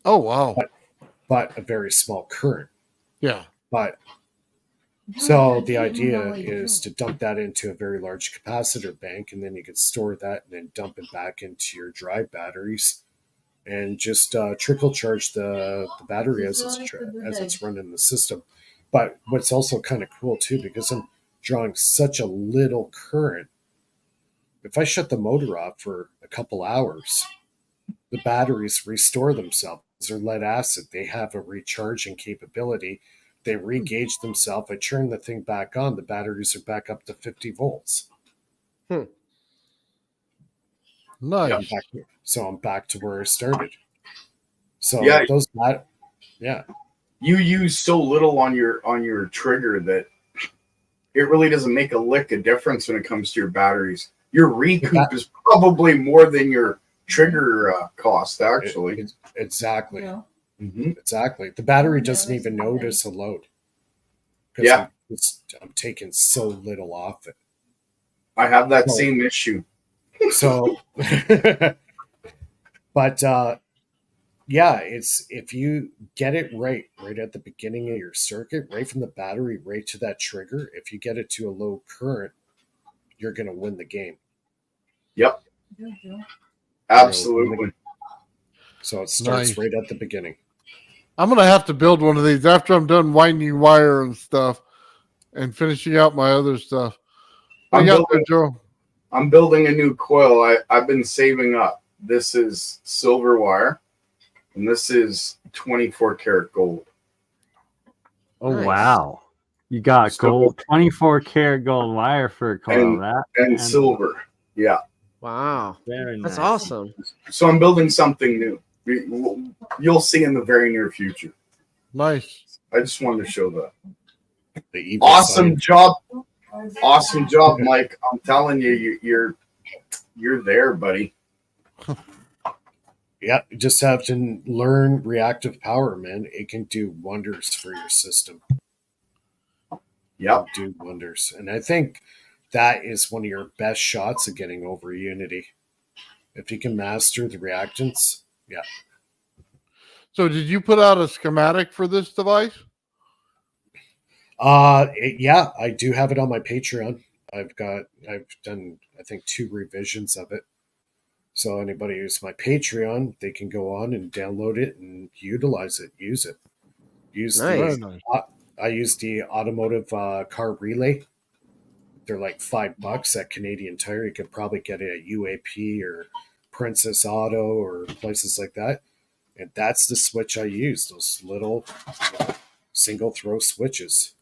Oh wow! But a very small current. Yeah. But so the idea is to dump that into a very large capacitor bank, and then you can store that and then dump it back into your drive batteries, and just trickle charge the battery as it's running the system. But what's also kind of cool too, because I'm drawing such a little current, if I shut the motor off for a couple hours, the batteries restore themselves. They're lead acid. They have a recharging capability. They re-gauge themselves. I turn the thing back on. The batteries are back up to 50 volts. Nice. I'm back to where I started. So you use so little on your trigger that it really doesn't make a lick of difference when it comes to your batteries. Your recoup is probably more than your trigger cost, actually. Exactly. Yeah. Mm-hmm. Exactly. The battery doesn't even notice a load. Yeah. I'm taking so little off it. I have that same issue. So, but it's if you get it right at the beginning of your circuit, right from the battery right to that trigger, if you get it to a low current, you're going to win the game. Yep. Absolutely. So it starts right at the beginning. I'm going to have to build one of these after I'm done winding wire and stuff and finishing out my other stuff. I'm building a new coil. I've been saving up. This is silver wire, and this is 24 karat gold. Oh, nice. Wow. You got gold, 24 karat gold wire for a coil. And silver. Yeah. Wow. Very nice. That's awesome. So I'm building something new. You'll see in the very near future. Nice. I just wanted to show that. The evil Awesome side. job. Awesome job, Mike. I'm telling you, you're there, buddy. Yeah, you just have to learn reactive power, man. It can do wonders for your system. Yep. Do wonders. And I think that is one of your best shots of getting over Unity. If you can master the reactants, yeah. So did you put out a schematic for this device? Yeah, I do have it on my Patreon. I've done, I think, 2 revisions of it. So anybody who's my Patreon, they can go on and download it and utilize it, use it. Nice. I use the automotive car relay. They're like $5 at Canadian Tire. You could probably get it at UAP or Princess Auto or places like that. And that's the switch I use. Those little single throw switches.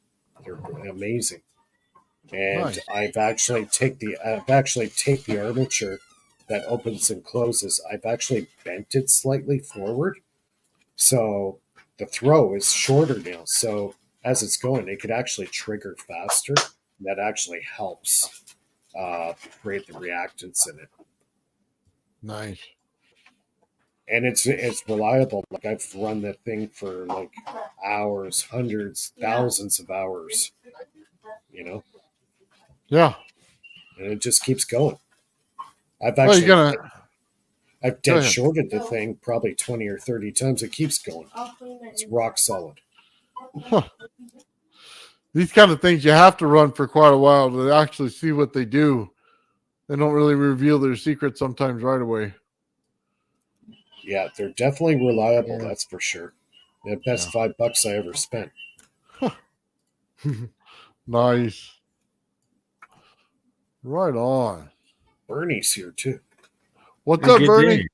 They're amazing. And Nice. I've actually take the armature that opens and closes. I've actually bent it slightly forward, so the throw is shorter now. So as it's going, it could actually trigger faster. That actually helps create the reactants in it. Nice. And it's reliable. Like I've run that thing for like hours, hundreds, thousands of hours. You know. Yeah. And it just keeps going. I've Well, actually I've Go dead ahead. shorted the thing probably 20 or 30 times. It keeps going. It's rock solid. Huh. These kind of things you have to run for quite a while to actually see what they do. They don't really reveal their secrets sometimes right away. Yeah, they're definitely reliable. Yeah. That's for sure. The best $5 I ever spent. Nice. Right on. Bernie's here too. What's up, Good Bernie? day.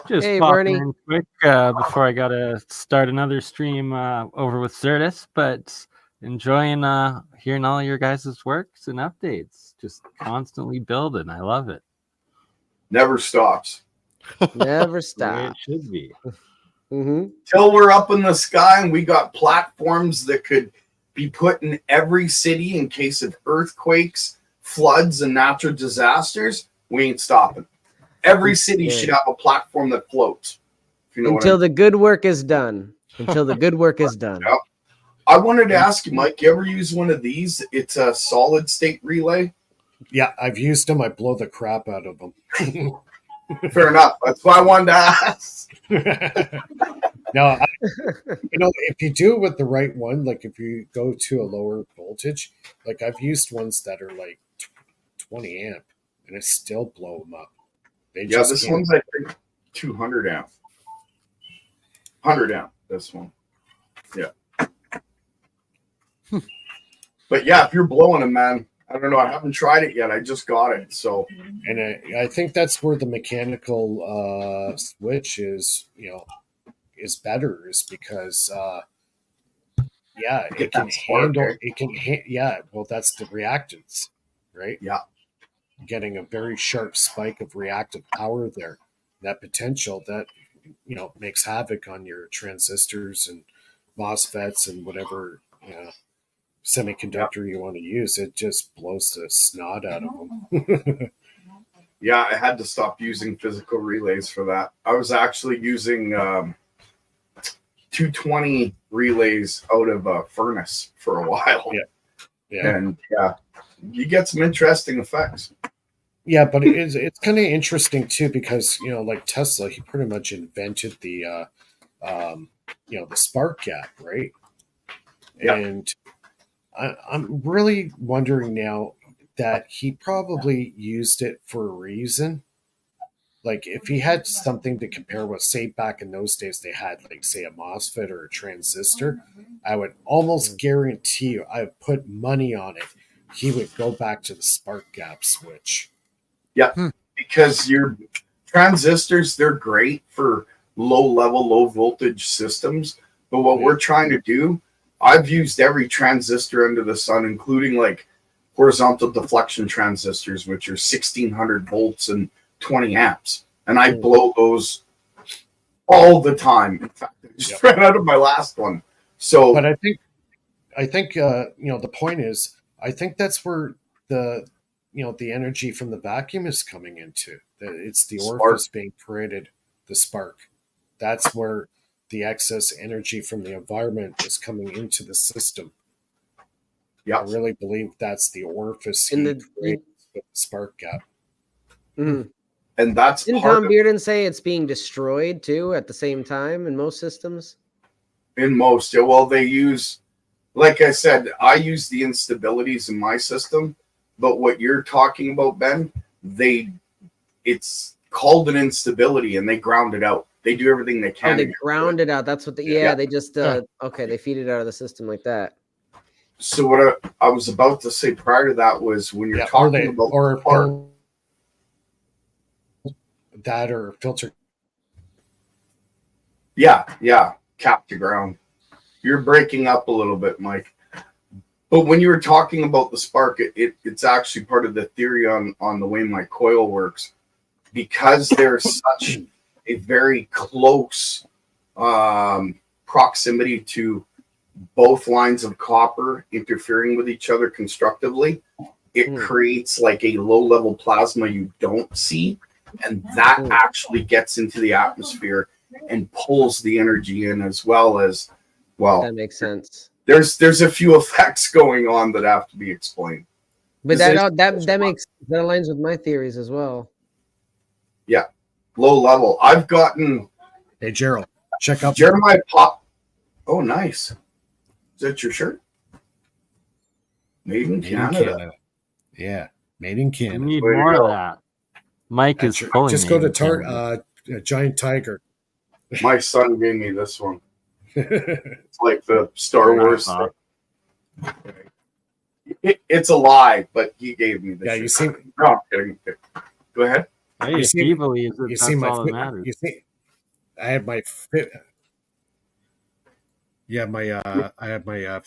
Just Hey, popping Bernie. in quick before I gotta start another stream over with Certus, but enjoying hearing all your guys' works and updates. Just constantly building. I love it. Never stops. Never The way stop. it should be. Mm-hmm. Till we're up in the sky and we got platforms that could be put in every city in case of earthquakes, floods, and natural disasters, we ain't stopping. Every city should have a platform that floats. If you know Until what the good work is done. Until the good work is done. Yep. I wanted to ask you, Mike, you ever use one of these? It's a solid state relay. Yeah, I've used them. I blow the crap out of them. Fair enough. That's why I wanted to ask. No, if you do it with the right one, like if you go to a lower voltage, like I've used ones that are like 20 amp and I still blow them up. They Yeah, just this can't- one's, I think, 200 amp. 100 amp, this one. Yeah. But yeah, if you're blowing them, man, I don't know. I haven't tried it yet. I just got it. So, And I think that's where the mechanical switch is, is better, is because it can that spark, handle eh? it can well, that's the reactants, right? yeah. Getting a very sharp spike of reactive power there, that potential that makes havoc on your transistors and MOSFETs and whatever semiconductor you want to use. It just blows the snot out of them. Yeah, I had to stop using physical relays for that. I was actually using 220 relays out of a furnace for a while. Yeah. And you get some interesting effects. Yeah, but it's kind of interesting too, because like Tesla, he pretty much invented the the spark gap, right? Yeah. And I'm really wondering now that he probably used it for a reason. Like if he had something to compare with, say back in those days they had like say a MOSFET or a transistor, I would almost guarantee you, I would put money on it, he would go back to the spark gap switch. Yeah, because your transistors, they're great for low voltage systems. But what we're trying to do, I've used every transistor under the sun, including like horizontal deflection transistors, which are 1600 volts and 20 amps. And I blow those all the time. In fact, I just ran out of my last one. So, But I think the point is, I think that's where the the energy from the vacuum is coming into. That it's the Spark. orifice being created, the spark. That's where the excess energy from the environment is coming into the system. yeah, I really believe that's the orifice In he the- creates with the spark gap. Mhm. and that's Didn't part Tom of Bearden say it's being destroyed too at the same time in most systems? in most. Yeah, well, they use, like I said, I use the instabilities in my system, but what you're talking about, Ben, it's called an instability, and they ground it out. They do everything they can. Oh, they to ground it out. That's what Yeah. they just Yeah. okay, they feed it out of the system like that. So what I was about to say prior to that was when you're talking about spark, that or filter. yeah, cap to ground. You're breaking up a little bit, Mike. But when you were talking about the spark, it's actually part of the theory on the way my coil works, because there's such a very close proximity to both lines of copper interfering with each other constructively. It creates like a low-level plasma you don't see, and that actually gets into the atmosphere and pulls the energy in, as well as, well, That makes sense. there's a few effects going on that have to be explained. But This that is- that aligns with my theories as well. Low level. I've gotten Hey, Gerald, check out Jeremiah Pop. Oh, nice. Is that your shirt? Made in Made in Canada. Canada. Yeah, made in We Canada. need Way to more go. of that. Mike is That's- fully just go made to in Canada. Giant Tiger. My son gave me this one. Yeah, It's like the Star Nice, Wars huh? thing. It's a lie, but he gave me this. you shirt. see, No, I'm kidding. Go ahead. Hey, you if see- he believes it, you that's see my, all that matters. you see, I had my, I had my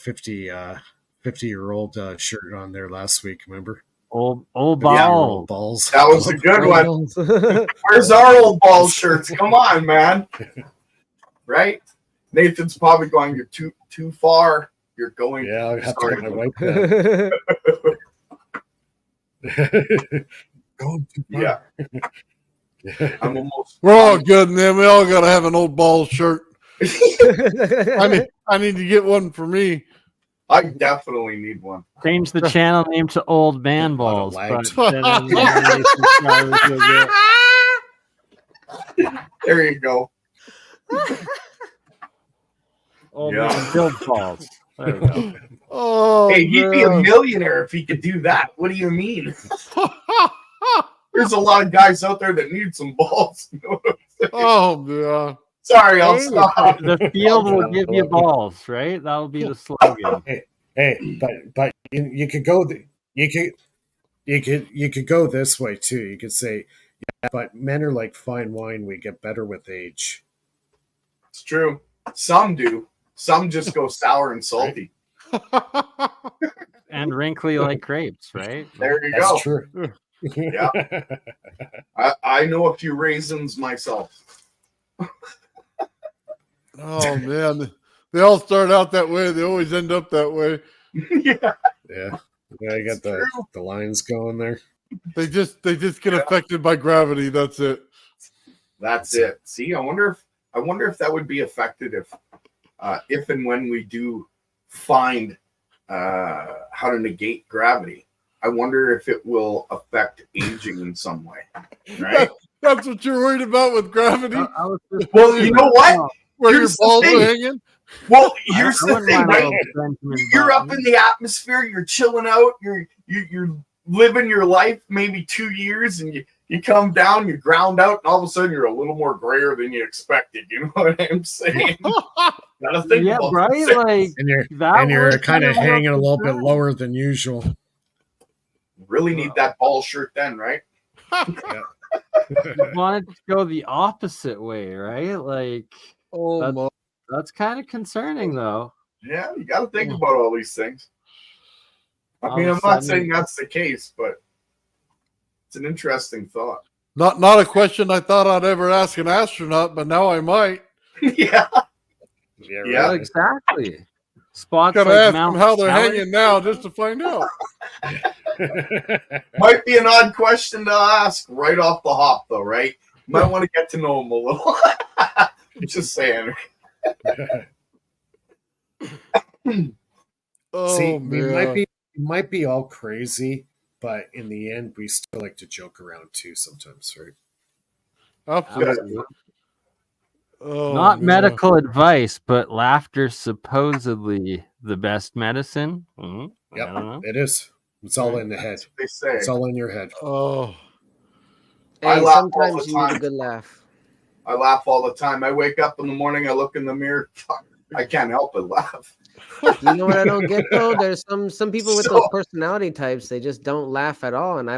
50-year-old shirt on there last week. Remember? Old 50-year-old ball. balls. That was a good one. Where's our old ball shirts? Come on, man. Right? Nathan's probably going, you're too far. You're going. Yeah, I'll have to Sorry. get my wipe down. Going too far. Yeah. I'm almost. We're all good, man. We all got to have an old ball shirt. I need to get one for me. I definitely need one. Change the channel name to Old Man Balls. lagged. But then the subscribers will get There you go. Old Yeah. Man Build Balls. There we go. Oh, Hey, he'd be a man. millionaire if he could do that. What do you mean? There's a lot of guys out there that need some balls. You know what I'm saying? Oh, man. Sorry, I'll Hey, stop. the field will give you balls, right? That will be the slogan. Hey, but you could go you could go this way too. You could say, yeah, but men are like fine wine; we get better with age. It's true. Some do. Some just go sour and salty. And wrinkly like grapes, right? There you That's go. true. Yeah. I know a few raisins myself. Oh, man. They all start out that way. They always end up that way. Yeah. Yeah, I got the lines going there. They just get affected by gravity. That's it. That's it. See, I wonder if that would be affected if and when we do find how to negate gravity. I wonder if it will affect aging in some way. Right? That's what you're worried about with gravity? I was just Well, you know what? Where your here's the balls are thing. hanging? Well, here's I the wouldn't thing, mind a right? little Benjamin You're up Button. in the atmosphere, you're chilling out, you're living your life maybe 2 years, and you come down, you ground out, and all of a sudden you're a little more grayer than you expected. You know what I'm saying? Gotta think Yeah, about right. this. Like that. You're would kind be of real hanging a little bit concern. lower than usual. Really need that ball shirt then, right? You want it to go the opposite way, right? Like Oh, my. that's kind of concerning, though. Yeah, you gotta think about all these things. I All mean, of I'm a not sudden- saying that's the case, but it's an interesting thought. Not a question I thought I'd ever ask an astronaut, but now I might. Yeah. Yeah, Yeah. Well, exactly. Spots Gotta like ask Mount them how they're Howard. hanging now just to find out. Might be an odd question to ask right off the hop, though, right? Might want to get to know him a little. Just saying. Oh, See, man. we might be all crazy, but in the end, we still like to joke around too sometimes, right? Absolutely. Oh, Not man. medical advice, but laughter supposedly the best medicine. I Yep, don't know. it is. It's all in the head. That's what they say. It's all in your head. Oh, I Hey, laugh all sometimes the you need a time. good laugh. I laugh all the time. I wake up in the morning, I look in the mirror, fuck, I can't help but laugh. You know what I don't get though? There's some people with those So- personality types. They just don't laugh at all, and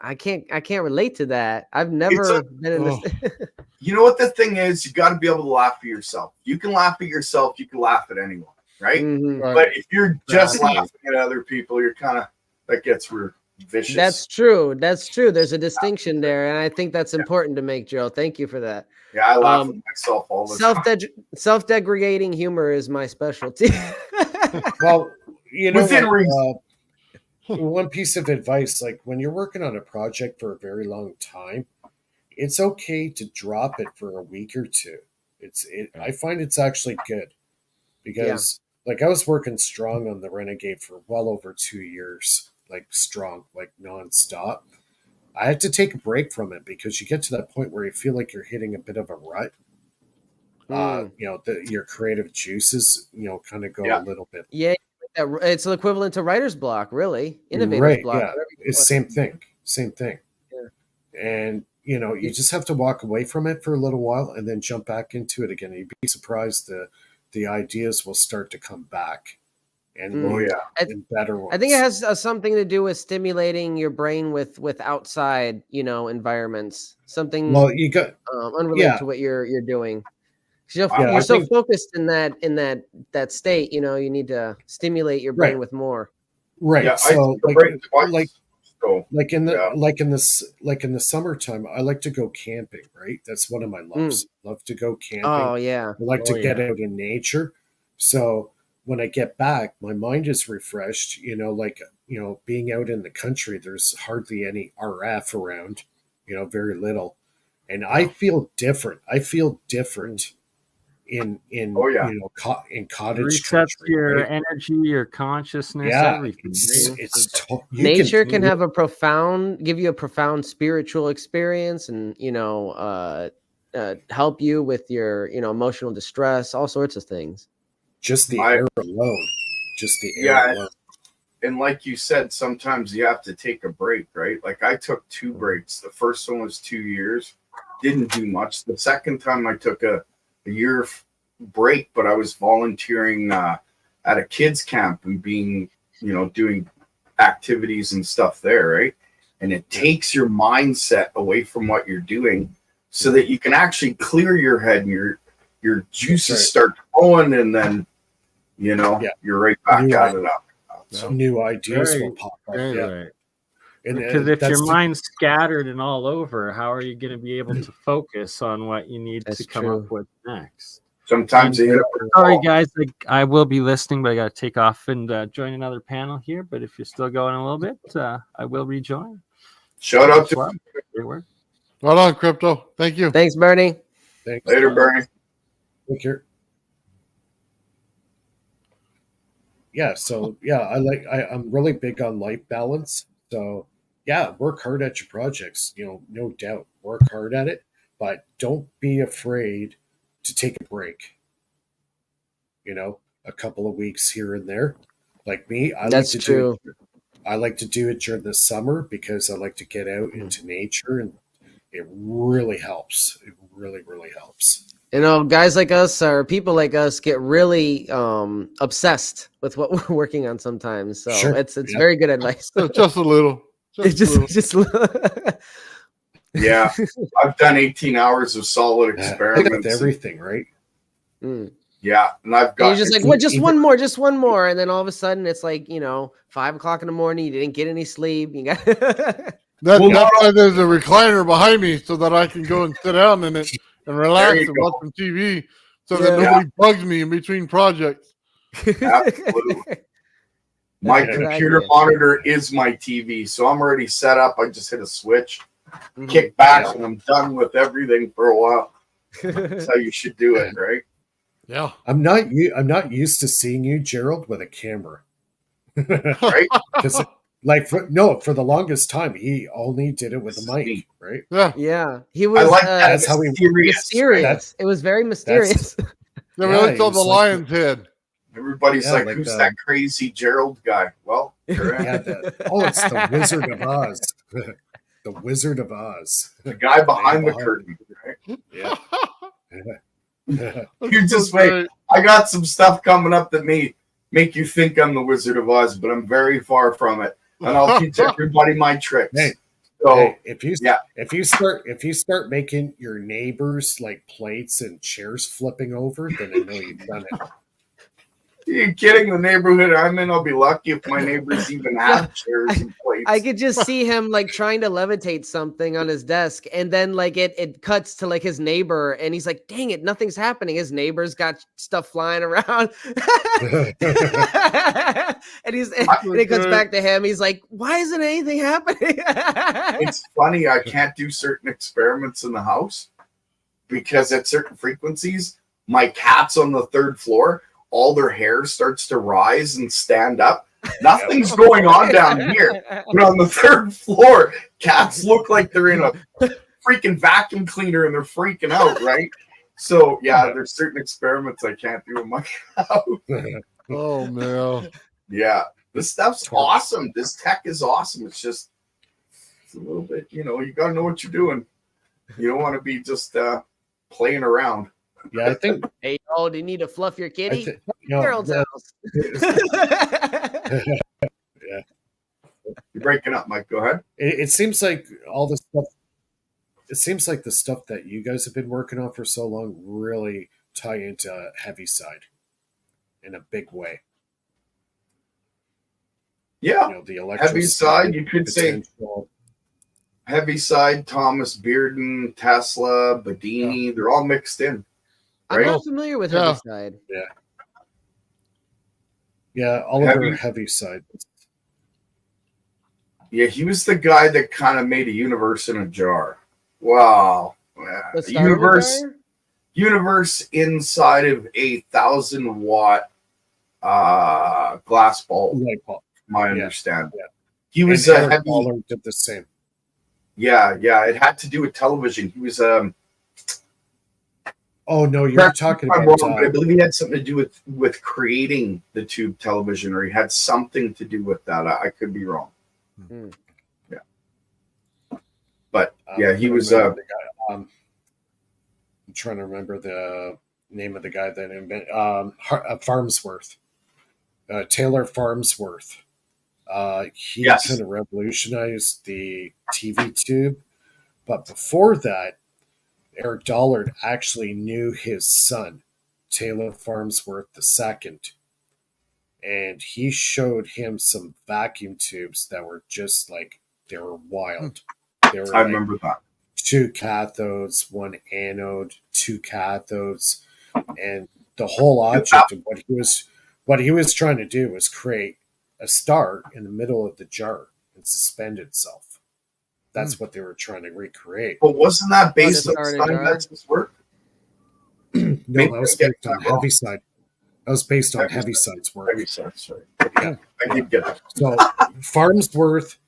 I can't relate to that. I've never been in this. You know what the thing is? You got to be able to laugh at yourself. You can laugh at yourself. You can laugh at anyone, right? Mhm. right. But if you're just Exactly. laughing at other people, you're kind of, that gets vicious. That's true. That's true. There's a distinction there, and I think that's important to make, Gerald. Thank you for that. Yeah, I laugh at myself all the time. Self-degrading humor is my specialty. Well, you know, Within what, reason. one piece of advice, like when you're working on a project for a very long time, it's okay to drop it for a week or two. I find it's actually good because like I was working strong on the Renegade for well over 2 years, like strong, like nonstop. I had to take a break from it because you get to that point where you feel like you're hitting a bit of a rut. You know, your creative juices, you know, kind of go a little bit. Yeah, it's equivalent to writer's block, really. Innovator's Right, block. yeah, it's same thing. Yeah. And you know, you just have to walk away from it for a little while and then jump back into it again. You'd be surprised the ideas will start to come back and and better ones. I think it has something to do with stimulating your brain with outside, environments. Something Well, you got unrelated to what you're doing. You're I so think- focused in that state. You need to stimulate your brain Right. with more. right. Yeah, I So took a break twice. like in the Yeah. in the summertime, I like to go camping. Right, that's one of my loves. Love to go camping. Oh yeah. I like to get out in nature. So when I get back, my mind is refreshed. Being out in the country, there's hardly any RF around. Very little, and I feel different. I feel different in in cottage Resets country. your right? energy, your consciousness, Yeah, everything. Nature can have give you a profound spiritual experience, and help you with your emotional distress, all sorts of things. just the air alone. Just the air alone. And like you said, sometimes you have to take a break, right? Like I took 2 breaks. The first one was 2 years, didn't do much. The second time I took a year break, but I was volunteering at a kids camp and being, doing activities and stuff there, right? And it takes your mindset away from what you're doing so that you can actually clear your head and your juices start flowing, and then you're right back at it up. So New ideas will pop up. Very Yeah. right. And Because if that's your the- mind's scattered and all over, how are you going to be able to focus on what you need That's to come true. up with next? sometimes you hit a Sorry, guys. I will be listening, but I got to take off and join another panel here. But if you're still going a little bit, I will rejoin. shout out to Well, great work. Right on, Crypto. Thank you. Thanks, Bernie. Thanks. later, Bernie. Take care. Yeah, so I'm really big on life balance. So yeah, work hard at your projects, no doubt. Work hard at it, but don't be afraid to take a break. A couple of weeks here and there. Like me, I like to do it during the summer because I like to get out into nature, and it really helps. It really, really helps. Guys like us, or people like us, get really obsessed with what we're working on sometimes. So Sure. it's very good advice. Just a little. Just Yeah, I've done 18 hours of solid With experiments. everything, right? Yeah, and I've And got you're just like, what? Just one more, and then all of a sudden it's like 5 o'clock in the morning. You didn't get any sleep. You got That's Well, no, why there's a recliner behind me so that I can go and sit down in it and relax you and go. watch some TV so that Yeah. nobody bugs me in between projects. Absolutely. My That's a good computer idea. monitor is my TV, so I'm already set up. I just hit a switch, Mhm. kick back, and I'm done with everything for a while. That's how you should do it, right? Yeah. I'm not used to seeing you, Gerald, with a camera. Right? Because for the longest time he only did it with a mic, right? Yeah. Yeah, he I was like that. That's how he- mysterious. That's- It was very mysterious. Yeah, we Yeah, always saw he the was like- lion's head. Everybody's Yeah, like, like who's the- that crazy Gerald guy? Well, there I am. It's the Wizard of Oz. The Wizard of Oz. The guy behind the Behind- curtain. Right? Yeah. You just wait. I got some stuff coming up that may make you think I'm the Wizard of Oz, but I'm very far from it. And I'll teach everybody my tricks. Hey, So Hey, if you yeah. start making your neighbors like plates and chairs flipping over, then I know you've done it. you kidding? The neighborhood I'm in, I'll be lucky if my neighbors even have chairs and plates. I could just see him like trying to levitate something on his desk, and then like it cuts to like his neighbor, and he's like, "Dang it, nothing's happening." His neighbor's got stuff flying around, and it cuts back to him. He's like, "Why isn't anything happening?" It's funny. I can't do certain experiments in the house because at certain frequencies, my cats on the third floor, all their hair starts to rise and stand up. Nothing's going on down here. But on the third floor, cats look like they're in a freaking vacuum cleaner and they're freaking out, right? So, yeah, there's certain experiments I can't do in my house. Oh, man. Yeah, this stuff's awesome. This tech is awesome. It's just it's a little bit, you got to know what you're doing. You don't want to be just playing around. Yeah, I think. Hey, oh, do you need to fluff your kitty? You know, Gerald's house. Yeah. You're breaking up, Mike. Go ahead. It seems like all the stuff. It seems like the stuff that you guys have been working on for so long really tie into heavy side in a big way. Yeah, The heavy side. You could say potential. heavy side. Thomas Bearden, Tesla, Bedini. They're all mixed in. I'm Right? not familiar with heavy side. Yeah, Oliver heavy side. Yeah, he was the guy that kind of made a universe in a jar. Wow. The A Star universe. Wars? Universe inside of a 1,000-watt glass bulb. Light bulb. My Yeah. understanding. Yeah. He was And a Eric heavy. Baller did the same. Yeah. It had to do with television. He was Oh no, you're correct me talking if I'm about wrong, but I believe he had something to do with creating the tube television, or he had something to do with that. I could be wrong. Hmm. Yeah. But yeah, he was. the guy, I'm trying to remember the name of the guy that invented Farnsworth, Taylor Farnsworth. He Yes. kind of revolutionized the TV tube, but before that, Eric Dollard actually knew his son, Taylor Farnsworth II, and he showed him some vacuum tubes that were just like they were wild. They were I remember that. 2 cathodes, 1 anode, 2 cathodes, and the whole object of what he was trying to do was create a star in the middle of the jar and suspend itself. That's what they were trying to recreate. But wasn't that based on Started jar. Steinmetz's work? No, Maybe that was I get based on that wrong. heavy side. That was based on Heavy heavy side. side's work. Maybe so. Sorry. Yeah. I did get that. So Farnsworth,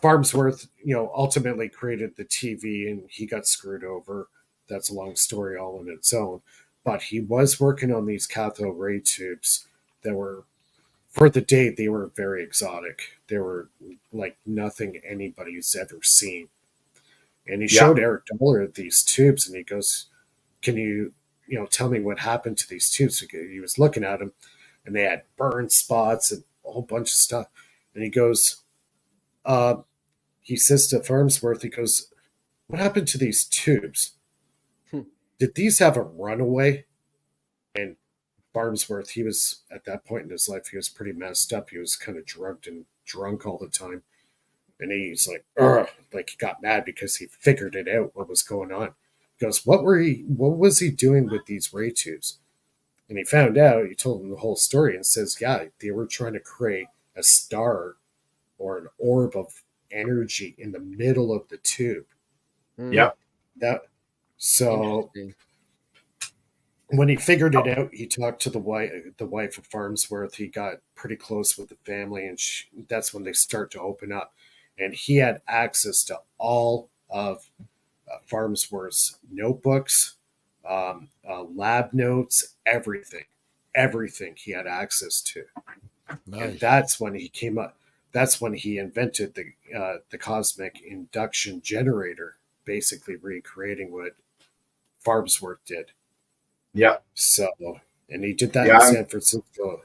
ultimately created the TV, and he got screwed over. That's a long story all on its own. But he was working on these cathode ray tubes that were, for the day, they were very exotic. They were like nothing anybody's ever seen. And he showed Eric Dollard these tubes, and he goes, "Can you, tell me what happened to these tubes?" He was looking at them, and they had burn spots and a whole bunch of stuff. And he goes, he says to Farnsworth, he goes, "What happened to these tubes? Did these have a runaway?" And Farnsworth, he was at that point in his life, he was pretty messed up. He was kind of drugged and drunk all the time. And he's like, ugh, like he got mad because he figured it out what was going on. He goes, what was he doing with these ray tubes? And he found out, he told him the whole story and says, yeah, they were trying to create a star or an orb of energy in the middle of the tube. Yep. So when he figured it out, he talked to the wife of Farnsworth. He got pretty close with the family, and that's when they start to open up. And he had access to all of Farnsworth's notebooks, lab notes, everything he had access to. Nice. And that's when he came up. That's when he invented the cosmic induction generator, basically recreating what Farnsworth did. Yeah. So, and he did that in San Francisco.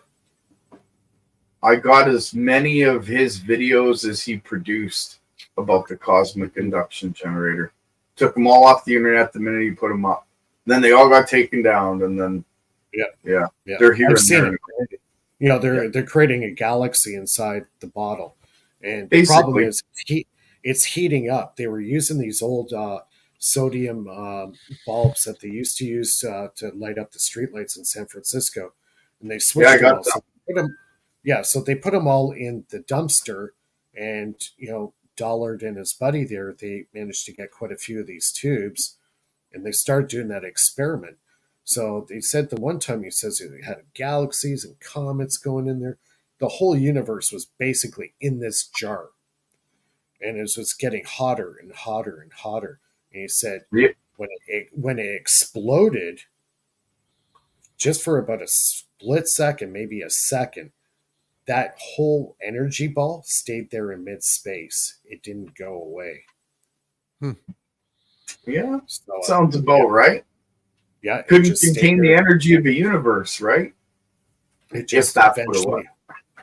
I got as many of his videos as he produced about the cosmic induction generator. Took them all off the internet the minute he put them up. Then they all got taken down, and then yeah. They're here. I've seen it. You know, they're creating a galaxy inside the bottle, and the problem is it's heating up. They were using these old sodium bulbs that they used to use to light up the streetlights in San Francisco, and they switched them all. So they put them all in the dumpster, and Dollard and his buddy there, they managed to get quite a few of these tubes, and they started doing that experiment. So they said the one time he says he had galaxies and comets going in there. The whole universe was basically in this jar, and it was getting hotter and hotter and hotter. And he said when it exploded, just for about a split second, maybe a second, that whole energy ball stayed there in mid-space. It didn't go away. Yeah, so, sounds about right. Yeah, couldn't contain the energy of the universe, right? It just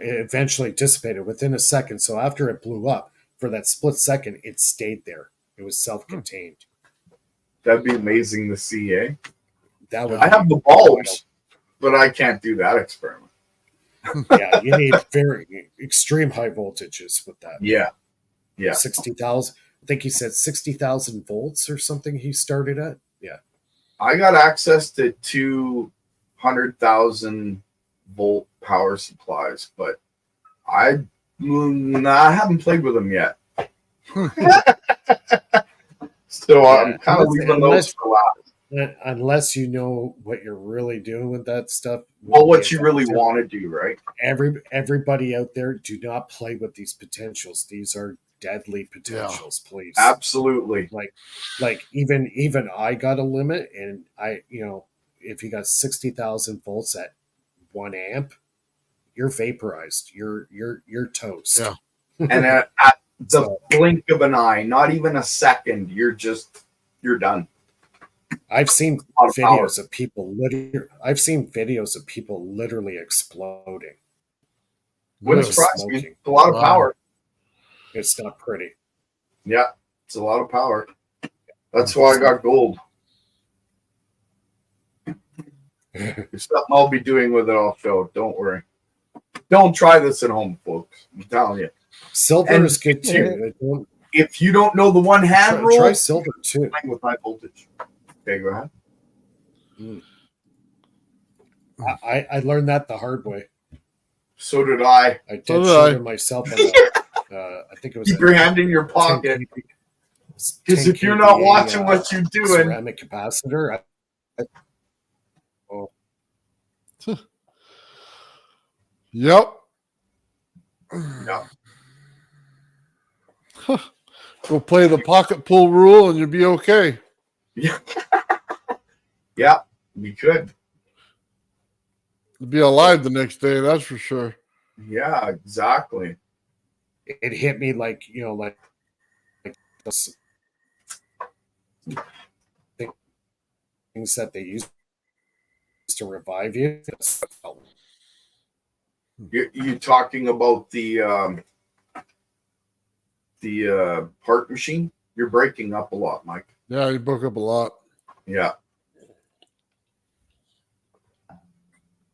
eventually dissipated within a second. So after it blew up, for that split second, it stayed there. It was self-contained. That'd be amazing to see, eh? I have the bulbs, but I can't do that experiment. Yeah, you need very extreme high voltages with that. Yeah. 60,000. I think he said 60,000 volts or something he started at. Yeah. I got access to 200,000 volt power supplies, but I haven't played with them yet. So I'm kind of leaving those for last. Unless you know what you're really doing with that stuff. Well, what you really want to do, right? Everybody out there, do not play with these potentials. These are deadly potentials, please. Absolutely. Like even I got a limit, and if you got 60,000 volts at 1 amp, you're vaporized. You're toast. Yeah. And at the blink of an eye, not even a second, you're done. I've seen videos of people literally exploding. Wouldn't surprise me. It's a lot of power. It's not pretty. Yeah, it's a lot of power. That's why I got gold. There's something I'll be doing with it. I'll show. Don't worry. Don't try this at home, folks. I'm telling you. Silver is good too. If you don't know the one hand rule, try silver too. With high voltage. Okay, go ahead. I learned that the hard way. So did I. I did show myself. I think it was. Keep your hand in your pocket. Because if you're not watching what you're doing, ceramic capacitor. Yep. We'll play the pocket pool rule, and you'll be okay. Yeah. Yeah, we could. You'll be alive the next day, that's for sure. Yeah, exactly. It hit me like things that they use to revive you. You're talking about the part machine? You're breaking up a lot, Mike. Yeah, you broke up a lot. Yeah.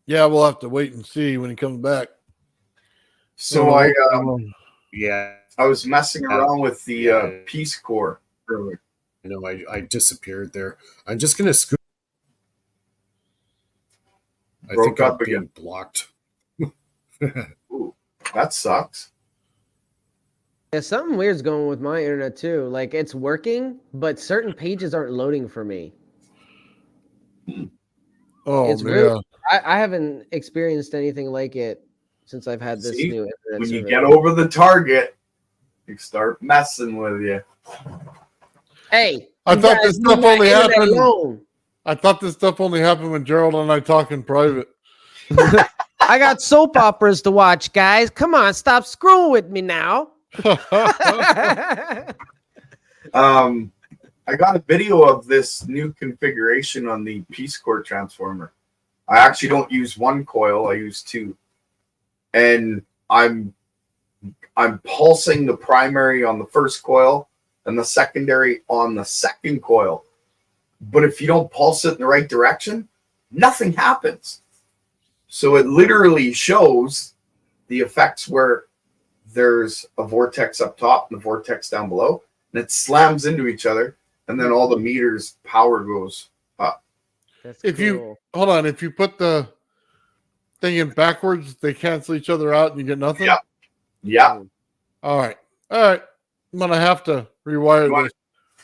Yeah, we'll have to wait and see when he comes back. So Yeah, I was messing around with the Yeah. Peace Corps earlier. no, I disappeared there. I'm just gonna scoot. I Broke think I'm up again. being blocked. Ooh, that sucks. Yeah, something weird's going with my internet too. Like it's working, but certain pages aren't loading for me. Oh, It's yeah. really I haven't experienced anything like it since I've had this See, new internet when you service. get over the target, you start messing with you. Hey, I you thought guys this leave stuff my only internet happened. alone. I thought this stuff only happened when Gerald and I talk in private. I got soap operas to watch, guys. Come on, stop screwing with me now. I got a video of this new configuration on the Peace Corps transformer. I actually don't use one coil, I use two. And I'm pulsing the primary on the first coil and the secondary on the second coil. But if you don't pulse it in the right direction, nothing happens. So it literally shows the effects where there's a vortex up top and a vortex down below, and it slams into each other, and then all the meters' power goes up. That's If cool. you hold on, if you put the thing in backwards, they cancel each other out and you get nothing. Yep. Yeah. All right. I'm gonna have to rewire this.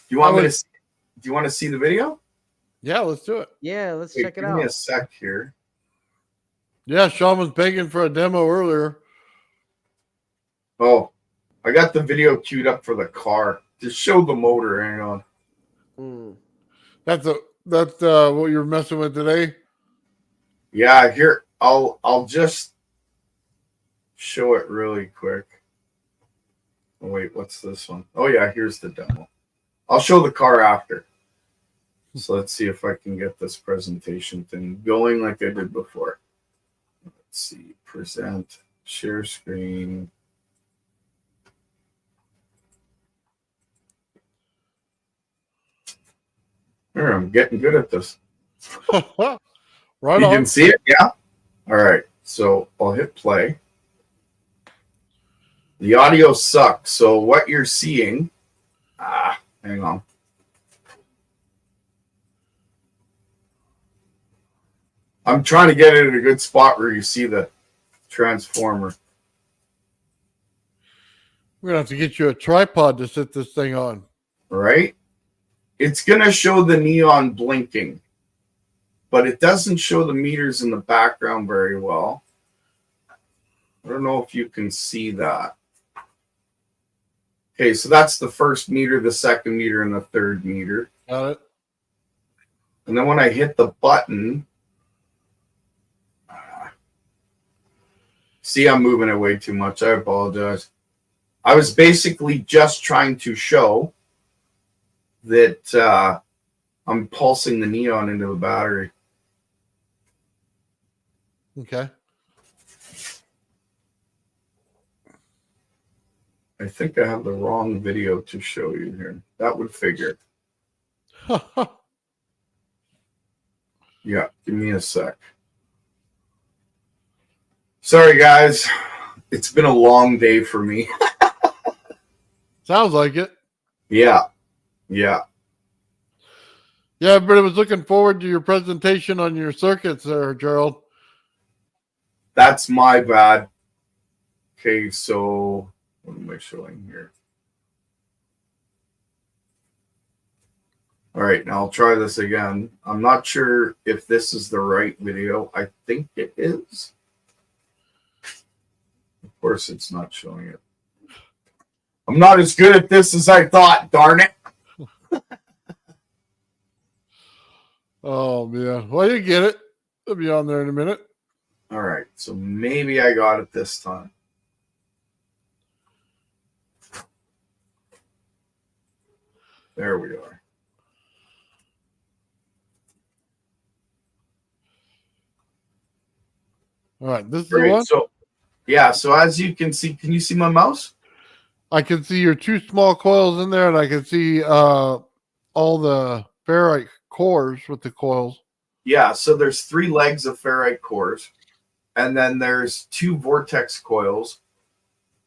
Do you want to see the video? Yeah, let's do it. Yeah, let's Wait, check it give me a out. sec here. Yeah, Sean was begging for a demo earlier. Oh, I got the video queued up for the car. Just show the motor. Hang on. Mm. That's what you're messing with today. Yeah, here I'll just show it really quick. Oh, wait, what's this one? Oh yeah, here's the demo. I'll show the car after. So let's see if I can get this presentation thing going like I did before. Let's see, present, share screen. There, I'm getting good at this. Right You on. can see it? Yeah? All right. So I'll hit play. The audio sucks. So what you're seeing, hang on. I'm trying to get it at a good spot where you see the transformer. We're gonna have to get you a tripod to sit this thing on. Right? It's going to show the neon blinking, but it doesn't show the meters in the background very well. I don't know if you can see that. Okay, so that's the first meter, the second meter, and the third meter. Got it. And then when I hit the button, see, I'm moving it way too much. I apologize. I was basically just trying to show that I'm pulsing the neon into the battery. Okay. I think I have the wrong video to show you here. That would figure. Yeah, give me a sec. Sorry, guys. It's been a long day for me. Sounds like it. Yeah. Yeah. Yeah, everybody was looking forward to your presentation on your circuits there, Gerald. That's my bad. Okay, so what am I showing here? All right, now I'll try this again. I'm not sure if this is the right video. I think it is. Of course, it's not showing it. I'm not as good at this as I thought, darn it. Oh man. Well, you get it. It'll be on there in a minute. All right, so maybe I got it this time. There we are. All right, this is the Great. one. So, yeah, so as you can see, can you see my mouse? I can see your two small coils in there, and I can see all the ferrite cores with the coils. Yeah, so there's 3 legs of ferrite cores, and then there's 2 vortex coils,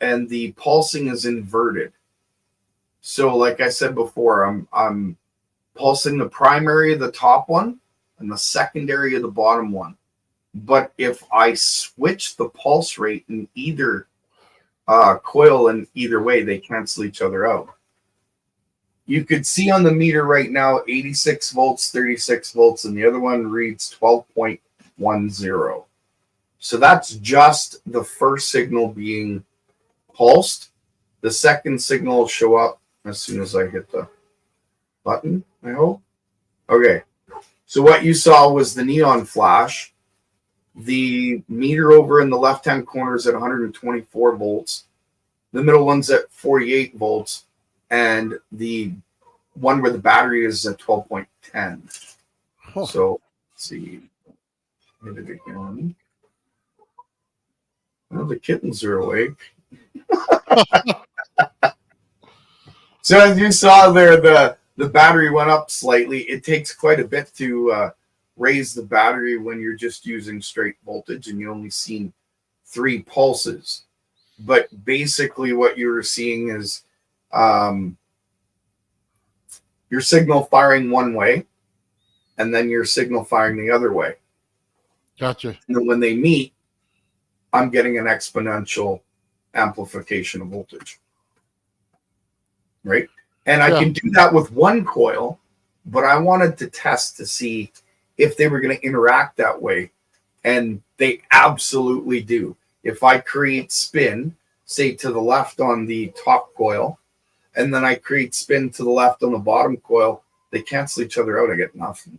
and the pulsing is inverted. So like I said before, I'm pulsing the primary of the top one and the secondary of the bottom one. But if I switch the pulse rate in either coil in either way, they cancel each other out. You could see on the meter right now 86 volts, 36 volts, and the other one reads 12.10. So that's just the first signal being pulsed. The second signal will show up as soon as I hit the button, I hope. Okay, so what you saw was the neon flash. The meter over in the left-hand corner is at 124 volts. The middle one's at 48 volts. And the one where the battery is at 12.10. Huh. So, let's see. Hit it again. Well, the kittens are awake. So as you saw there, the battery went up slightly. It takes quite a bit to raise the battery when you're just using straight voltage and you only seen 3 pulses. But basically what you were seeing is your signal firing one way and then your signal firing the other way. Gotcha. And then when they meet, I'm getting an exponential amplification of voltage. Right? And I can do that with one coil, but I wanted to test to see if they were going to interact that way. And they absolutely do. If I create spin, say to the left on the top coil, and then I create spin to the left on the bottom coil, they cancel each other out. I get nothing.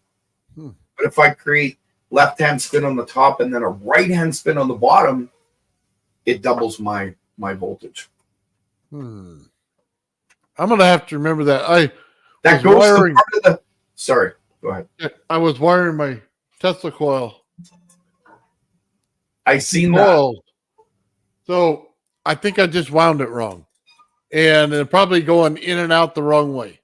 But if I create left-hand spin on the top and then a right-hand spin on the bottom, it doubles my voltage. I'm gonna have to remember that. That goes to part of the. Sorry, go ahead. I was wiring my Tesla coil. I seen that. So I think I just wound it wrong, and it's probably going in and out the wrong way.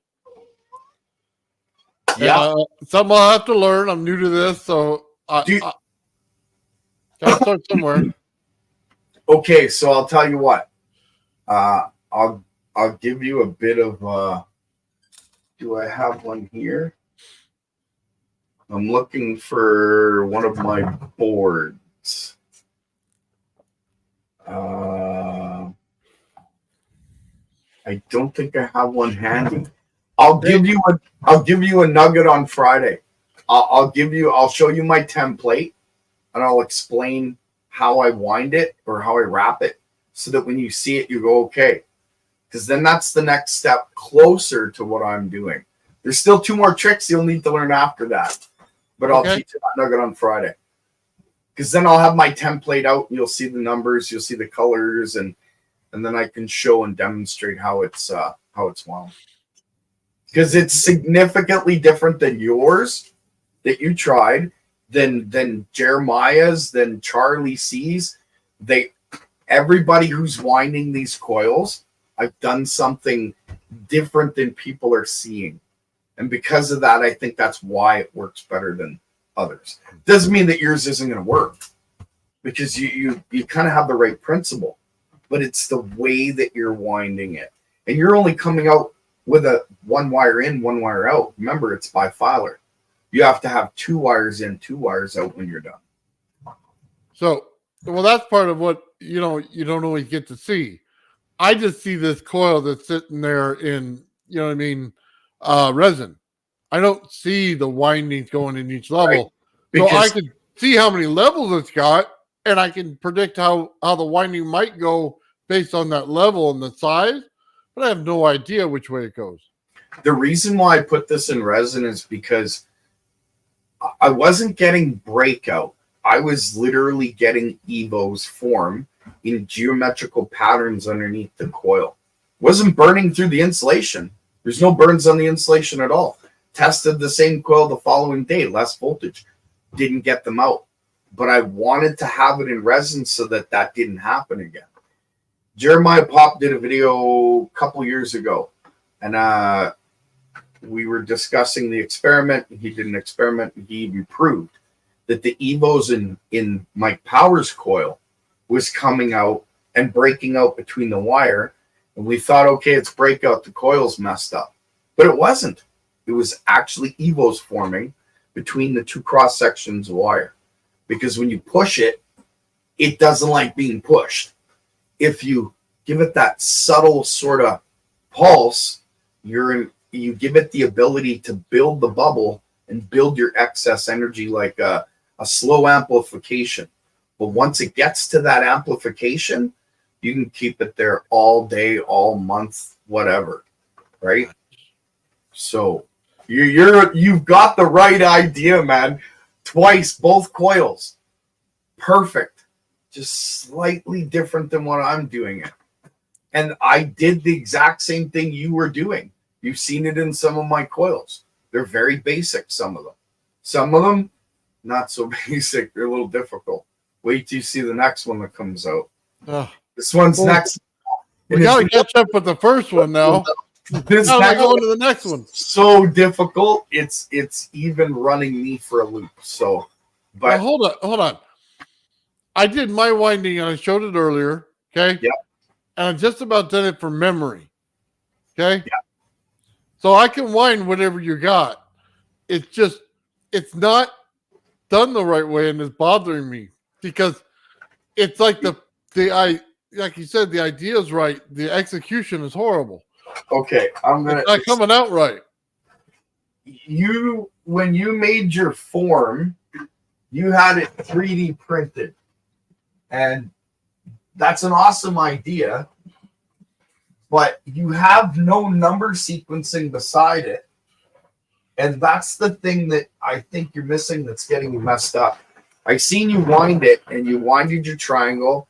Yeah, something I'll have to learn. I'm new to this, so I gotta start somewhere. Okay, so I'll tell you what. I'll give you a bit of. Do I have one here? I'm looking for one of my boards. I don't think I have one handy. I'll give you a nugget on Friday. I'll show you my template and I'll explain how I wind it or how I wrap it so that when you see it, you go, okay. Because then that's the next step closer to what I'm doing. There's still 2 more tricks you'll need to learn after that. But I'll teach you that nugget on Friday. Because then I'll have my template out and you'll see the numbers, you'll see the colors, and then I can show and demonstrate how it's wound. Because it's significantly different than yours that you tried, than Jeremiah's, than Charlie C's. Everybody who's winding these coils, I've done something different than people are seeing. And because of that, I think that's why it works better than others. Doesn't mean that yours isn't going to work, because you kind of have the right principle, but it's the way that you're winding it. And you're only coming out with a 1 wire in, 1 wire out. Remember, it's bifilar. You have to have 2 wires in, 2 wires out when you're done. So, well, that's part of what you don't always get to see. I just see this coil that's sitting there in, resin. I don't see the windings going in each level. Right. So I can see how many levels it's got, and I can predict how the winding might go based on that level and the size, but I have no idea which way it goes. The reason why I put this in resin is because I wasn't getting breakout. I was literally getting EVOs form in geometrical patterns underneath the coil. Wasn't burning through the insulation. There's no burns on the insulation at all. Tested the same coil the following day, less voltage. Didn't get them out. But I wanted to have it in resin so that didn't happen again. Jeremiah Pop did a video a couple years ago, and we were discussing the experiment. He did an experiment, and he even proved that the EVOs in Myke Power's coil was coming out and breaking out between the wire. And we thought, okay, it's breakout, the coil's messed up. But it wasn't. It was actually EVOs forming between the two cross sections of wire. Because when you push it, it doesn't like being pushed. If you give it that subtle sort of pulse, you give it the ability to build the bubble and build your excess energy like a slow amplification. But once it gets to that amplification, you can keep it there all day, all month, whatever, right? So you've got the right idea, man. Twice, both coils, perfect. Just slightly different than what I'm doing it. And I did the exact same thing you were doing. You've seen it in some of my coils. They're very basic, some of them. Some of them, not so basic. They're a little difficult. Wait till you see the next one that comes out. This one's next. We got to catch up with the first one now. This now next we're going to the next one. So difficult. It's even running me for a loop. So, but now, hold on. I did my winding and I showed it earlier. Okay. Yeah. And I just about done it from memory. Okay. Yeah. So I can wind whatever you got. It's not done the right way and it's bothering me because it's like like you said, the idea is right. The execution is horrible. Okay. It's not coming out right. When you made your form, you had it 3D printed. And that's an awesome idea, but you have no number sequencing beside it. And that's the thing that I think you're missing that's getting you messed up. I seen you wind it, and you winded your triangle.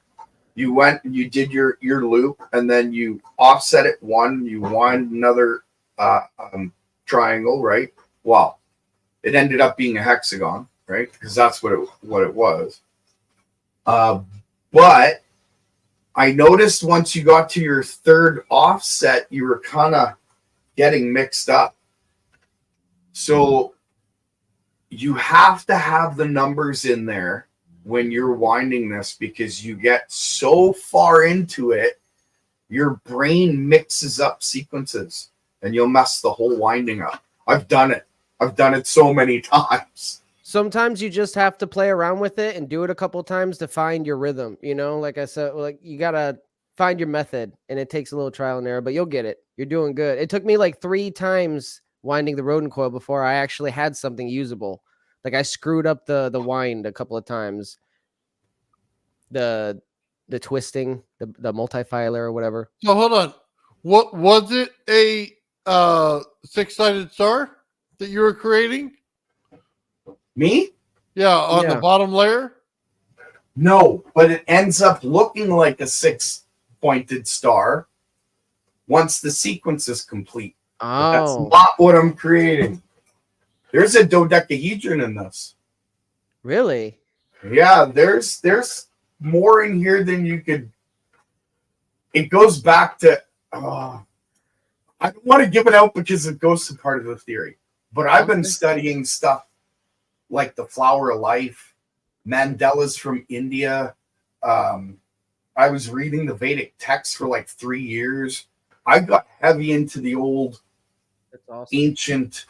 You went and you did your loop, and then you offset it one, you wind another triangle, right? Well, it ended up being a hexagon, right? Because that's what it was. But I noticed once you got to your third offset, you were kind of getting mixed up. So you have to have the numbers in there when you're winding this because you get so far into it, your brain mixes up sequences and you'll mess the whole winding up. I've done it. I've done it so many times. Sometimes you just have to play around with it and do it a couple times to find your rhythm. You know, like I said, like you got to find your method and it takes a little trial and error, but you'll get it. You're doing good. It took me like 3 times winding the rodent coil before I actually had something usable. Like I screwed up the wind a couple of times. The twisting, the multi-filer or whatever. So hold on. What was it? A 6-sided star that you were creating? Me? Yeah, on the bottom layer? No, but it ends up looking like a 6-pointed star once the sequence is complete. But that's not what I'm creating. There's a dodecahedron in this. Really? Yeah, there's more in here than you could. It goes back to. I don't want to give it out because it goes to part of the theory. But I've been studying stuff like the flower of life, Mandalas from India. I was reading the Vedic text for like 3 years. I got heavy into the old ancient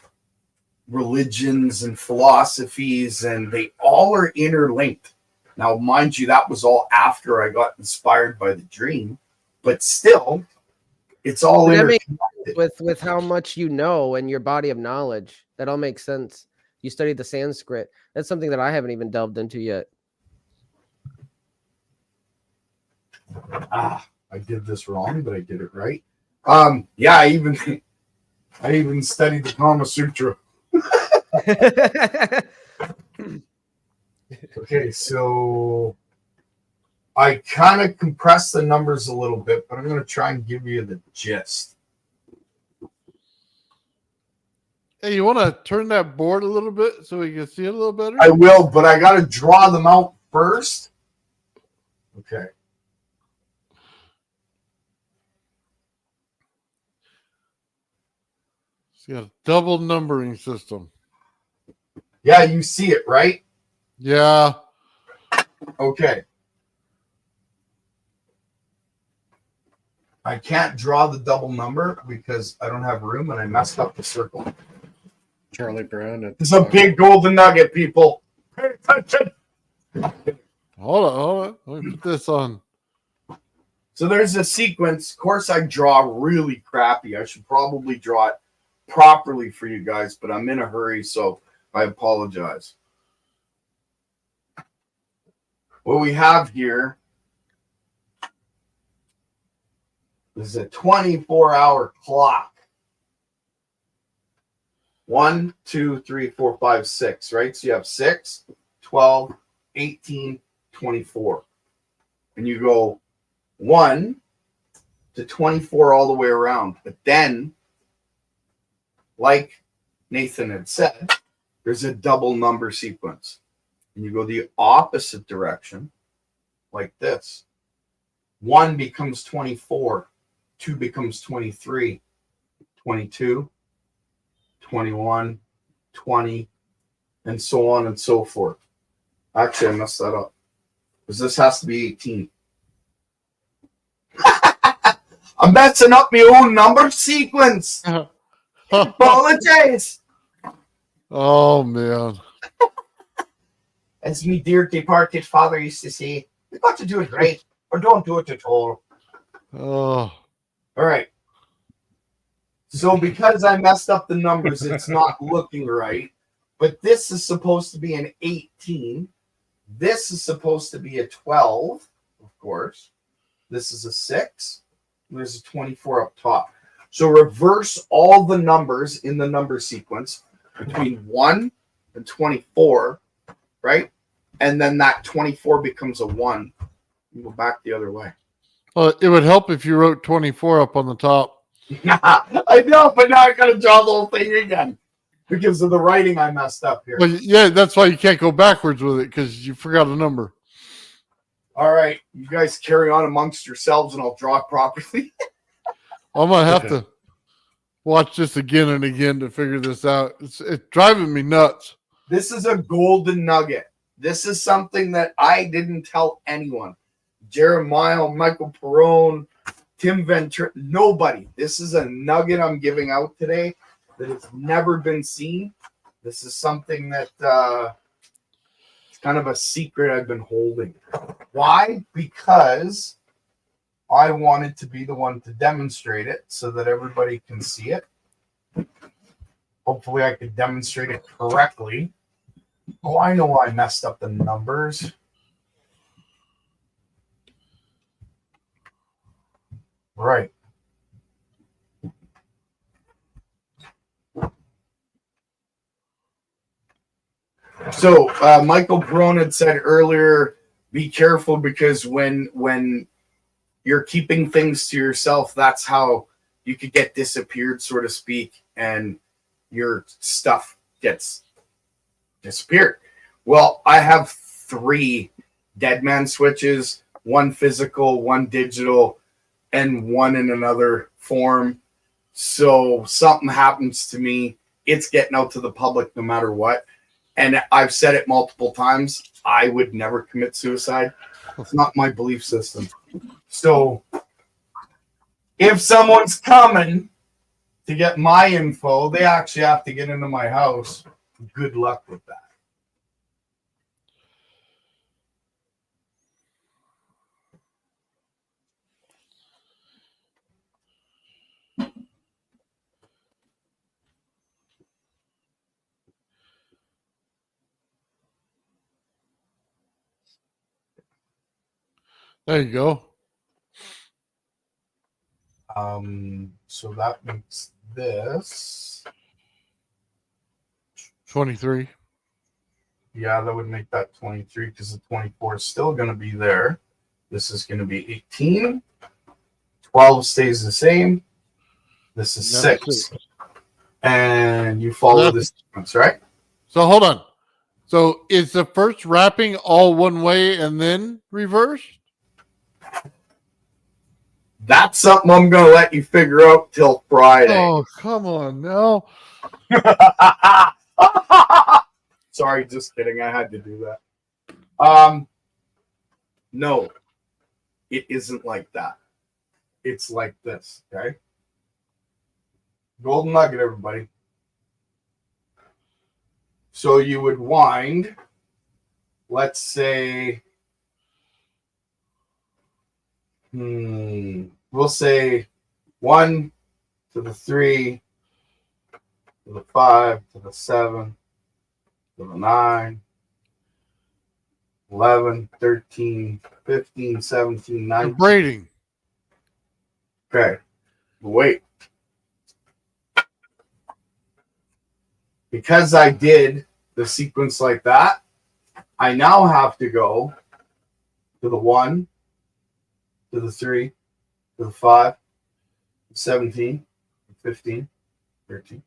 religions and philosophies, and they all are interlinked. Now, mind you, that was all after I got inspired by the dream, but still, it's all interconnected. With how much you know and your body of knowledge. That all makes sense. You studied the Sanskrit. That's something that I haven't even delved into yet. I did this wrong, but I did it right. Yeah, I even studied the Kama Sutra. Okay, so I kind of compressed the numbers a little bit, but I'm going to try and give you the gist. Hey, you want to turn that board a little bit so we can see it a little better? I will, but I got to draw them out first. Okay. It's got a double numbering system. Yeah, you see it, right? Yeah. Okay. I can't draw the double number because I don't have room and I messed up the circle. Charlie Brown. It's a big golden nugget, people. Pay attention. Hold on. Let me put this on. So there's a sequence. Of course, I draw really crappy. I should probably draw it properly for you guys, but I'm in a hurry, so I apologize. What we have here is a 24-hour clock. 1, 2, 3, 4, 5, 6, right? So you have 6, 12, 18, 24. And you go 1 to 24 all the way around. But then, like Nathan had said, there's a double number sequence. And you go the opposite direction, like this. 1 becomes 24, 2 becomes 23, 22, 21, 20, and so on and so forth. Actually, I messed that up, because this has to be 18. I'm messing up my own number sequence. Apologize. Oh man. As me dear departed father used to say, you got to do it right, or don't do it at all. Oh. All right. So because I messed up the numbers, it's not looking right. But this is supposed to be an 18. This is supposed to be a 12, of course. This is a 6. There's a 24 up top. So reverse all the numbers in the number sequence between 1 and 24, right? And then that 24 becomes a 1. You go back the other way. Well, it would help if you wrote 24 up on the top. I know, but now I gotta draw the whole thing again because of the writing I messed up here. Well, yeah, that's why you can't go backwards with it, because you forgot a number. All right, you guys carry on amongst yourselves, and I'll draw it properly. I'm gonna have to watch this again and again to figure this out. It's driving me nuts. This is a golden nugget. This is something that I didn't tell anyone. Jeremiah, Michael Perrone, Tim Ventura, nobody. This is a nugget I'm giving out today that has never been seen. This is something that it's kind of a secret I've been holding. Why? Because I wanted to be the one to demonstrate it so that everybody can see it. Hopefully I could demonstrate it correctly. Oh, I know I messed up the numbers. Right. So Michael Perrone had said earlier, be careful, because when you're keeping things to yourself, that's how you could get disappeared, so to speak, and your stuff gets disappeared. Well, I have 3 dead man switches, 1 physical, 1 digital, and 1 in another form. So something happens to me, it's getting out to the public no matter what. And I've said it multiple times, I would never commit suicide. It's not my belief system. So if someone's coming to get my info, they actually have to get into my house. Good luck with that. There you go. So that makes this 23. Yeah, that would make that 23 because the 24 is still going to be there. This is going to be 18. 12 stays the same. This is 6. And you follow this sequence, right? So hold on. So is the first wrapping all one way and then reversed? That's something I'm going to let you figure out till Friday. Oh, come on now. Sorry, just kidding. I had to do that. No, it isn't like that. it's like this, okay? Golden nugget, everybody. So you would wind, let's say, we'll say 1 to the 3 to the 5 to the 7 to the 9, 11, 13, 15, 17, You're 19. braiding. Okay, wait. Because I did the sequence like that, I now have to go to the 1, to the 3, to the 5, 17, 15, 13.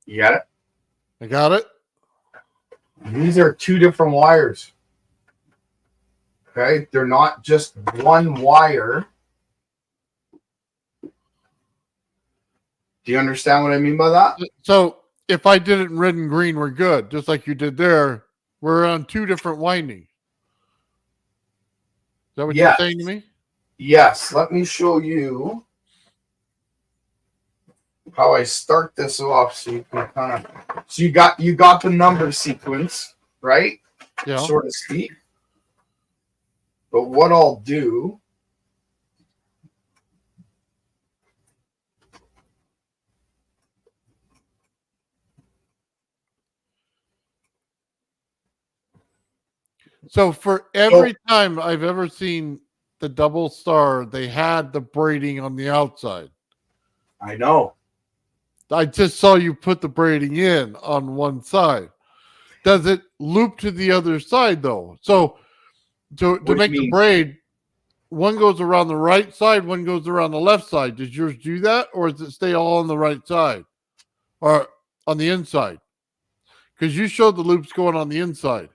You got it? I got it. These are 2 different wires. Okay, they're not just one wire. Do you understand what I mean by that? So if I did it in red and green, we're good. Just like you did there. We're on 2 different windings. Is that what Yes. you're saying to me? Yes, let me show you how I start this off so you can kind of you got the number sequence, right? Yeah. So to speak. But what I'll do So for every time I've ever seen the double star, they had the braiding on the outside. I know. I just saw you put the braiding in on one side. Does it loop to the other side though? So to What do you make the mean? braid, one goes around the right side, one goes around the left side. Does yours do that, or does it stay all on the right side or on the inside? Because you showed the loops going on the inside.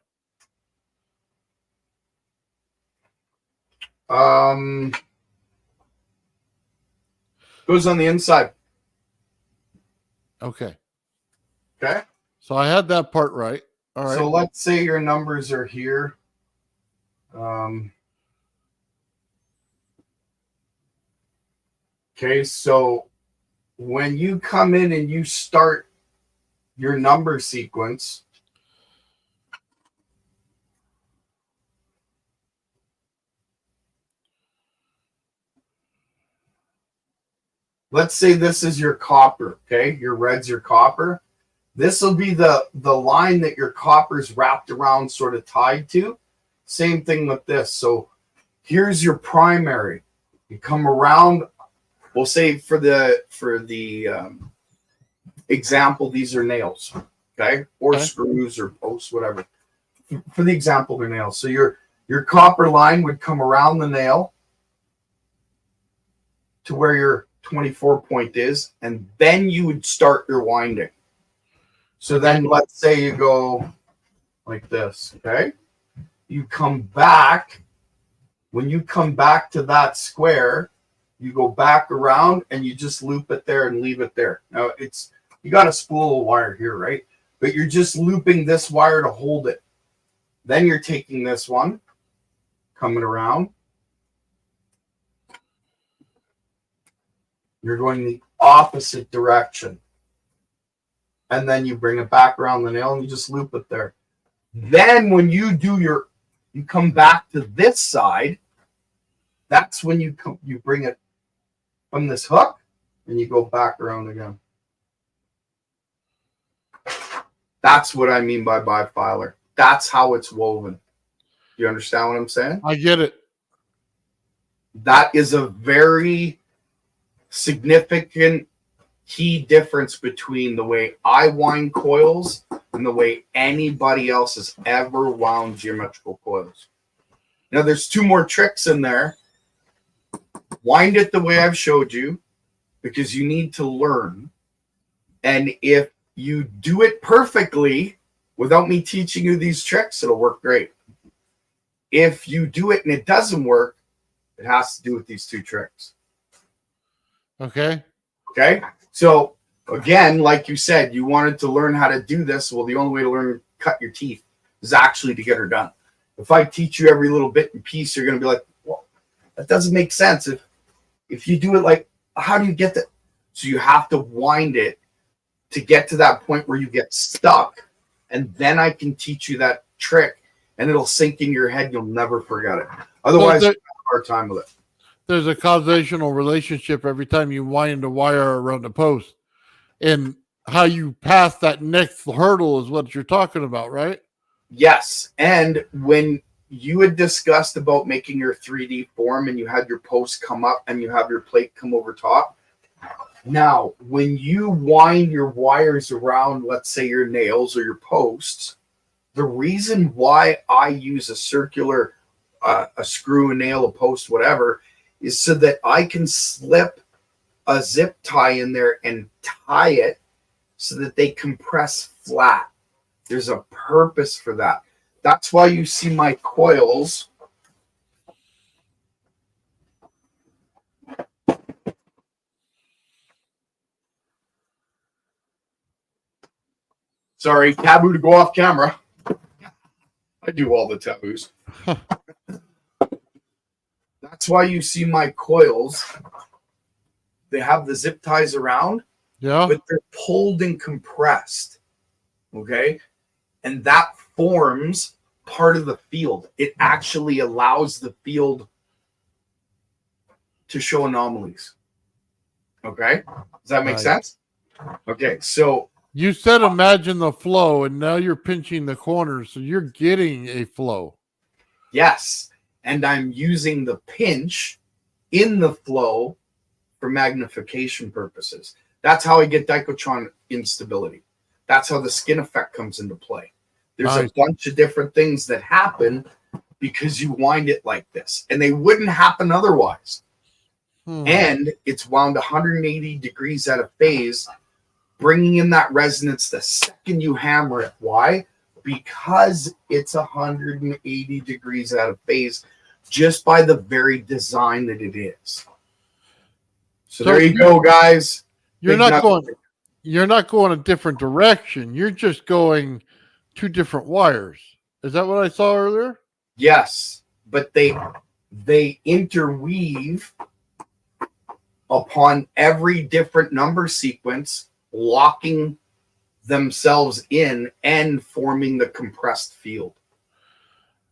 Goes on the inside. Okay. Okay. So I had that part right. All right. So let's say your numbers are here. Okay, so when you come in and you start your number sequence, let's say this is your copper, okay? Your red's your copper. This will be the line that your copper's wrapped around, sort of tied to. Same thing with this. So here's your primary. You come around, we'll say for the example, these are nails, okay? Or Okay. screws or posts, whatever. For the example, they're nails. So your copper line would come around the nail to where your 24 point is, and then you would start your winding. So then let's say you go like this, okay? You come back. When you come back to that square, you go back around and you just loop it there and leave it there. Now you got a spool of wire here, right? But you're just looping this wire to hold it. Then you're taking this one, coming around. You're going the opposite direction. And then you bring it back around the nail and you just loop it there. Then when you do you come back to this side, that's when you bring it from this hook and you go back around again. That's what I mean by bifilar. That's how it's woven. You understand what I'm saying? I get it. That is a very significant key difference between the way I wind coils and the way anybody else has ever wound geometrical coils. Now, there's 2 more tricks in there. Wind it the way I've showed you because you need to learn. And if you do it perfectly without me teaching you these tricks, it'll work great. If you do it and it doesn't work, it has to do with these 2 tricks. Okay. Okay. So again, like you said, you wanted to learn how to do this. Well, the only way to learn, cut your teeth. is actually to get her done. If I teach you every little bit and piece, you're going to be like, well, that doesn't make sense. If you do it like, how do you get that? So you have to wind it to get to that point where you get stuck. And then I can teach you that trick and it'll sink in your head. You'll never forget it. Otherwise, you have a hard time with it. There's a causational relationship every time you wind a wire around a post. And how you pass that next hurdle is what you're talking about, right? Yes. And when you had discussed about making your 3D form and you had your post come up and you have your plate come over top. Now, when you wind your wires around, let's say your nails or your posts, the reason why I use a circular, a screw, a nail, a post, whatever, is so that I can slip a zip tie in there and tie it so that they compress flat. There's a purpose for that. That's why you see my coils. Sorry, taboo to go off camera. I do all the taboos. That's why you see my coils. They have the zip ties around, but they're pulled and compressed. Okay? And that forms part of the field. It actually allows the field to show anomalies. Okay? Does that make sense? Okay, so you said imagine the flow, and now you're pinching the corners, so you're getting a flow. Yes, and I'm using the pinch in the flow for magnification purposes. That's how I get dichotron instability. That's how the skin effect comes into play. There's a bunch of different things that happen because you wind it like this, and they wouldn't happen otherwise. And it's wound 180 degrees out of phase, bringing in that resonance the second you hammer it. Why? Because it's 180 degrees out of phase just by the very design that it is. So there you go, guys. You're not going a different direction. You're just going two different wires. Is that what I saw earlier? Yes, but they interweave upon every different number sequence, locking themselves in and forming the compressed field.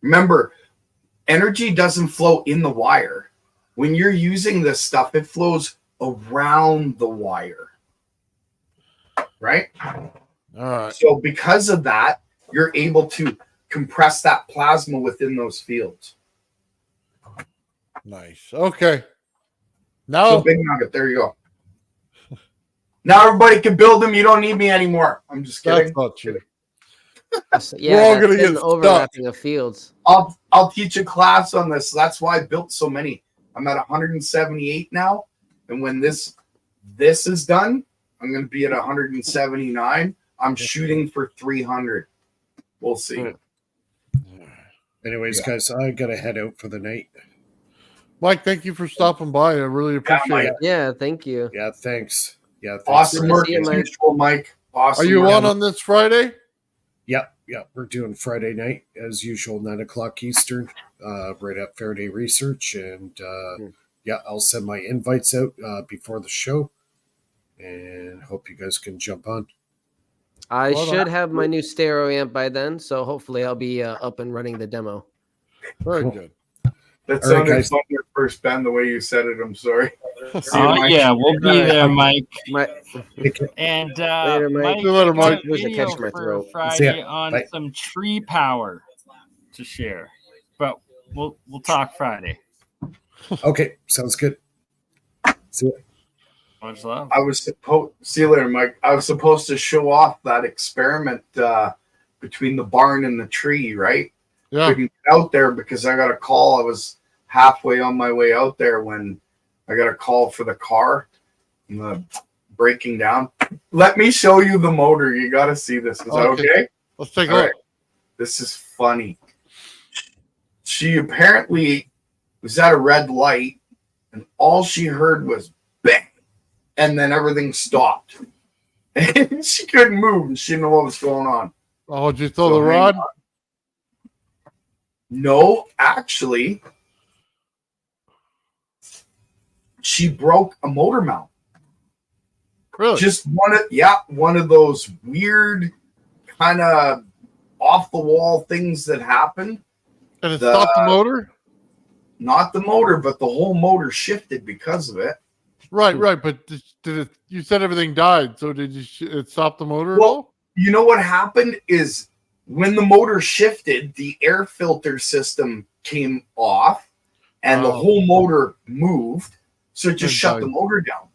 Remember, energy doesn't flow in the wire. When you're using this stuff, it flows around the wire. Right? All right. So because of that, you're able to compress that plasma within those fields. Nice. Okay. Now, so big nugget. There you go. Now everybody can build them. You don't need me anymore. I'm just kidding. That's not true. Yeah, we're all gonna get overlapping of fields. I'll teach a class on this. That's why I built so many. I'm at 178 now, and when this is done, I'm going to be at 179. I'm shooting for 300. We'll see. Anyways, guys, I gotta head out for the night. Myke, thank you for stopping by. I really appreciate it. Yeah, thank you. Yeah, thanks. Yeah, thanks. Awesome work as usual, Myke. Awesome. Are you on this Friday? Yeah, we're doing Friday night as usual, 9:00 Eastern, right at Faraday Research, and I'll send my invites out before the show, and hope you guys can jump on. I should have my new stereo amp by then, so hopefully I'll be up and running the demo. Very good. That sounded fun your first, Ben, the way you said it. I'm sorry. Yeah, we'll be there, Myke. And later, Myke. Myke, Where's the catch my throat? Friday on some tree power to share, but we'll talk Friday. Okay, sounds good. See you. Much love. See you later, Myke. I was supposed to show off that experiment between the barn and the tree, right? Yeah. Couldn't get out there because I got a call. I was halfway on my way out there when I got a call for the car and the breaking down. Let me show you the motor. You got to see this. Is that okay? Let's take a look. This is funny. She apparently was at a red light and all she heard was bang. And then everything stopped. And she couldn't move and she didn't know what was going on. Oh, did you throw the rod? No, actually, she broke a motor mount. Really? Just one of those weird kind of off the wall things that happen. And it stopped the motor? Not the motor, but the whole motor shifted because of it. Right. But did it? You said everything died, so did it stop the motor at Well, all? you know what happened is when the motor shifted, the air filter system came off, and the whole motor moved, so it just shut the motor down.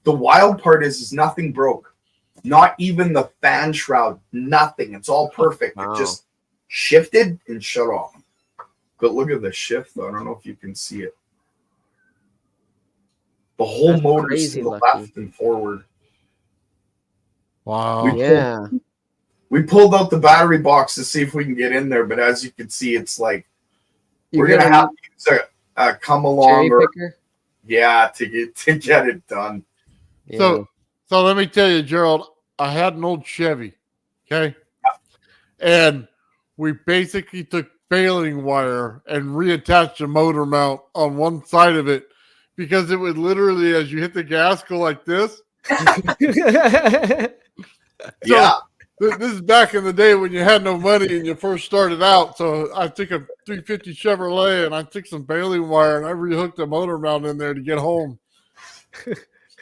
The wild part is nothing broke, not even the fan shroud, nothing. It's all perfect. Wow. It just shifted and shut off. But look at the shift, though. I don't know if you can see it. The whole That's motor's crazy to the lucky. left and forward. Wow. Yeah. We pulled out the battery box to see if we can get in there, but as you can see, it's like You're we're gonna have to use a come along cherry or picker? to get it done. Yeah. So let me tell you, Gerald, I had an old Chevy, okay? And we basically took baling wire and reattached a motor mount on one side of it because it would literally, as you hit the gas, go like this. Yeah. This is back in the day when you had no money and you first started out. So I took a 350 Chevrolet and I took some baling wire and I rehooked a motor mount in there to get home.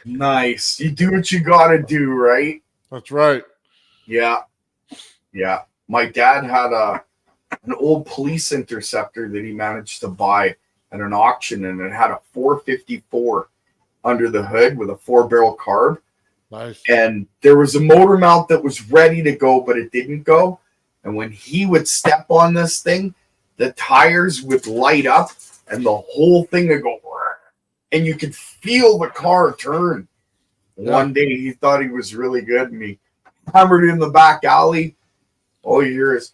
Nice. You do what you gotta do, right? That's right. Yeah. Yeah. My dad had an old police interceptor that he managed to buy at an auction, and it had a 454 under the hood with a 4-barrel carb. Nice. And there was a motor mount that was ready to go, but it didn't go. And when he would step on this thing, the tires would light up and the whole thing would go, and you could feel the car turn. Yeah. One day he thought he was really good, and he hammered it in the back alley. All you hear is,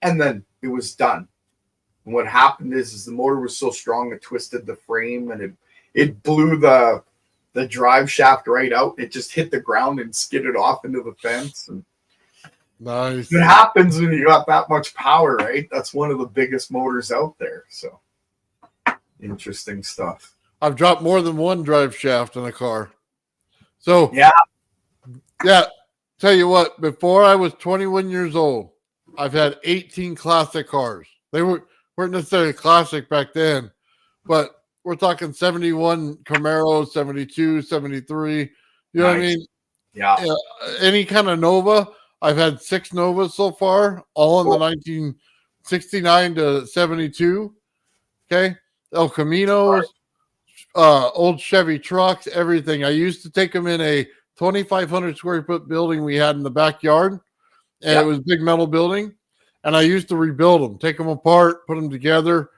and then it was done. And what happened is the motor was so strong it twisted the frame, and it blew the drive shaft right out. It just hit the ground and skidded off into the fence. And Nice. it happens when you got that much power, right? That's one of the biggest motors out there. So interesting stuff. I've dropped more than one drive shaft in a car. So Yeah. Tell you what, before I was 21 years old, I've had 18 classic cars. They weren't necessarily classic back then, but we're talking 71 Camaro, 72, 73. You know what I mean? Yeah. Any kind of Nova. I've had 6 Novas so far, all in the 1969 to 72. Okay. El Caminos, old Chevy trucks, everything. I used to take them in a 2,500 square foot building we had in the backyard, and it was a big metal building. And I used to rebuild them, take them apart, put them together,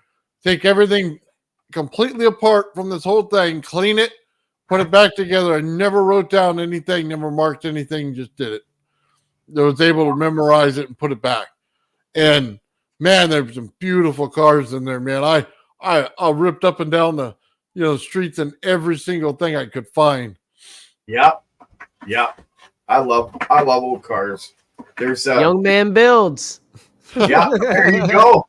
take everything completely apart from this whole thing, clean it, put it back together. I never wrote down anything, never marked anything, just did it. I was able to memorize it and put it back. And man, there's some beautiful cars in there, man. I ripped up and down the streets and every single thing I could find. Yep. Yep. I love old cars. There's Young man builds. Yeah, there you go.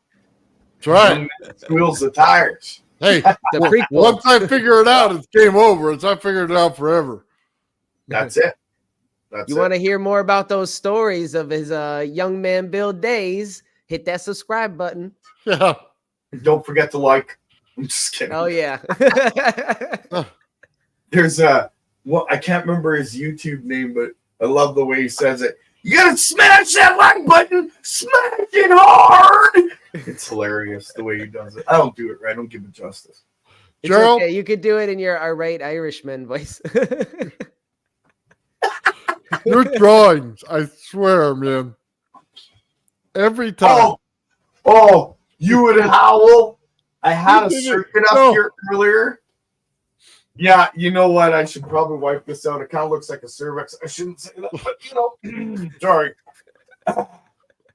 That's right. Wheels the tires. Hey, The prequel. once I figure it out, it's game over. I figured it out forever. That's it. You want to hear more about those stories of his young man build days? Hit that subscribe button. Yeah. Don't forget to like. I'm just kidding. Oh yeah. There's I can't remember his YouTube name, but I love the way he says it. You gotta smash that like button, smash it hard. It's hilarious the way he does it. I don't do it right. I don't give it justice. It's Gerald? okay. You could do it in your irate Irishman voice. Your drawings, I swear, man. Every time. Oh, you would howl. I had a circuit up here earlier. Yeah, you know what? I should probably wipe this out. It kind of looks like a cervix. I shouldn't say that, but sorry.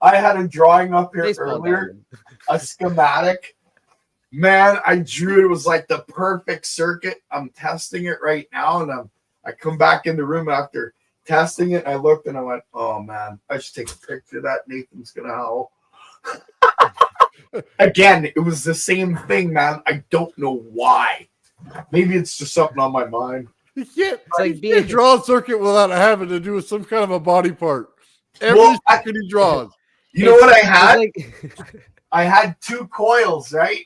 I had a drawing up here earlier, a schematic. Man, I drew it. It was like the perfect circuit. I'm testing it right now, and I come back in the room after testing it. I looked and I went, "Oh man, I should take a picture of that. Nathan's gonna howl." Again, it was the same thing, man. I don't know why. Maybe it's just something on my mind. You can't, like you being- can't draw a circuit without having to do with some kind of a body part. Every Well, circuit he draws. You know what I It's had? like- I had 2 coils, right?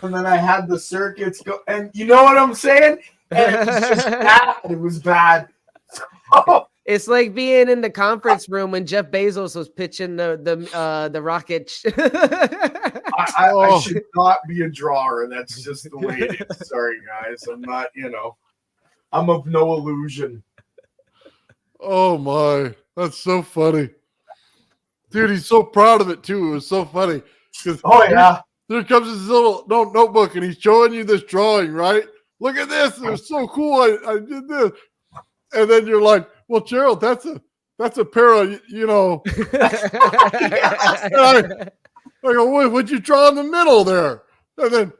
And then I had the circuits go, and you know what I'm saying? And it was just bad. It was bad. Oh, It's like being in the conference room when Jeff Bezos was pitching the rocket. I should not be a drawer. That's just the way it is. Sorry, guys. I'm not, I'm of no illusion. Oh my, that's so funny. Dude, he's so proud of it too. It was so funny. Oh, yeah. There comes this little notebook and he's showing you this drawing, right? Look at this. It was so cool. I did this. And then you're like, well, Gerald, that's a pair of, I go, what'd you draw in the middle there? And then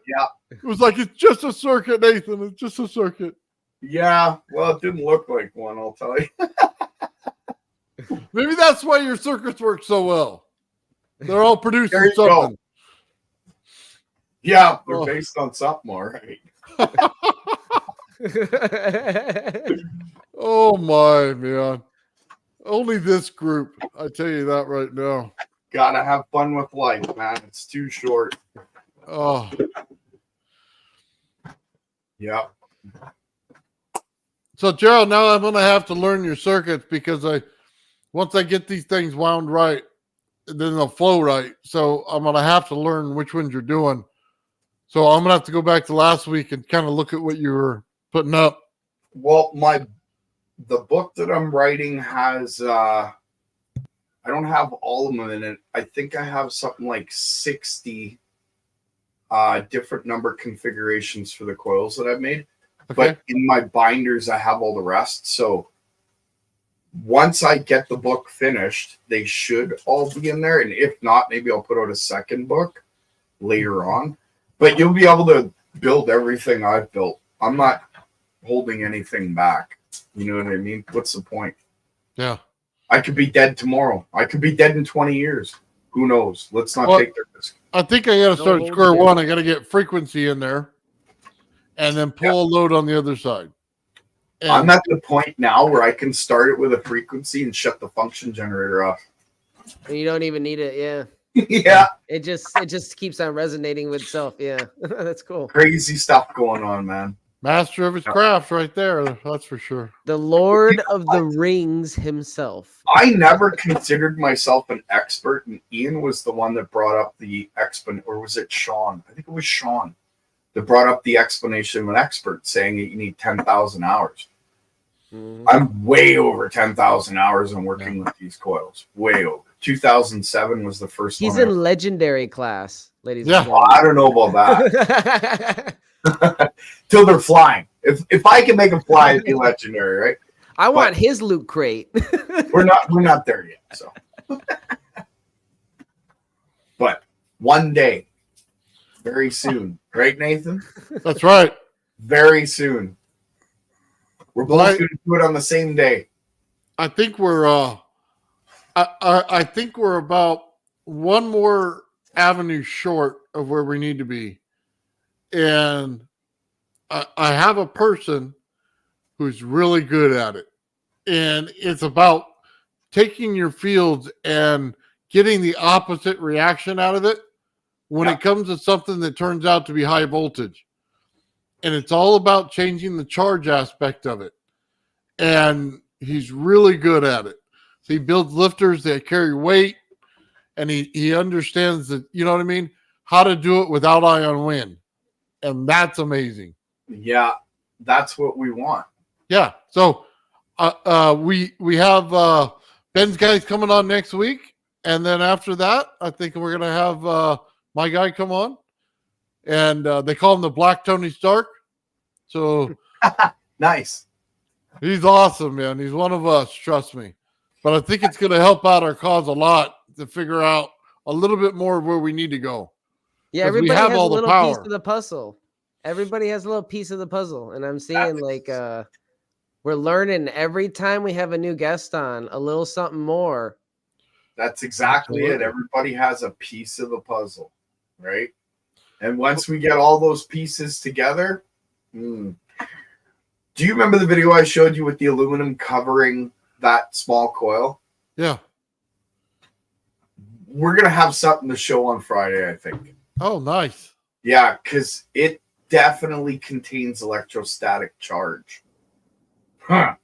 it was like, it's just a circuit, Nathan. It's just a circuit. Yeah. Well, it didn't look like one, I'll tell you. Maybe that's why your circuits work so well. They're all producing There you something. go. Yeah, they're based on something, all right. Oh my man. Only this group. I tell you that right now. Gotta have fun with life, man. It's too short. Oh. Yeah. So Gerald, now I'm gonna have to learn your circuits because once I get these things wound right, then they'll flow right. So I'm gonna have to learn which ones you're doing. So I'm gonna have to go back to last week and kind of look at what you were putting up. Well, the book that I'm writing has I don't have all of them in it. I think I have something like 60 different number configurations for the coils that I've made. Okay. But in my binders, I have all the rest. So once I get the book finished, they should all be in there. And if not, maybe I'll put out a second book later on. But you'll be able to build everything I've built. I'm not holding anything back. You know what I mean? What's the point? Yeah. I could be dead tomorrow. I could be dead in 20 years. Who knows? Let's not take the risk. I think I got to start at hold square it. one. I got to get frequency in there and then pull a load on the other side. And I'm at the point now where I can start it with a frequency and shut the function generator off. And you don't even need it. Yeah. Yeah. It just keeps on resonating with itself. Yeah. That's cool. Crazy stuff going on, man. master of his craft right there. That's for sure. The Lord of the Rings himself. I never considered myself an expert, and Ian was the one that brought up the or was it Sean? I think it was Sean that brought up the explanation of an expert, saying that you need 10,000 hours. Mhm. I'm way over 10,000 hours on working with these coils. Way over. 2007 was the first He's one. in legendary class, ladies Yeah. and Well, I don't know about that. Till they're flying. If I can make them fly, it'd be legendary, right? I want his loot crate. We're not there yet. So, but one day, very soon, right, Nathan? That's right. Very soon. We're both Right. going to do it on the same day. I think we're I think we're about one more avenue short of where we need to be. And I have a person who's really good at it. And it's about taking your fields and getting the opposite reaction out of it when it comes to something that turns out to be high voltage. And it's all about changing the charge aspect of it. And he's really good at it. So he builds lifters that carry weight, and he understands that, you know what I mean, how to do it without ion wind. And that's amazing. Yeah, that's what we want. Yeah. So we have Ben's guys coming on next week. And then after that, I think we're going to have my guy come on. And they call him the Black Tony Stark. So Nice. he's awesome, man. He's one of us, trust me. But I think it's going to help out our cause a lot to figure out a little bit more of where we need to go. Yeah, 'Cause we everybody have has a all the little piece power. of the puzzle. Everybody has a little piece of the puzzle. And I'm seeing like we're learning every time we have a new guest on a little something more. That's exactly it. Absolutely. Everybody has a piece of the puzzle, right? And once we get all those pieces together, do you remember the video I showed you with the aluminum covering that small coil? Yeah. We're going to have something to show on Friday, I think. Oh, nice. Yeah, because it definitely contains electrostatic charge. Huh.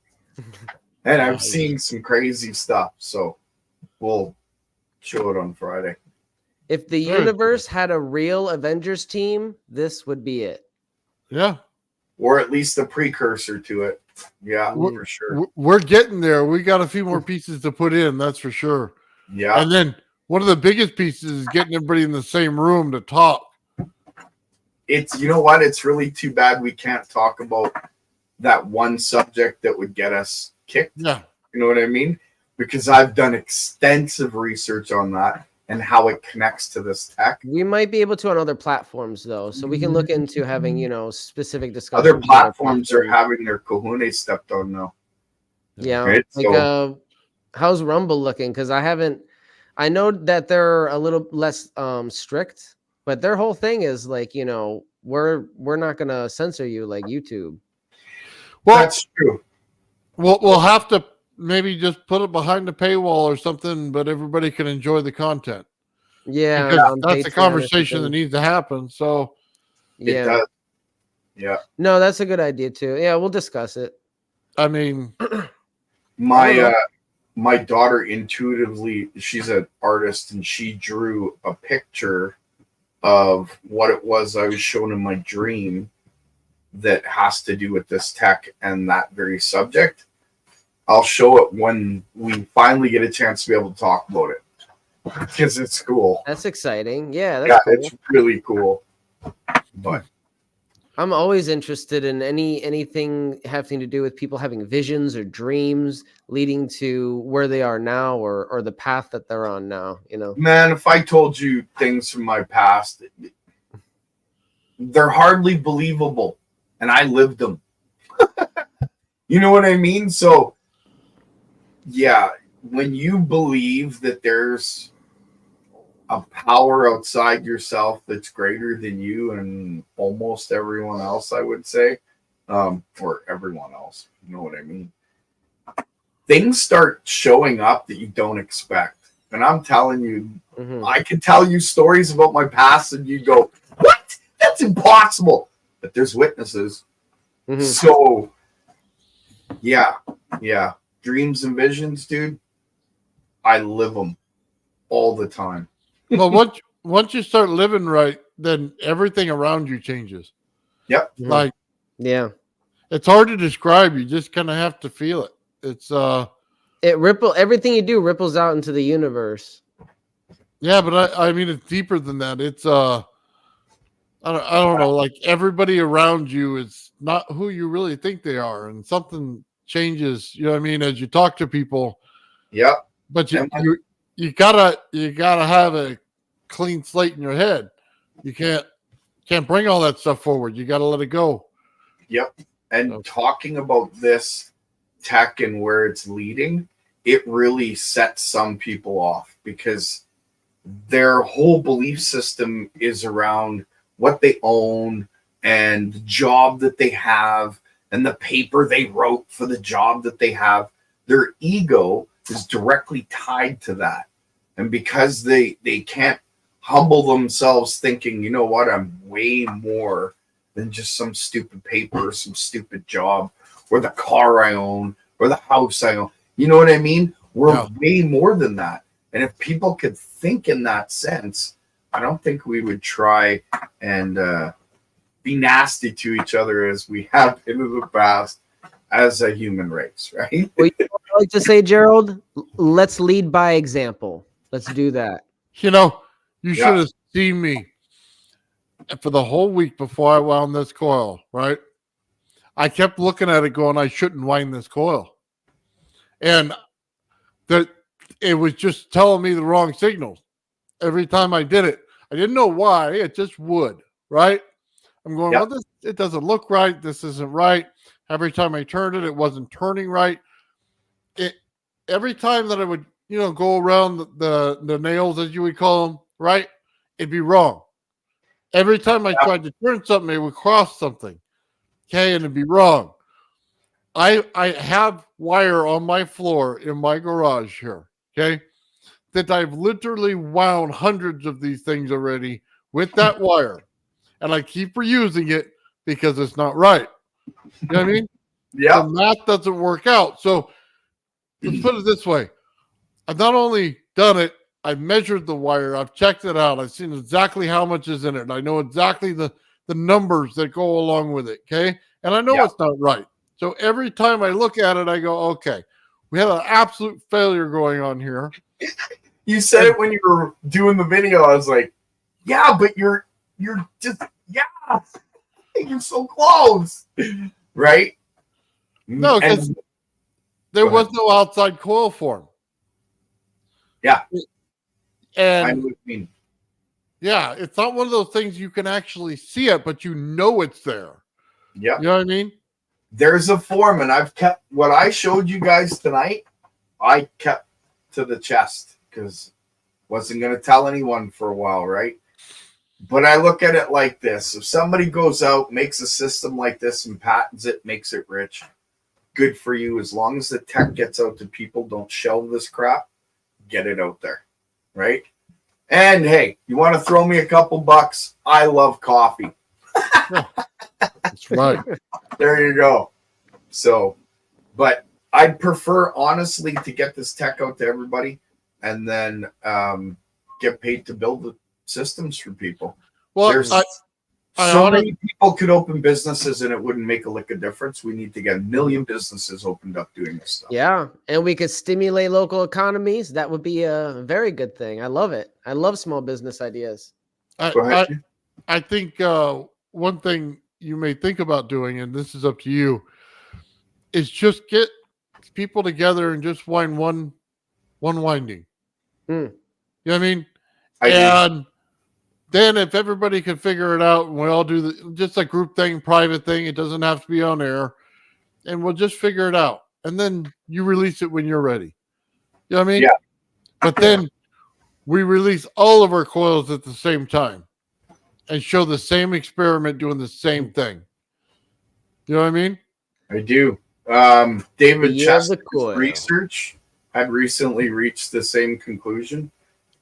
And I'm seeing some crazy stuff, so we'll show it on Friday. If the universe had a real Avengers team, this would be it. Yeah. Or at least a precursor to it. Yeah, for sure. We're getting there. We got a few more pieces to put in, that's for sure. Yeah. And then one of the biggest pieces is getting everybody in the same room to talk. It's, you know what? It's really too bad we can't talk about that one subject that would get us kicked. Yeah. You know what I mean? Because I've done extensive research on that and how it connects to this tech. We might be able to on other platforms, though, so we can look into having, specific discussions. Other platforms are having their cojones stepped on now. Yeah. Right? Like, how's Rumble looking? Because I know that they're a little less strict, but their whole thing is like, we're not gonna censor you like YouTube. Well, that's true. We'll have to maybe just put it behind the paywall or something, but everybody can enjoy the content. Yeah, because that's a conversation that needs to happen. So yeah, it does. Yeah. No, that's a good idea too. Yeah, we'll discuss it. I mean, my daughter intuitively, she's an artist, and she drew a picture of what it was I was shown in my dream that has to do with this tech and that very subject. I'll show it when we finally get a chance to be able to talk about it, because it's cool. That's exciting. Yeah, that's cool. It's really cool. But I'm always interested in anything having to do with people having visions or dreams leading to where they are now or the path that they're on now, Man, if I told you things from my past, they're hardly believable, and I lived them. You know what I mean? So, yeah, when you believe that there's a power outside yourself that's greater than you and almost everyone else, I would say, or everyone else, you know what I mean? Things start showing up that you don't expect. And I'm telling you, I can tell you stories about my past and you go, what? That's impossible. But there's witnesses. So, yeah. Dreams and visions, dude, I live them all the time. Well, once you start living right, then everything around you changes. Yep. Like, yeah, it's hard to describe. You just kind of have to feel it. It's everything you do ripples out into the universe. Yeah, but I mean, it's deeper than that. It's I don't know. Like, everybody around you is not who you really think they are, and something changes. You know what I mean? As you talk to people. Yep. But you gotta have a clean slate in your head. You can't bring all that stuff forward. You gotta let it go. Yep. And talking about this tech and where it's leading, it really sets some people off because their whole belief system is around what they own and the job that they have and the paper they wrote for the job that they have. Their ego is directly tied to that. And because they can't humble themselves thinking, you know what, I'm way more than just some stupid paper or some stupid job or the car I own or the house I own. You know what I mean? We're way more than that. And if people could think in that sense, I don't think we would try and be nasty to each other as we have in the past as a human race, right? Well, you know what I like to say, Gerald, let's lead by example. Let's do that. You should have seen me for the whole week before I wound this coil, right? I kept looking at it going, I shouldn't wind this coil. And that it was just telling me the wrong signals every time I did it. I didn't know why. It just would, right? I'm going, well, it doesn't look right. This isn't right. Every time I turned it, it wasn't turning right. Every time that I would go around the nails, as you would call them, right? It'd be wrong. Every time I tried to turn something, it would cross something. Okay, and it'd be wrong. I have wire on my floor in my garage here, okay, that I've literally wound hundreds of these things already with that wire. And I keep reusing it because it's not right. You know what I mean? Yeah. The math doesn't work out. So let's put it this way. I've not only done it, I've measured the wire, I've checked it out, I've seen exactly how much is in it, and I know exactly the numbers that go along with it, okay? And I know it's not right. So every time I look at it, I go, okay, we had an absolute failure going on here. You said it when you were doing the video. I was like, yeah, but you're just, you're so close. Right? No, because there was no outside coil form. Yeah. And I know what you mean. Yeah, it's not one of those things you can actually see it, but you know it's there. Yeah. You know what I mean? There's a form, and I've kept what I showed you guys tonight, I kept to the chest because wasn't going to tell anyone for a while, right? But I look at it like this. If somebody goes out, makes a system like this and patents it, makes it rich, good for you. As long as the tech gets out to people, don't shelve this crap, get it out there, right? And hey, you want to throw me a couple bucks? I love coffee. That's right. There you go. So, but I'd prefer, honestly, to get this tech out to everybody and then get paid to build the systems for people. Well, There's so many people could open businesses and it wouldn't make a lick of difference. We need to get 1 million businesses opened up doing this stuff. Yeah, and we could stimulate local economies. That would be a very good thing. I love it. I love small business ideas. I think one thing you may think about doing, and this is up to you, is just get people together and just wind one winding. You know what I mean? And then if everybody can figure it out, and we all do just a group thing, private thing, it doesn't have to be on air, and we'll just figure it out. And then you release it when you're ready. You know what I mean? Yeah. But then we release all of our coils at the same time and show the same experiment doing the same thing. You know what I mean? I do. David Chester's coil. research had recently reached the same conclusion.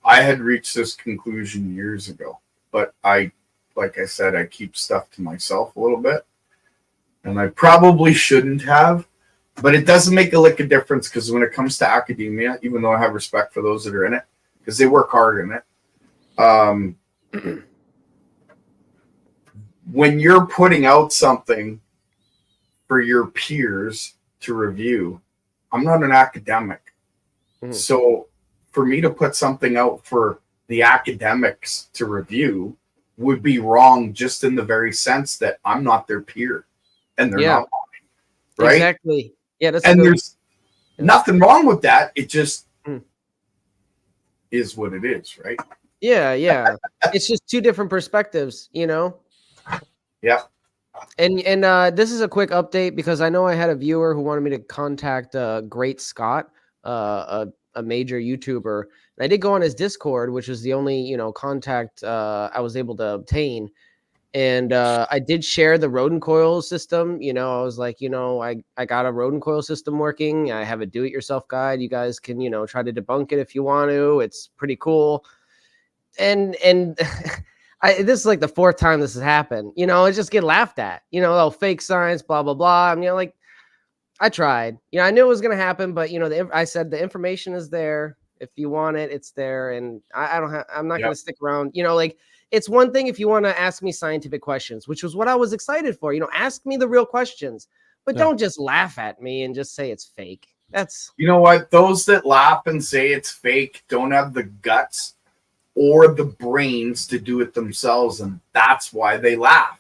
I had reached this conclusion years ago, but like I said, I keep stuff to myself a little bit, and I probably shouldn't have, but it doesn't make a lick of difference because when it comes to academia, even though I have respect for those that are in it, because they work hard in it, when you're putting out something for your peers to review, I'm not an academic. So for me to put something out for the academics to review would be wrong just in the very sense that I'm not their peer and they're not mine, right? Exactly. Yeah, that's and there's nothing wrong with that. It just is what it is, right? Yeah. It's just two different perspectives, you know? Yeah. And this is a quick update because I know I had a viewer who wanted me to contact Great Scott, a major YouTuber. And I did go on his Discord, which is the only, contact I was able to obtain. And I did share the rodent coil system. I was like, I got a rodent coil system working. I have a do-it-yourself guide. You guys can, try to debunk it if you want to. It's pretty cool. And this is like the fourth time this has happened. I just get laughed at. Fake science, blah, blah, blah. I mean, I tried. I knew it was going to happen, but I said the information is there. If you want it, it's there, and I'm not going to stick around. It's one thing if you want to ask me scientific questions, which was what I was excited for. Ask me the real questions, but don't just laugh at me and just say it's fake. That's what? Those that laugh and say it's fake don't have the guts or the brains to do it themselves, and that's why they laugh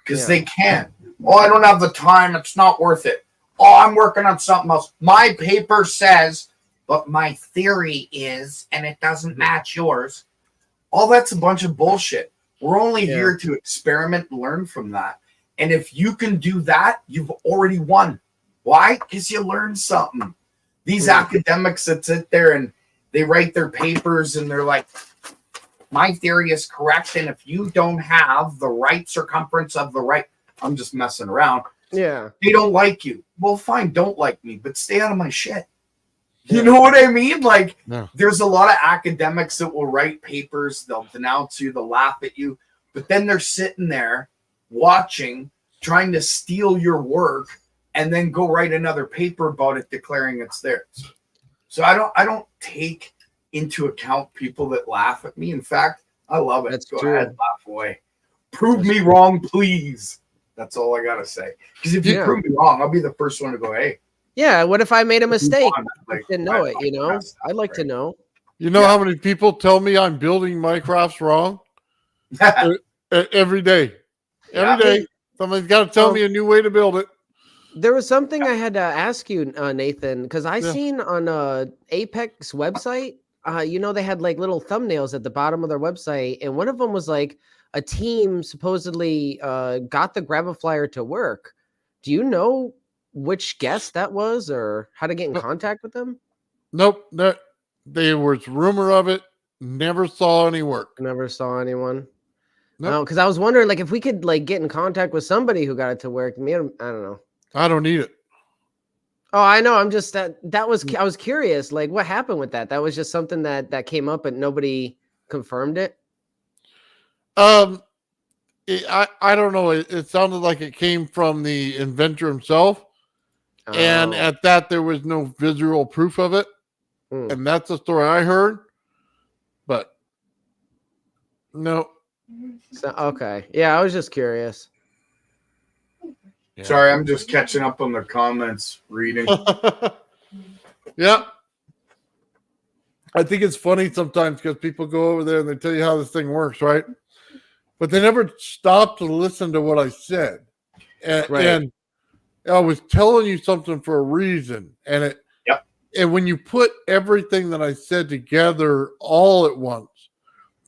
because they can't. Oh, I don't have the time. It's not worth it. Oh, I'm working on something else. My paper says, but my theory is, and it doesn't match yours. All that's a bunch of bullshit. We're only here to experiment and learn from that. And if you can do that, you've already won. Why? Because you learned something. These academics that sit there and they write their papers and they're like, my theory is correct. And if you don't have the right circumference of the right, I'm just messing around. Yeah. They don't like you. Well, fine, don't like me, but stay out of my shit. You know what I mean? Like, there's a lot of academics that will write papers, they'll denounce you, they'll laugh at you, but then they're sitting there watching, trying to steal your work, and then go write another paper about it, declaring it's theirs. So I don't take into account people that laugh at me. In fact, I love it. That's go true. ahead, laugh away. Prove me wrong, please. That's all I gotta say. Because if you prove me wrong, I'll be the first one to go, hey. Yeah, what if I made a mistake? Like, Didn't know it, you know? I'd like to know. You know how many people tell me I'm building Minecrafts wrong? Every day. Every day. Somebody's got to tell me a new way to build it. There was something I had to ask you, Nathan, because I seen on Apex website, you know, they had like little thumbnails at the bottom of their website, and one of them was like a team supposedly got the Grabaflyer to work. Do you know which guest that was or how to get in contact with them? Nope. There was rumor of it. Never saw any work. Never saw anyone. Nope. No, because I was wondering like if we could like get in contact with somebody who got it to work. I don't know. I don't need it. Oh, I know. I'm just I was curious, like what happened with that? That was just something that came up and nobody confirmed it. I don't know. It sounded like it came from the inventor himself. And at that, there was no visual proof of it. And that's the story I heard. But no. So, okay. Yeah, I was just curious. Yeah. Sorry, I'm just catching up on the comments, reading. Yeah. I think it's funny sometimes because people go over there and they tell you how this thing works, right? But they never stop to listen to what I said. And I was telling you something for a reason. And and when you put everything that I said together all at once,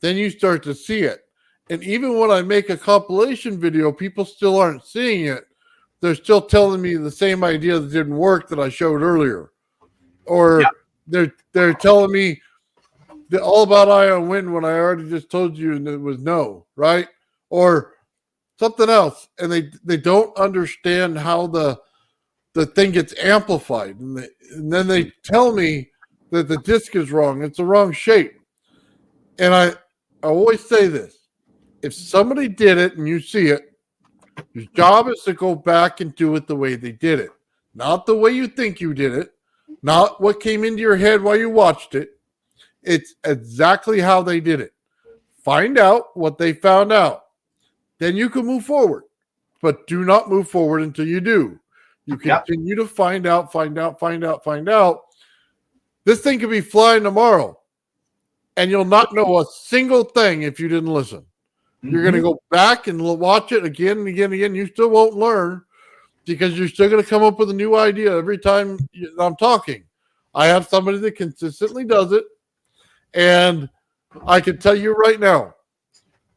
then you start to see it. And even when I make a compilation video, people still aren't seeing it. They're still telling me the same idea that didn't work that I showed earlier. Or they're telling me all about ion wind when I already just told you and it was no, right? Or something else. And they don't understand how the thing gets amplified. And then they tell me that the disc is wrong. It's the wrong shape. And I always say this. If somebody did it and you see it, your job is to go back and do it the way they did it. Not the way you think you did it. Not what came into your head while you watched it. It's exactly how they did it. Find out what they found out. Then you can move forward. But do not move forward until you do. You continue to find out. This thing could be flying tomorrow. And you'll not know a single thing if you didn't listen. You're going to go back and watch it again and again and again. You still won't learn because you're still going to come up with a new idea every time I'm talking. I have somebody that consistently does it. And I can tell you right now,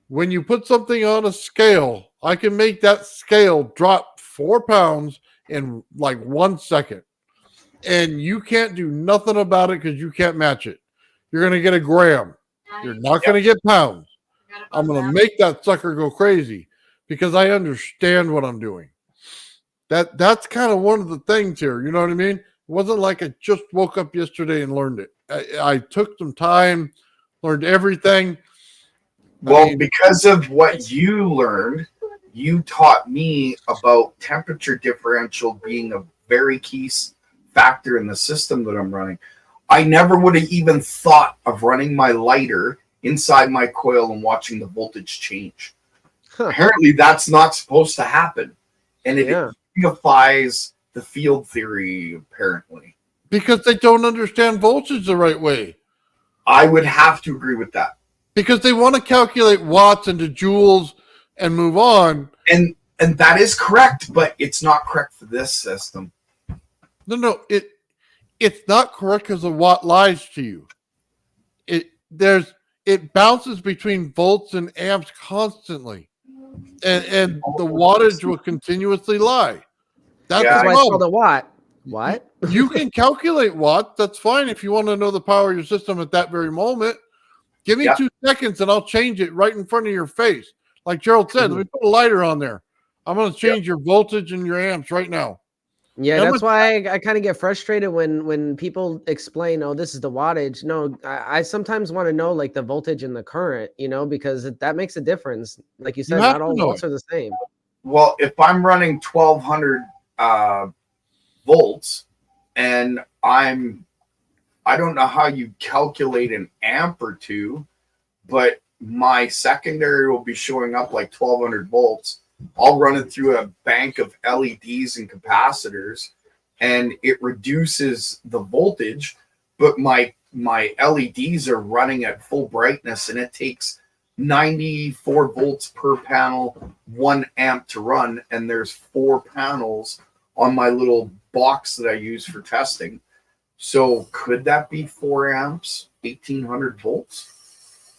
when you put something on a scale, I can make that scale drop 4 pounds in like 1 second. And you can't do nothing about it because you can't match it. You're going to get a gram. You're not going to get pounds. I'm going to make that sucker go crazy because I understand what I'm doing. That's kind of one of the things here. You know what I mean? It wasn't like I just woke up yesterday and learned it. I took some time, learned everything. Well, because of what you learned, you taught me about temperature differential being a very key factor in the system that I'm running. I never would have even thought of running my lighter inside my coil and watching the voltage change. Apparently, that's not supposed to happen. And it unifies the field theory, apparently. Because they don't understand voltage the right way. I would have to agree with that. Because they want to calculate watts into joules and move on. And that is correct, but it's not correct for this system. No, it's not correct because the watt lies to you. It bounces between volts and amps constantly. And the wattage will continuously lie. That's why it's called a watt. What? You can calculate watts. That's fine if you want to know the power of your system at that very moment. Give me 2 seconds and I'll change it right in front of your face. Like Gerald said, let me put a lighter on there. I'm going to change your voltage and your amps right now. Yeah, that's why I kind of get frustrated when people explain, oh, this is the wattage. No, I sometimes want to know like the voltage and the current, because that makes a difference. Like you said, not all volts are the same. Well, if I'm running 1200 volts and I don't know how you calculate an amp or two, but my secondary will be showing up like 1200 volts. I'll run it through a bank of LEDs and capacitors and it reduces the voltage, but my LEDs are running at full brightness and it takes 94 volts per panel, 1 amp to run, and there's 4 panels on my little box that I use for testing. So could that be 4 amps, 1800 volts?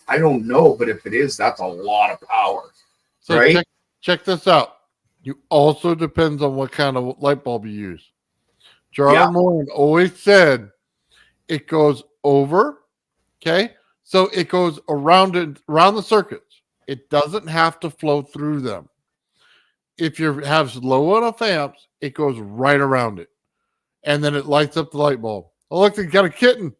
I don't know, but if it is, that's a lot of power, so right? Check this out. You also depends on what kind of light bulb you use. Gerald Moore always said it goes over, okay? So it goes around the circuits. It doesn't have to flow through them. If you have low enough amps, it goes right around it. And then it lights up the light bulb. Oh, look, they got a kitten.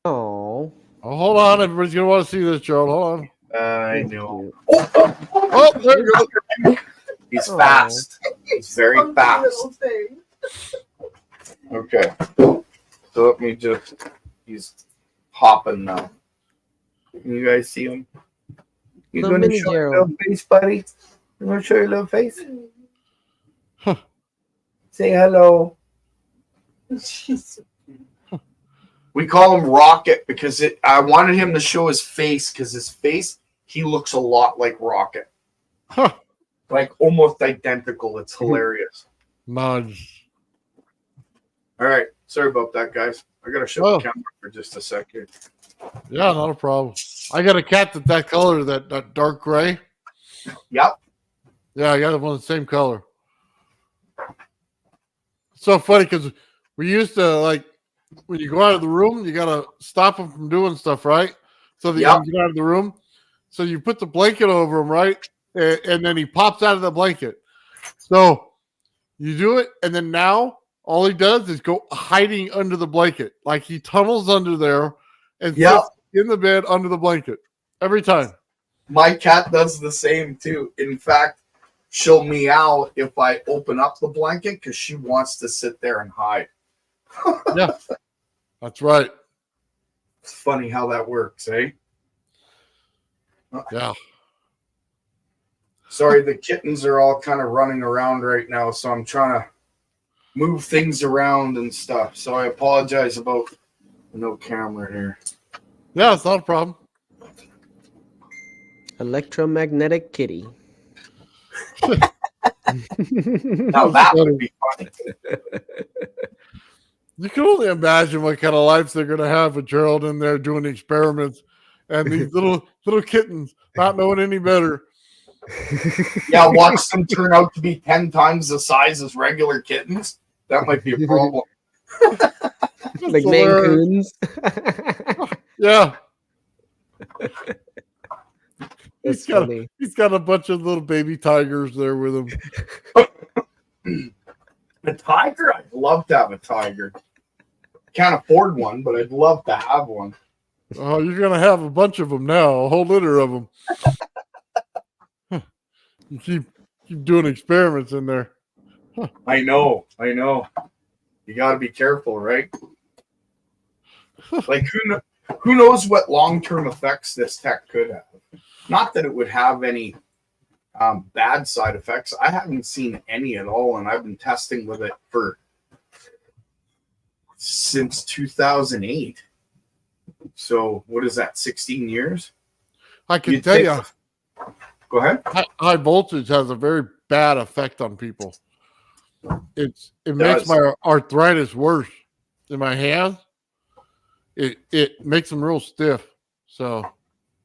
Oh, hold on. Everybody's going to want to see this, Gerald. Hold on. I know. Oh, there you go. He's fast. He's very fast. Okay. So let me he's hopping now. Can you guys see him? You Little going to mini show your Gerald. little face, buddy? You want to show your little face? Say hello. We call him Rocket because I wanted him to show his face because his face, he looks a lot like Rocket. Like almost identical. It's hilarious. Nice. All right. Sorry about that, guys. I got to shut the camera for just a second. Yeah, not a problem. I got a cat that color, that dark gray. Yep. Yeah, I got one of the same color. It's so funny because we used to, like, when you go out of the room, you got to stop them from doing stuff, right? So that you can get out of the room. So you put the blanket over him, right? And then he pops out of the blanket. So you do it, and then now all he does is go hiding under the blanket. Like he tunnels under there and sits in the bed under the blanket every time. My cat does the same too. In fact, she'll meow if I open up the blanket because she wants to sit there and hide. Yeah, that's right. It's funny how that works, eh? Yeah. Sorry, the kittens are all kind of running around right now, so I'm trying to move things around and stuff. So I apologize about no camera here. Yeah, it's not a problem. Electromagnetic kitty. Now that would be funny. You can only imagine what kind of lives they're going to have with Gerald in there doing experiments and these little kittens not knowing any better. Yeah, watch them turn out to be 10 times the size as regular kittens. That might be a problem. Like Maine Coons. Yeah. He's got a bunch of little baby tigers there with him. A tiger? I'd love to have a tiger. Can't afford one, but I'd love to have one. Oh, you're going to have a bunch of them now, a whole litter of them. You keep doing experiments in there. I know. You got to be careful, right? Like, who knows what long-term effects this tech could have? Not that it would have any bad side effects. I haven't seen any at all, and I've been testing with it since 2008. So what is that, 16 years? I can tell you. Go ahead. High voltage has a very bad effect on people. It makes my arthritis worse in my hands. It makes them real stiff. So,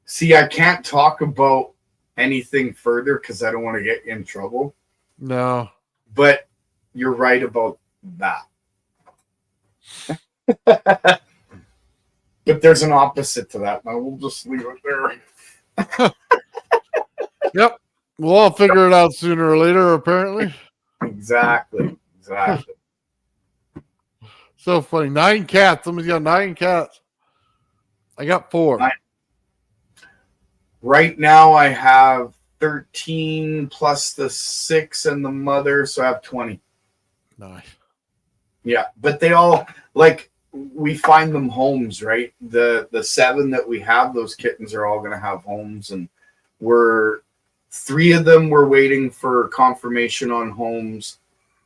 see, I can't talk about anything further because I don't want to get in trouble. No, but you're right about that. But there's an opposite to that. Now we'll just leave it there. Yep. We'll all figure it out sooner or later, apparently. Exactly. So funny. 9 cats. Somebody's got 9 cats. I got 4. 9. Right now I have 13 plus the 6 and the mother, so I have 20. Nice. Yeah, but they all, like, we find them homes, right? The 7 that we have, those kittens are all going to have homes, and 3 of them we're waiting for confirmation on homes,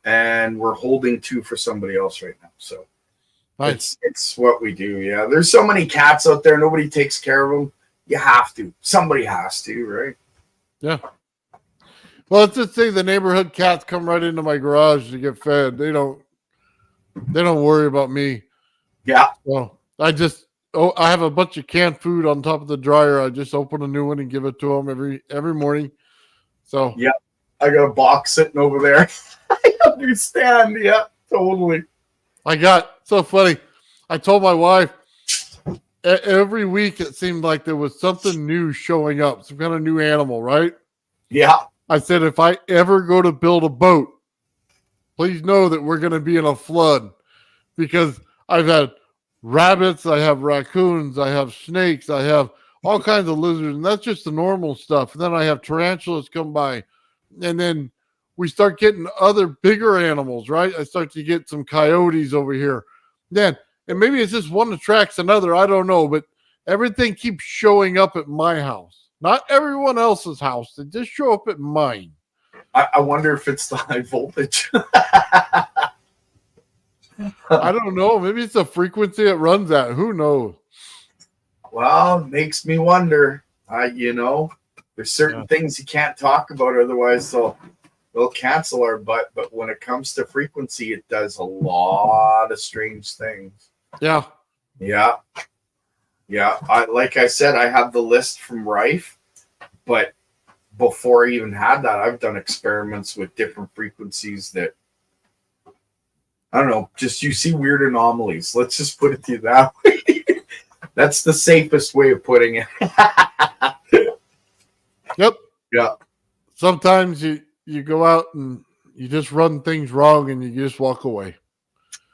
and we're holding 2 for somebody else right now. So Nice. it's what we do. Yeah, there's so many cats out there, nobody takes care of them. You have to. Somebody has to, right? Yeah. Well, let's just say the neighborhood cats come right into my garage to get fed. They don't worry about me. Yeah. Well, I have a bunch of canned food on top of the dryer. I just open a new one and give it to them every morning. So yeah, I got a box sitting over there. I understand. Yeah, totally. So funny. I told my wife every week it seemed like there was something new showing up, some kind of new animal, right? Yeah. I said, if I ever go to build a boat, please know that we're going to be in a flood, because I've had rabbits, I have raccoons, I have snakes, I have all kinds of lizards, and that's just the normal stuff. And then I have tarantulas come by, and then we start getting other bigger animals, right? I start to get some coyotes over here. Then, and maybe it's just one attracts another, I don't know, but everything keeps showing up at my house. Not everyone else's house. They just show up at mine. I wonder if it's the high voltage. I don't know. Maybe it's the frequency it runs at. Who knows? Well, it makes me wonder. There's certain things you can't talk about, otherwise they'll cancel our butt. But when it comes to frequency, it does a lot of strange things. Yeah. Yeah. Like I said, I have the list from Rife, but before I even had that, I've done experiments with different frequencies that, I don't know, just you see weird anomalies. Let's just put it to you that way. That's the safest way of putting it. Yep. Yeah. Sometimes you go out and you just run things wrong and you just walk away.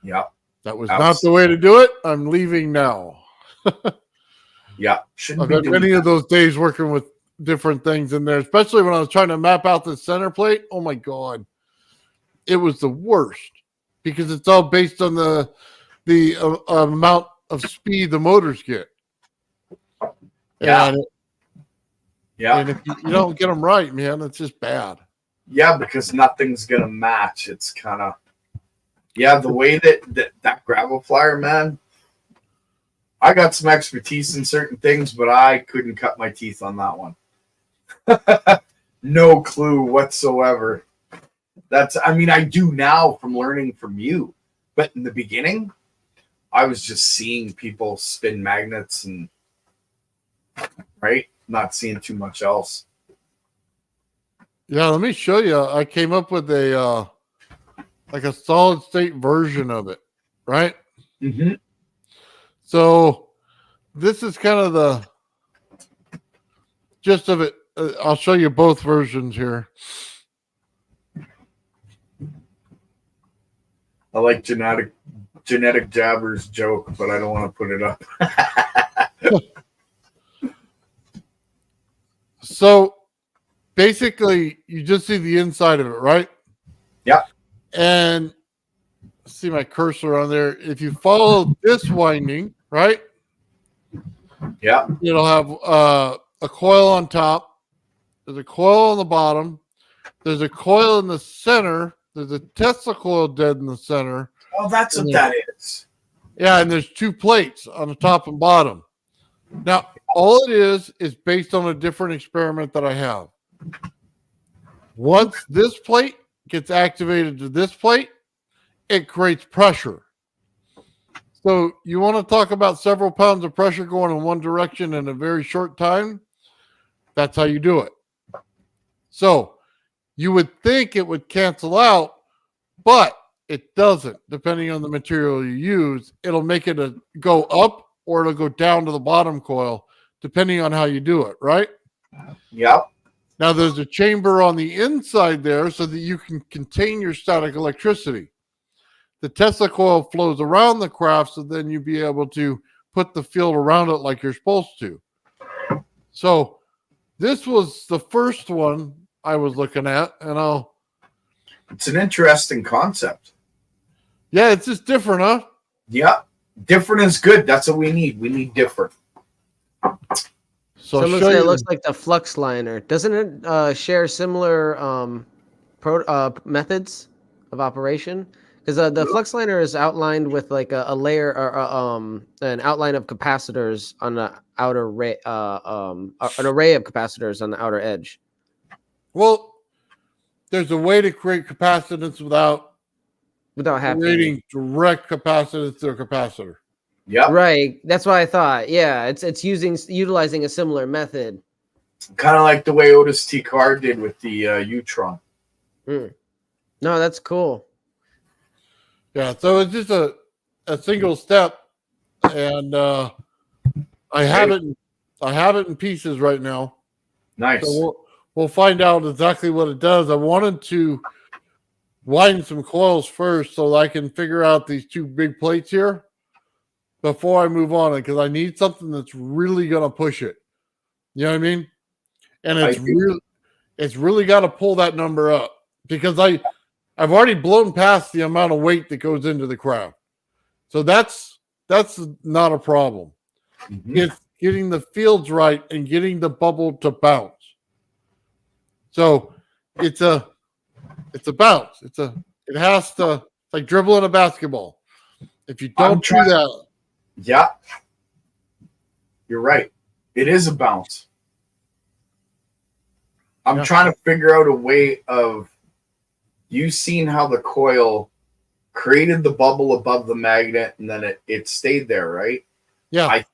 Yeah. That was not the way to do it. I'm leaving now. Yeah. I've had many of those days working with different things in there, especially when I was trying to map out the center plate. Oh my God. It was the worst, because it's all based on the amount of speed the motors get. Yeah. And if you don't get them right, man, it's just bad. Yeah, because nothing's going to match. It's kind of, the way that gravel flyer, man, I got some expertise in certain things, but I couldn't cut my teeth on that one. No clue whatsoever. I do now from learning from you. But in the beginning, I was just seeing people spin magnets and, right? Not seeing too much else. Yeah, let me show you. I came up with a solid state version of it, right? Mm-hmm. So this is kind of the gist of it. I'll show you both versions here. I like genetic Jabber's joke, but I don't want to put it up. So basically, you just see the inside of it, right? Yeah. And see my cursor on there. If you follow this winding, right? Yeah. It'll have a coil on top. There's a coil on the bottom. There's a coil in the center. There's a Tesla coil dead in the center. Oh, that's what that is. Yeah, and there's 2 plates on the top and bottom. Now, all it is based on a different experiment that I have. Once this plate gets activated to this plate, it creates pressure. So you want to talk about several pounds of pressure going in one direction in a very short time? That's how you do it. So you would think it would cancel out, but it doesn't. Depending on the material you use, it'll make it go up or it'll go down to the bottom coil, depending on how you do it, right? Yep. Now, there's a chamber on the inside there so that you can contain your static electricity. The Tesla coil flows around the craft, so then you'll be able to put the field around it like you're supposed to. So this was the first one I was looking at, and it's an interesting concept. Yeah, it's just different, huh? Yeah. Different is good. That's what we need. We need different. So So it looks like the flux liner. Doesn't it share similar methods of operation? Because the flux liner is outlined with like a layer or an outline of capacitors on the outer an array of capacitors on the outer edge. Well, there's a way to create capacitance without having creating direct capacitance through a capacitor. Yeah. Right. That's what I thought. Yeah, it's utilizing a similar method. Kind of like the way Otis T. Carr did with the Utron. No, that's cool. Yeah, so it's just a single step, and I have it in pieces right now. Nice. So we'll find out exactly what it does. I wanted to widen some coils first so that I can figure out these two big plates here before I move on, because I need something that's really going to push it. You know what I mean? And it's really got to pull that number up, because I've already blown past the amount of weight that goes into the craft. So that's not a problem. Mm-hmm. It's getting the fields right and getting the bubble to bounce. So it's a bounce. It has to, like dribbling a basketball. If you don't do that. Yeah. You're right. It is a bounce. I'm trying to figure out a way of, you've seen how the coil created the bubble above the magnet and then it stayed there, right? Yeah. I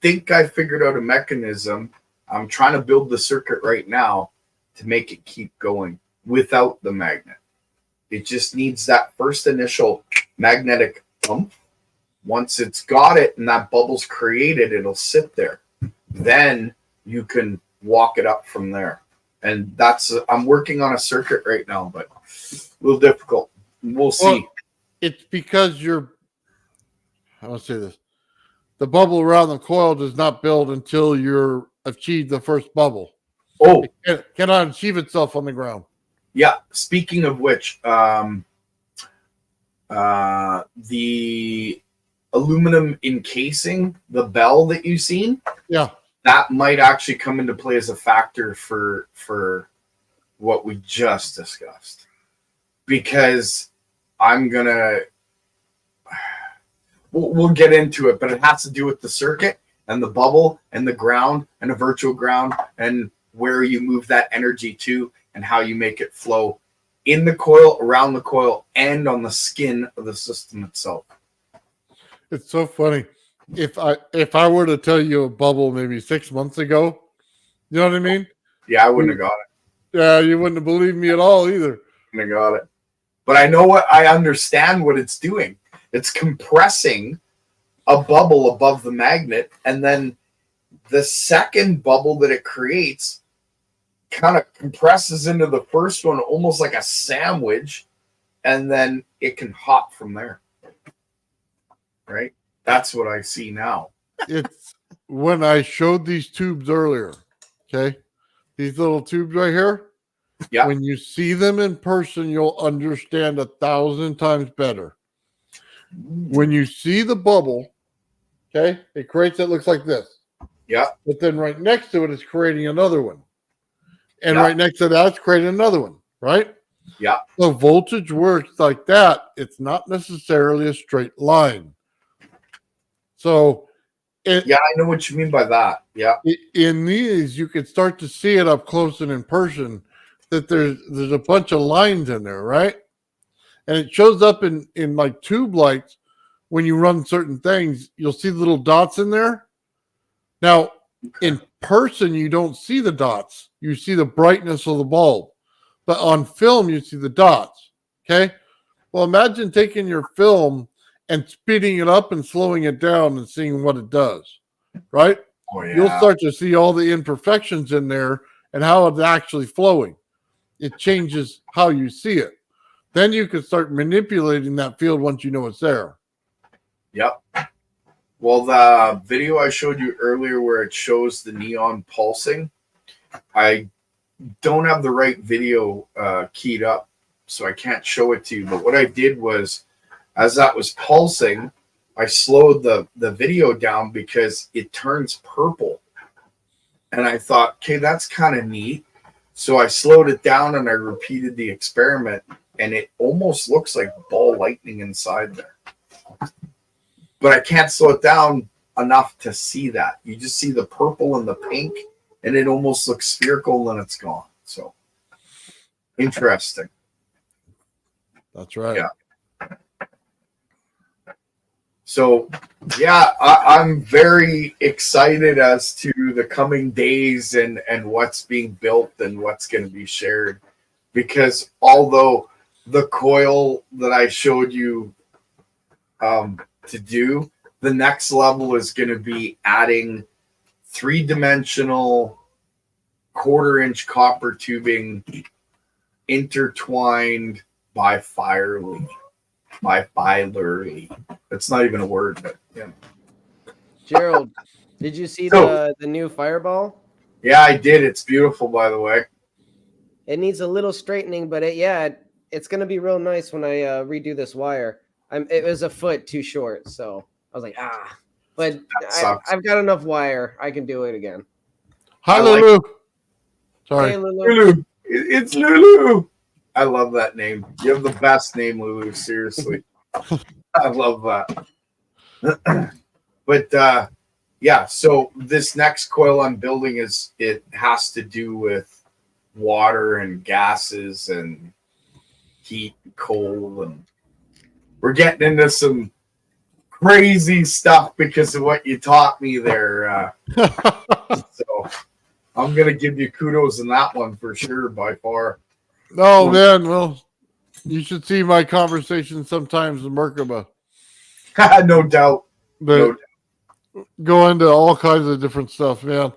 think I figured out a mechanism. I'm trying to build the circuit right now to make it keep going without the magnet. It just needs that first initial magnetic pump. Once it's got it and that bubble's created, it'll sit there. Then you can walk it up from there. And I'm working on a circuit right now, but a little difficult. We'll see. Well, it's because I'll say this. The bubble around the coil does not build until you're achieved the first bubble. Oh, it cannot achieve itself on the ground. Yeah. Speaking of which, the aluminum encasing, the bell that you've seen, that might actually come into play as a factor for what we just discussed. Because we'll get into it, but it has to do with the circuit and the bubble and the ground and a virtual ground and where you move that energy to and how you make it flow in the coil, around the coil, and on the skin of the system itself. It's so funny. If I were to tell you a bubble maybe 6 months ago, you know what I mean? Yeah, I wouldn't have got it. Yeah, you wouldn't have believed me at all either. Wouldn't have got it. But I understand what it's doing. It's compressing a bubble above the magnet, and then the second bubble that it creates kind of compresses into the first one almost like a sandwich, and then it can hop from there. Right? That's what I see now. It's when I showed these tubes earlier, okay? These little tubes right here. Yeah. When you see them in person, you'll understand 1,000 times better. When you see the bubble, okay, it creates it looks like this. Yeah. But then right next to it is creating another one. And right next to that, it's creating another one, right? Yeah. So voltage works like that. It's not necessarily a straight line. So I know what you mean by that. Yeah. In these, you can start to see it up close and in person that there's a bunch of lines in there, right? And it shows up in like tube lights when you run certain things. You'll see the little dots in there. Now, in person, you don't see the dots. You see the brightness of the bulb. But on film, you see the dots. Okay? Well, imagine taking your film and speeding it up and slowing it down and seeing what it does, right? Oh yeah. You'll start to see all the imperfections in there and how it's actually flowing. It changes how you see it. Then you can start manipulating that field once you know it's there. Yep. Well, the video I showed you earlier where it shows the neon pulsing, I don't have the right video keyed up, so I can't show it to you. But what I did was, as that was pulsing, I slowed the video down because it turns purple. And I thought, okay, that's kind of neat. So I slowed it down and I repeated the experiment, and it almost looks like ball lightning inside there. But I can't slow it down enough to see that. You just see the purple and the pink, and it almost looks spherical, and it's gone. So interesting. That's right. Yeah. So, yeah, I'm very excited as to the coming days and what's being built and what's going to be shared. Because although the coil that I showed you to do, the next level is going to be adding 3-dimensional 1/4-inch copper tubing intertwined bifilarly. It's not even a word, but yeah. Gerald, did you see So- the new fireball? Yeah, I did. It's beautiful, by the way. It needs a little straightening, but it's gonna be real nice when I redo this wire. It was a foot too short, so I was like, but sucks. I've got enough wire. I can do it again. Hi, I like- Lulu. Sorry. Hey, Lulu. Lulu. It's Lulu. I love that name. You have the best name, Lulu. Seriously. I love that. But yeah, so this next coil I'm building it has to do with water and gases and heat and coal, and we're getting into some crazy stuff because of what you taught me there. So I'm gonna give you kudos in that one for sure, by far. Oh, man. Well, you should see my conversation sometimes in Merkaba. No doubt. But No doubt. go into all kinds of different stuff, man.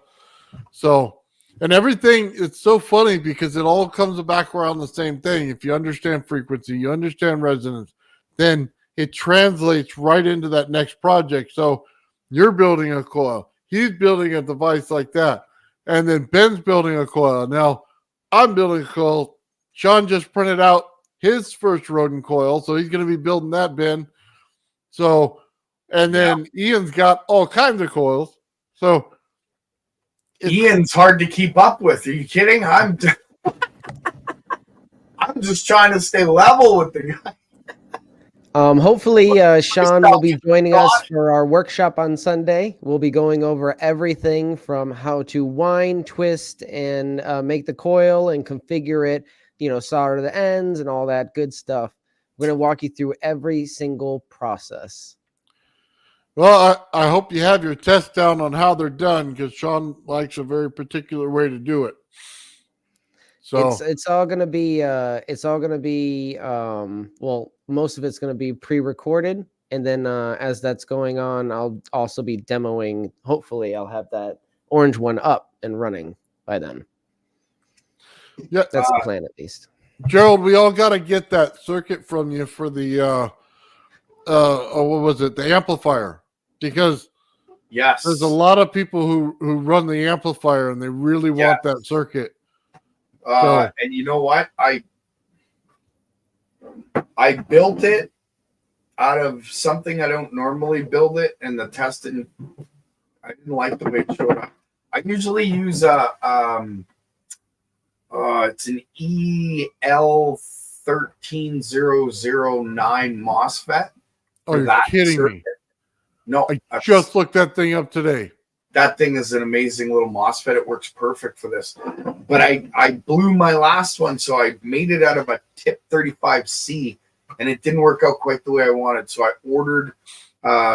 So, and everything, it's so funny because it all comes back around the same thing. If you understand frequency, you understand resonance, then it translates right into that next project. So you're building a coil, he's building a device like that, and then Ben's building a coil. Now I'm building a coil. Sean just printed out his first rodent coil, so he's going to be building that, Ben. So, and then Ian's got all kinds of coils. So Ian's hard to keep up with. Are you kidding? I'm just trying to stay level with the guy. Hopefully, Sean will be joining us for our workshop on Sunday. We'll be going over everything from how to wind, twist, and make the coil and configure it, solder the ends and all that good stuff. We're going to walk you through every single process. Well, I hope you have your test down on how they're done, because Sean likes a very particular way to do it. So it's all gonna be well, most of it's gonna be pre-recorded, and then as that's going on, I'll also be demoing. Hopefully, I'll have that orange one up and running by then. yeah, That's the plan, at least. Gerald, we all got to get that circuit from you for the what was it, the amplifier, because Yes. there's a lot of people who run the amplifier and they really want that circuit. And you know what? I built it out of something I don't normally build it, and the testing, I didn't like the way it showed up. I usually use it's an EL13009 MOSFET. Oh, for you're that kidding circuit. me. No, I just looked that thing up today. that thing is an amazing little MOSFET. It works perfect for this. But I blew my last one, so I made it out of a tip 35C, and it didn't work out quite the way I wanted. So I ordered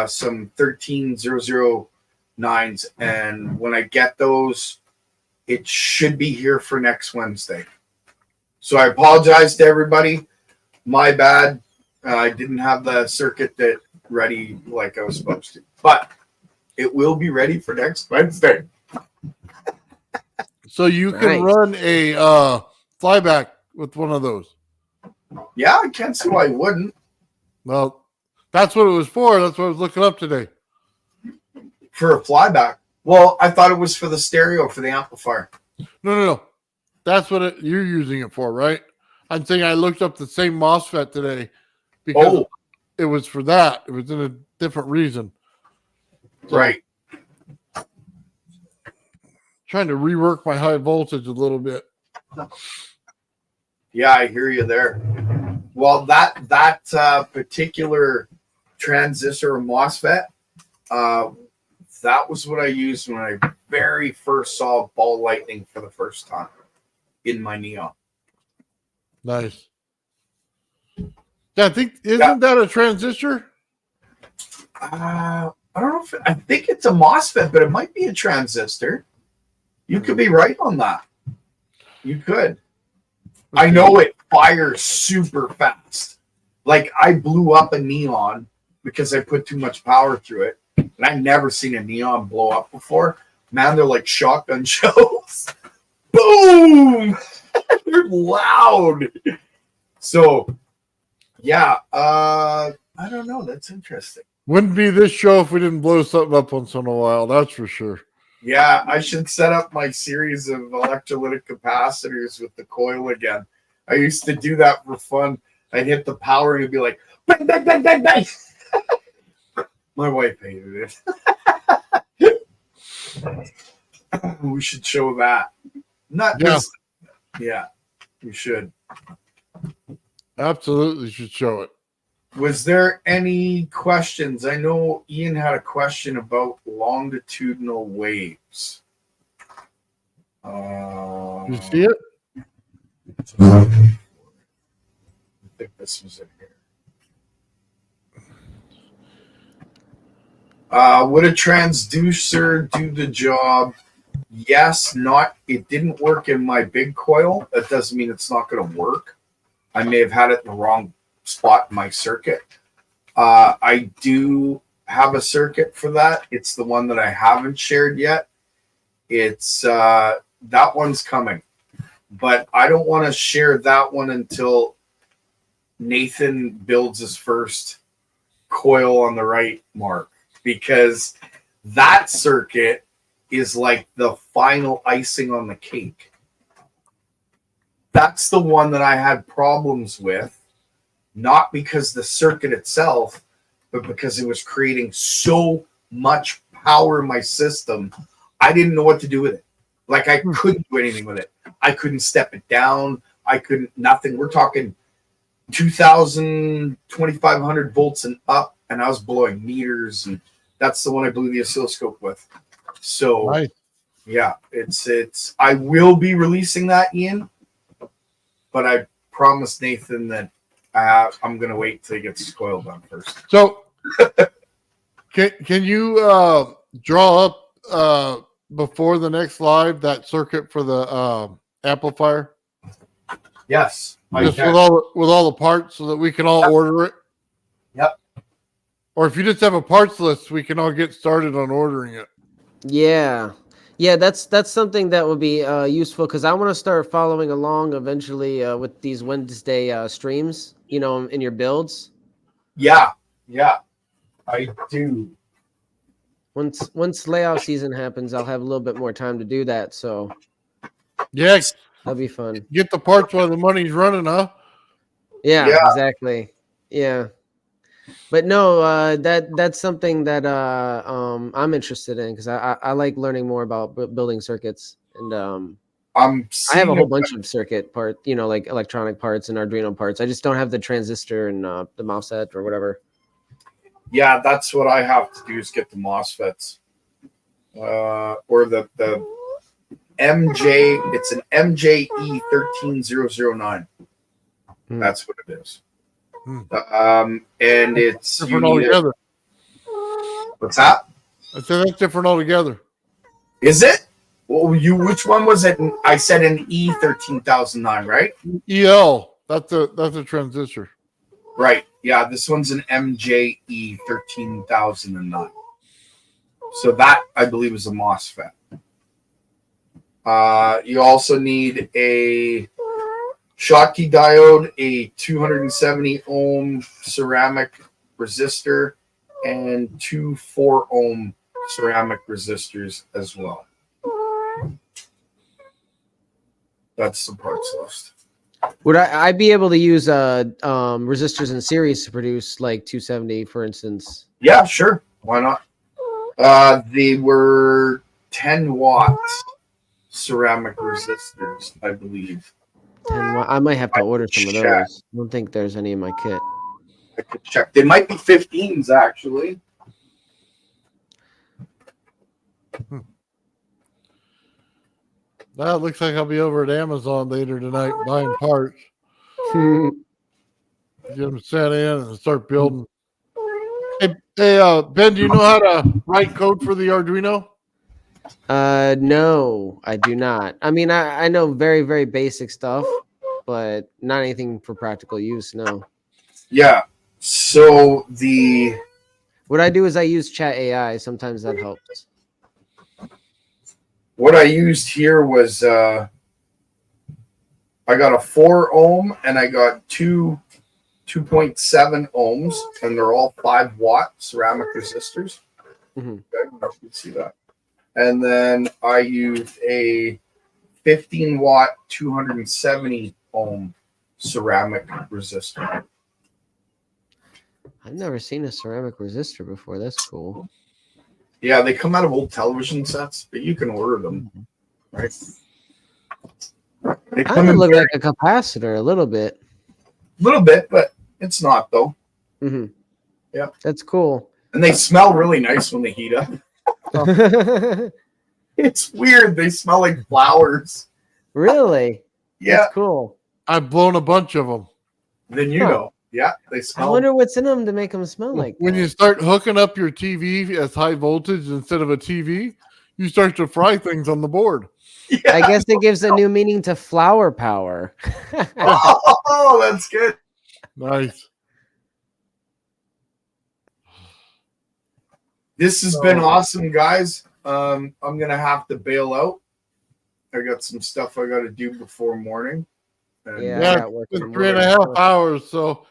some 13009s, and when I get those, it should be here for next Wednesday. So I apologize to everybody. My bad. I didn't have the circuit that ready like I was supposed to, but it will be ready for next Wednesday. So you can Nice. run a flyback with one of those. Yeah, I can't see why I wouldn't. Well, that's what it was for. That's what I was looking up today. For a flyback. Well, I thought it was for the stereo, for the amplifier. No. That's what you're using it for, right? I'm saying I looked up the same MOSFET today because it was for that. It was in a different reason. So, right. Trying to rework my high voltage a little bit. Yeah, I hear you there. Well, that particular transistor or MOSFET, that was what I used when I very first saw ball lightning for the first time in my neon. Nice. Yeah, I think isn't that a transistor? I don't know I think it's a MOSFET, but it might be a transistor. You could be right on that. You could. I know it fires super fast. Like I blew up a neon because I put too much power through it. And I've never seen a neon blow up before. Man, they're like shotgun shells. Boom! They're loud. So, yeah, I don't know. That's interesting. Wouldn't be this show if we didn't blow something up once in a while. That's for sure. Yeah, I should set up my series of electrolytic capacitors with the coil again. I used to do that for fun. I'd hit the power and it'd be like, bang, bang, bang, bang, bang. My wife hated it. We should show that. Not just, yeah, we should. Absolutely should show it. Was there any questions? I know Ian had a question about longitudinal waves. You see it? I think this was it here. Would a transducer do the job? Yes, it didn't work in my big coil. That doesn't mean it's not going to work. I may have had it in the wrong spot in my circuit. I do have a circuit for that. It's the one that I haven't shared yet. It's that one's coming, but I don't want to share that one until Nathan builds his first coil on the right mark, because that circuit is like the final icing on the cake. That's the one that I had problems with, not because the circuit itself, but because it was creating so much power in my system. I didn't know what to do with it. Like I couldn't do anything with it. I couldn't step it down. I couldn't, nothing. We're talking 2,000, 2,500 volts and up, and I was blowing meters, and that's the one I blew the oscilloscope with. So, Nice. Yeah, it's. I will be releasing that, Ian, but I promised Nathan that I'm going to wait till he gets his coil done first. So, can you draw up before the next live that circuit for the amplifier? Yes, just with all the parts, so that we can all order it. Yep. Or if you just have a parts list, we can all get started on ordering it. Yeah, that's something that would be useful, because I want to start following along eventually with these Wednesday streams, in your builds. Yeah, I do. Once layout season happens, I'll have a little bit more time to do that. So yeah, that'll be fun. Get the parts while the money's running, huh? Yeah. Exactly. Yeah. But no, that's something that I'm interested in, because I like learning more about building circuits, and I have a whole bunch of circuit part, like electronic parts and Arduino parts. I just don't have the transistor and the MOSFET or whatever. Yeah, that's what I have to do, is get the MOSFETs, or the MJ. It's an MJE 13009. That's what it is. And it's different altogether. What's that? I said that's different altogether. Is it? Well, which one was it? I said an E 13009, right? EL. That's a transistor. Right. Yeah, this one's an MJE 13009. So that I believe is a MOSFET. You also need a Schottky diode, a 270 ohm ceramic resistor, and 2 4-ohm ceramic resistors as well. That's the parts list. Would I be able to use resistors in series to produce like 270, for instance? Yeah, sure. Why not? They were 10 watts ceramic resistors, I believe. 10 I might have to I order some of check. those. I don't think there's any in my kit. I could check. They might be 15s actually. That looks like I'll be over at Amazon later tonight buying parts. Get them sent in and start building. Hey, Ben, do you know how to write code for the Arduino? No, I do not. I mean, I know very, very basic stuff, but not anything for practical use. No. Yeah. So What I do is I use Chat AI. Sometimes that helps. what I used here was I got a 4 ohm and I got 2.7 ohms, and they're all 5 watt ceramic resistors. Mhm. Okay, you can see that. And then I used a 15 watt 270 ohm ceramic resistor. I've never seen a ceramic resistor before. That's cool. Yeah, they come out of old television sets, but you can order them, right? They Kind come of in look very- like a capacitor a little bit. little bit, but it's not though. Mm-hmm. Yeah. That's cool. And they smell really nice when they heat up. It's weird. They smell like flowers. Really? Yeah. That's cool. I've blown a bunch of them. Then you Huh. know. Yeah, they I smell. wonder what's in them to make them smell like When that. you start hooking up your TV as high voltage instead of a TV, you start to fry things on the board. Yeah. I guess it gives a new meaning to flower power. Oh, that's good. Nice. This has been awesome, guys. I'm gonna have to bail out. I got some stuff I got to do before morning. And, Yeah, I Yeah, got work in it's the 3.5 morning. hours. So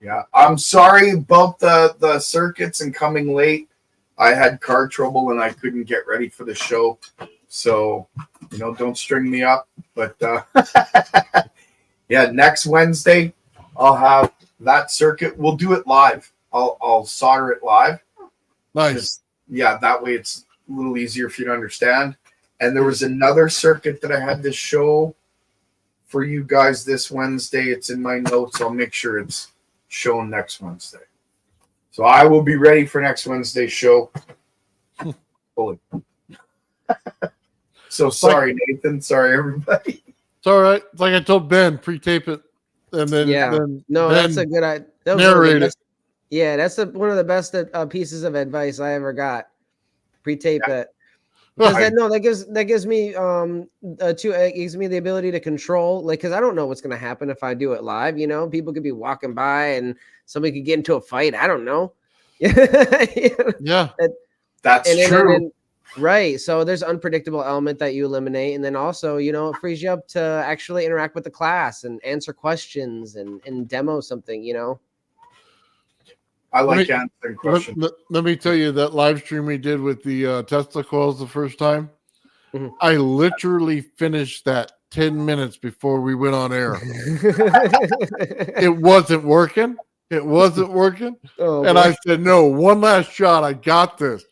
yeah. I'm sorry about the circuits and coming late. I had car trouble and I couldn't get ready for the show. So, don't string me up. But yeah, next Wednesday I'll have that circuit. We'll do it live. I'll solder it live. nice. Yeah, that way it's a little easier for you to understand. And there was another circuit that I had to show for you guys this Wednesday. It's in my notes. I'll make sure it's shown next Wednesday. So I will be ready for next Wednesday's show. Fully. So sorry, Nathan. Sorry, everybody. It's all right. It's like I told Ben, pre-tape it, and then Yeah. then No, Ben that's a good idea. That was one of the narrate it. best- Yeah, that's one of the best pieces of advice I ever got. Pre-tape it. Because that gives me it gives me the ability to control, like, because I don't know what's gonna happen if I do it live. People could be walking by and somebody could get into a fight. I don't know. Yeah, That's And true. right. So there's unpredictable element that you eliminate, and then also it frees you up to actually interact with the class and answer questions and demo something. I like Let answering questions. let me tell you that live stream we did with the Tesla coils the first time. Mhm. I literally finished that 10 minutes before we went on air. It wasn't working. It wasn't working. Oh, And boy. I said, no, one last shot. I got this.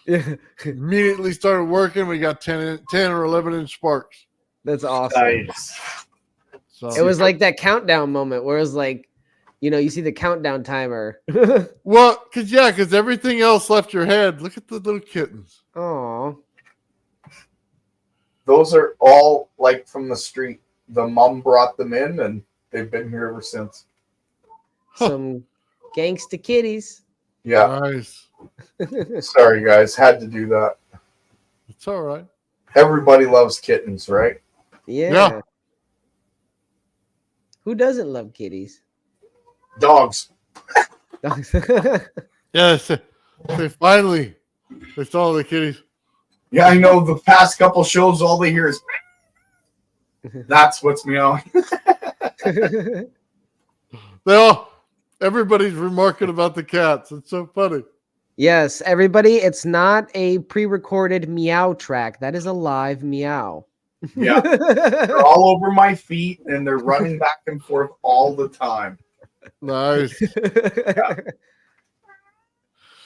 Yeah. Immediately started working. We got 10 or 11-inch sparks. That's awesome. Nice. So It was like that countdown moment where it was like, you see the countdown timer. well, because everything else left your head. Look at the little kittens. Oh, Those are all like from the street. The mom brought them in and they've been here ever since. some gangsta kitties. Yeah. Nice. Sorry, guys. Had to do that. It's all right. Everybody loves kittens, right? Yeah. Yeah. Who doesn't love kitties? Dogs. Yes, they finally they saw the kitties. Yeah, I know. The past couple shows, all they hear is that's what's meowing. Everybody's remarking about the cats. It's so funny. Yes, everybody, it's not a pre-recorded meow track. That is a live meow. Yeah, they're all over my feet and they're running back and forth all the time. Nice. Yeah.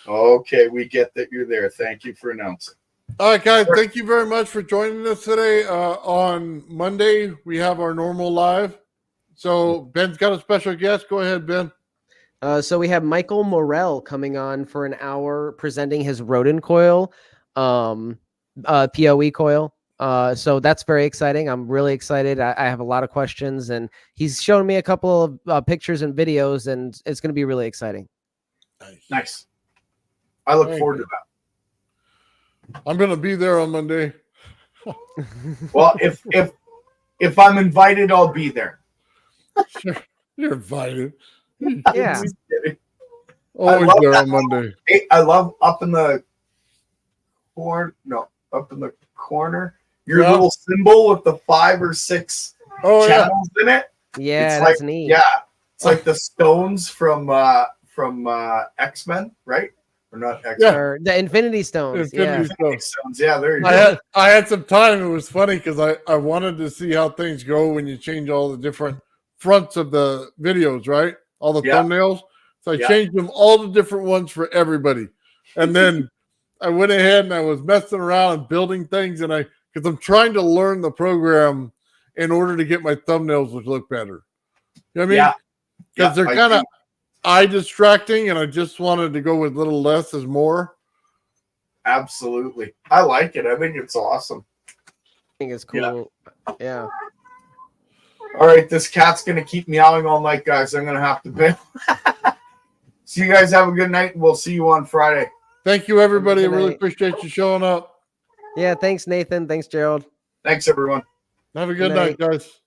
Okay, we get that you're there. Thank you for announcing. All right, guys. Thank you very much for joining us today. On Monday, we have our normal live. So Ben's got a special guest. Go ahead, Ben. So we have Michael Morell coming on for an hour presenting his rodent coil, PoE coil. So that's very exciting. I'm really excited. I have a lot of questions, and he's shown me a couple of pictures and videos, and it's going to be really exciting. Nice. I look forward to that. I'm going to be there on Monday. Well, if I'm invited, I'll be there. Sure, you're invited. Yeah. Always there on Monday. I love up in the corner. Your little symbol with the 5 or 6 channels in it. Yeah, it's that's like, neat. Yeah, it's like the stones from X-Men, right? Or not X-Men? Yeah. Or the Infinity Stones. Infinity Stones. Yeah, there you go. I had some time. It was funny because I wanted to see how things go when you change all the different fronts of the videos, right? All the thumbnails. So I changed them all the different ones for everybody. And then I went ahead and I was messing around and building things, and because I'm trying to learn the program in order to get my thumbnails to look better. You know what I mean? Yeah. Because they're kind of eye distracting, and I just wanted to go with little less is more. Absolutely. I like it. I think it's awesome. I think it's cool. Yeah. All right, this cat's going to keep meowing all night, guys. I'm going to have to bail. So you guys have a good night, and we'll see you on Friday. Thank you, everybody. I really appreciate you showing up. Yeah, thanks, Nathan. Thanks, Gerald. Thanks, everyone. Have a good night, guys.